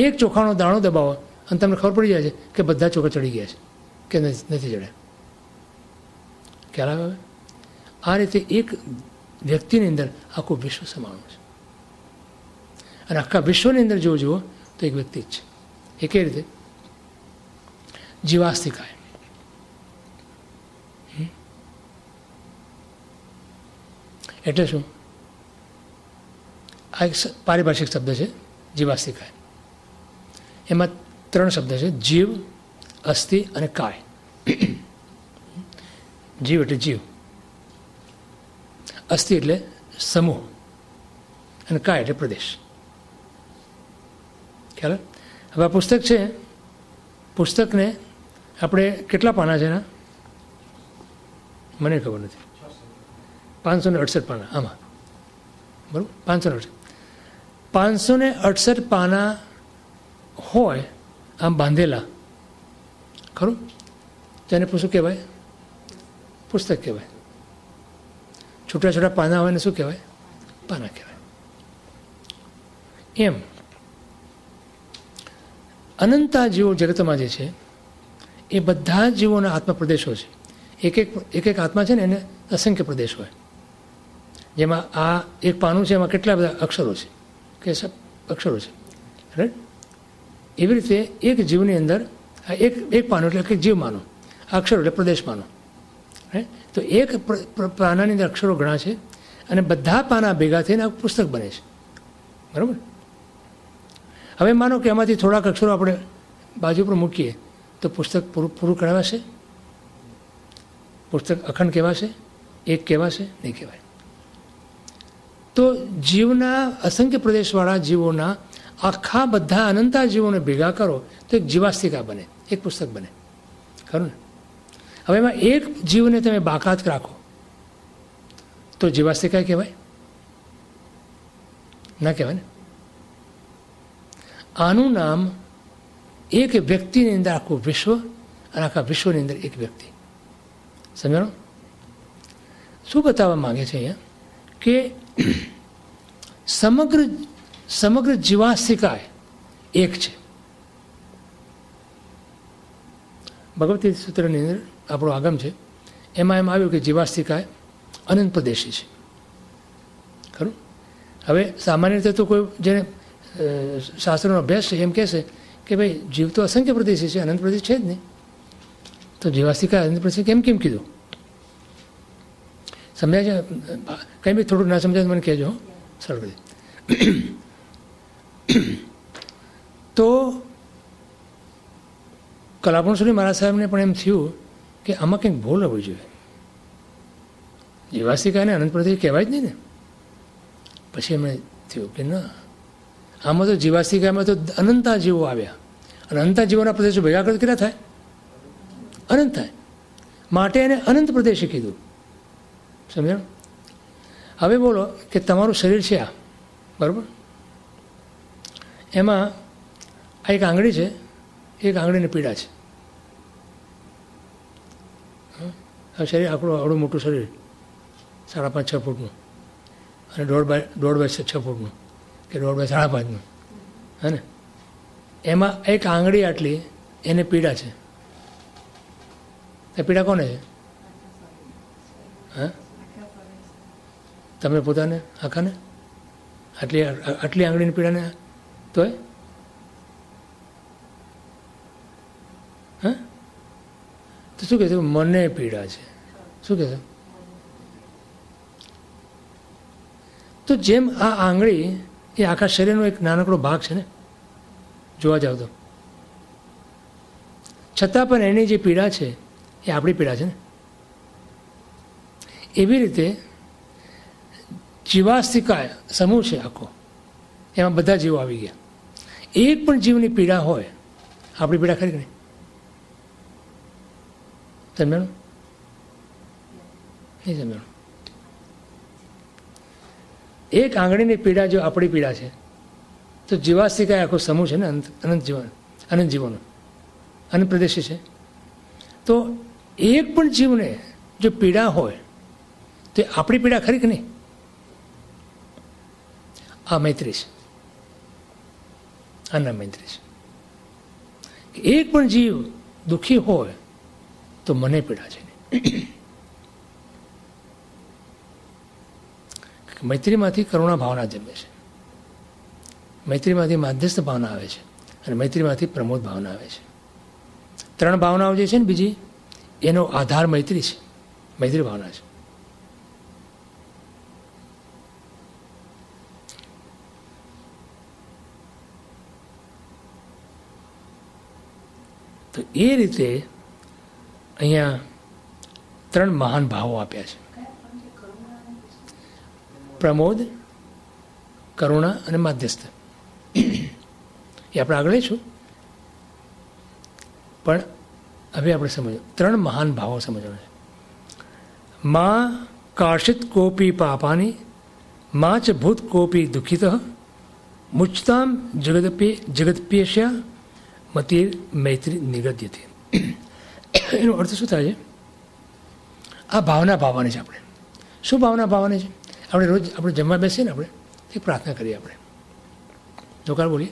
એક ચોખાનો દાણો દબાવો અને તમને ખબર પડી જાય છે કે બધા ચોખા ચડી ગયા છે કે નથી ચડ્યા. ખ્યાલ આવે? આ રીતે એક વ્યક્તિની અંદર આખું વિશ્વ સમાણું છે, અને આખા વિશ્વની અંદર જો જુઓ તો એક વ્યક્તિ જ છે. એ કઈ રીતે? જીવાસ્તિકાય. એટલે શું? આ એક પારિભાષિક શબ્દ છે જીવાસ્તિકાય. એમાં 3 શબ્દ છે: જીવ, અસ્થિ અને કાય. જીવ એટલે જીવ, અસ્થિ એટલે સમૂહ, અને કાય એટલે પ્રદેશ. ખ્યાલ? હવે આ પુસ્તક છે, પુસ્તકને આપણે કેટલા પાના છે એના મને ખબર નથી. 568 પાના આમાં, બરાબર? 568 પાના હોય આમ બાંધેલા, ખરું? તેને શું કહેવાય? પુસ્તક કહેવાય. છૂટા છૂટા પાના હોય ને શું કહેવાય? પાના કહેવાય. એમ અનંતા જીવો જગતમાં જે છે એ બધા જીવોના આત્મા પ્રદેશો છે. એક એક આત્મા છે ને એને અસંખ્ય પ્રદેશ હોય. જેમાં આ એક પાનું છે, એમાં કેટલા બધા અક્ષરો છે કે અક્ષરો છે, રાઈટ? એવી રીતે એક જીવની અંદર એક પાનું એટલે એક જીવ માનો, આ અક્ષરો એટલે પ્રદેશ માનો, રાઈટ? તો એક પાનાની અંદર અક્ષરો ઘણા છે અને બધા પાના ભેગા થઈને આ પુસ્તક બને છે, બરાબર? હવે માનો કે એમાંથી થોડાક અક્ષરો આપણે બાજુ પર મૂકીએ તો પુસ્તક પૂરું કહેવાશે? પુસ્તક અખંડ કહેવાશે? એક કહેવાશે? નહીં કહેવાય. તો જીવના અસંખ્ય પ્રદેશવાળા જીવોના આખા બધા અનંતા જીવોને ભેગા કરો તો એક જીવાસ્તિકા બને, એક પુસ્તક બને, ખરું ને? હવે એમાં એક જીવને તમે બાકાત રાખો તો જીવાસ્તિકા કહેવાય? ના કહેવાય ને. આનું નામ એક વ્યક્તિની અંદર આખું વિશ્વ અને આખા વિશ્વની અંદર એક વ્યક્તિ. સમજાણો? શું બતાવવા માંગે છે અહીંયા? કે સમગ્ર જીવાસ્તિકાય એક છે. ભગવતી સૂત્રની અંદર આપણો આગમ છે, એમાં એમ આવ્યું કે જીવાસ્તિકાય અનંત પ્રદેશી છે, ખરું? હવે સામાન્ય રીતે તો કોઈ જેને શાસ્ત્રનો અભ્યાસ છે એમ કહેશે કે ભાઈ જીવ તો અસંખ્ય પ્રદેશી છે, અનંત પ્રદેશ છે જ નહીં, તો જીવાસ્તિકાય અનંત પ્રદેશ કેમ કીધું? સમજાય છે? કંઈ બી થોડુંક ના સમજાય મને કહેજો, સરળ રીતે. તો કલાપણસુરી મહારાજ સાહેબને પણ એમ થયું કે આમાં કંઈક ભૂલ હોવી જોઈએ. જીવાસ્તિકાને અનંત પ્રદેશ કહેવાય જ નહીં ને. પછી એમણે થયું કે ના, આમાં તો જીવાસ્તિકામાં તો અનંતા જીવો આવ્યા અને અનંતા જીવોના પ્રદેશો ભેગા કરતા કેટલા થાય? અનંત થાય. માટે એને અનંત પ્રદેશે કીધું. સમજાણું? હવે બોલો કે તમારું શરીર છે આ, બરાબર. એમાં આ એક આંગળી છે, એક આંગળીની પીડા છે. આ શરીર આવડું મોટું શરીર 5.5-6 ફૂટનું અને 1.5 બાય 6 ફૂટનું કે 1.5 બાય 5.5નું, હે ને. એમાં એક આંગળી આટલી એને પીડા છે. એ પીડા કોને છે? હા, તમે પોતાને આખાને આટલી આંગળીની પીડાને તોય હા તો શું કહેશો? મને પીડા છે. શું કહેશો? તો જેમ આ આંગળી એ આખા શરીરનો એક નાનકડો ભાગ છે ને, જોવા જાવ તો, છતાં પણ એની જે પીડા છે એ આપણી પીડા છે ને. એવી રીતે જીવાસ્તિકા સમૂહ છે આખો, એમાં બધા જીવો આવી ગયા. એક પણ જીવની પીડા હોય, આપણી પીડા ખરી કે નહીં? સમજાણું? નહીં સમજાણું? એક આંગળીની પીડા જો આપણી પીડા છે, તો જીવાસ્તિકા આખો સમૂહ છે ને, અનંત જીવોનો, અનંત પ્રદેશી છે. તો એક પણ જીવને જો પીડા હોય તો આપણી પીડા ખરી કે નહીં? આ મૈત્રી છે, આના મૈત્રી છે. એક પણ જીવ દુઃખી હોય તો મને પીડા છે. મૈત્રીમાંથી કરુણા ભાવના જન્મે છે, મૈત્રીમાંથી માધ્યસ્થ ભાવના આવે છે, અને મૈત્રીમાંથી પ્રમોદ ભાવના આવે છે. 3 ભાવનાઓ જે છે ને બીજી, એનો આધાર મૈત્રી છે, મૈત્રી ભાવના છે. તો એ રીતે અહીંયા 3 મહાન ભાવો આપ્યા છે: પ્રમોદ, કરુણા અને માધ્યસ્થ. એ આપણે આગળ છું, પણ હવે આપણે સમજો 3 મહાન ભાવો સમજવાના છે. મા કાશિત કોપી પાપાની, મા ચ ભૂત કોપી દુઃખિત, મુચતામ જગદપ્યેશ્યા મતિર મૈત્રી નિગદ્યતે. એનો અર્થ શું થાય છે? આ ભાવના ભાવવાની છે. આપણે શું ભાવના ભાવવાની છે? આપણે રોજ આપણે જમવા બેસીએ ને, આપણે એક પ્રાર્થના કરીએ. આપણે જોકાર બોલીએ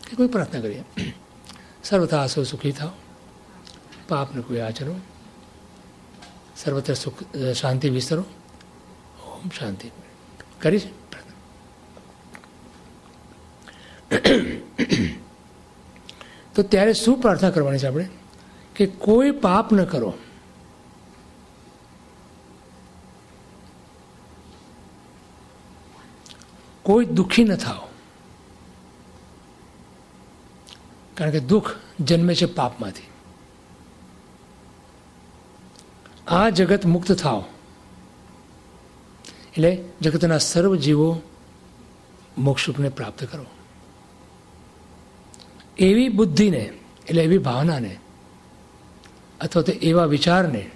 કે કોઈ પ્રાર્થના કરીએ: સર્વથા આસો સુખી થાવ, પાપને કોઈ આચરો, સર્વત્ર સુખ શાંતિ વિસ્તરો, ઓમ શાંતિ. કરી છે પ્રાર્થના? તો ત્યારે શું પ્રાર્થના કરવાની છે આપણે? કે કોઈ પાપ ન કરો, કોઈ દુઃખી ન થાવ, કારણ કે દુઃખ જન્મે છે પાપમાંથી. આ જગત મુક્ત થાવ, એટલે જગતના સર્વ જીવો મોક્ષને પ્રાપ્ત કરો. એવી બુદ્ધિને, એટલે એવી ભાવનાને, અથવા તો એવા વિચારને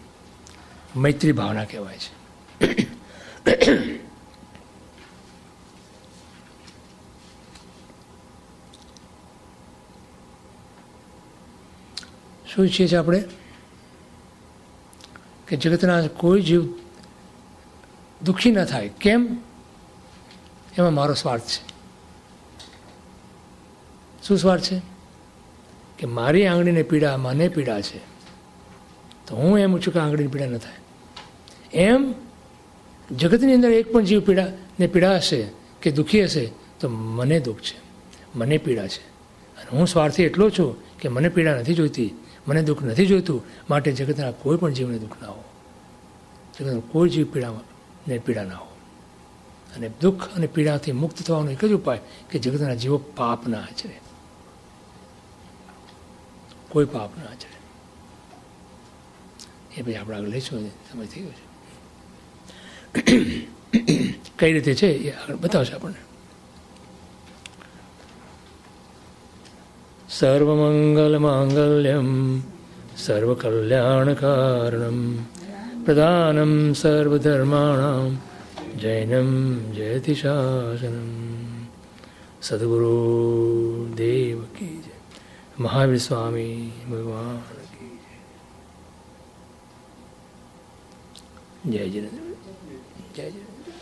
મૈત્રી ભાવના કહેવાય છે. શું ઈચ્છીએ છીએ આપણે? કે જગતના કોઈ જીવ દુઃખી ન થાય. કેમ? એમાં મારો સ્વાર્થ છે. શું સ્વાર્થ છે? કે મારી આંગળીને પીડા મને પીડા છે, તો હું એમ ઈચ્છું કે આંગળીની પીડા ન થાય. એમ જગતની અંદર એક પણ જીવ પીડા હશે કે દુઃખી હશે તો મને દુઃખ છે, મને પીડા છે. અને હું સ્વાર્થી એટલો છું કે મને પીડા નથી જોઈતી, મને દુઃખ નથી જોઈતું, માટે જગતના કોઈ પણ જીવને દુઃખ ના હો, જગતનો કોઈ જીવ પીડા ના હો. અને દુઃખ અને પીડાથી મુક્ત થવાનો એક જ ઉપાય કે જગતના જીવો પાપ ના આચરે, કોઈ પાપ ના આચરે. એ પછી આપણે આગળ લઈશું, સમજ થઈ ગયો છે. કઈ રીતે છે એ આગળ બતાવશે આપણને. સર્વમંગલ માંગલ્યમ સર્વકલ્યાણકારણમ પ્રધાનમ સર્વધર્માણામ જૈનમ જયતિ શાસનમ. સદગુરુ દેવ કી જય. મહાવીર સ્વામી ભગવાન કી જય. જય જીનેન્દ્ર. જય જીનેન્દ્ર.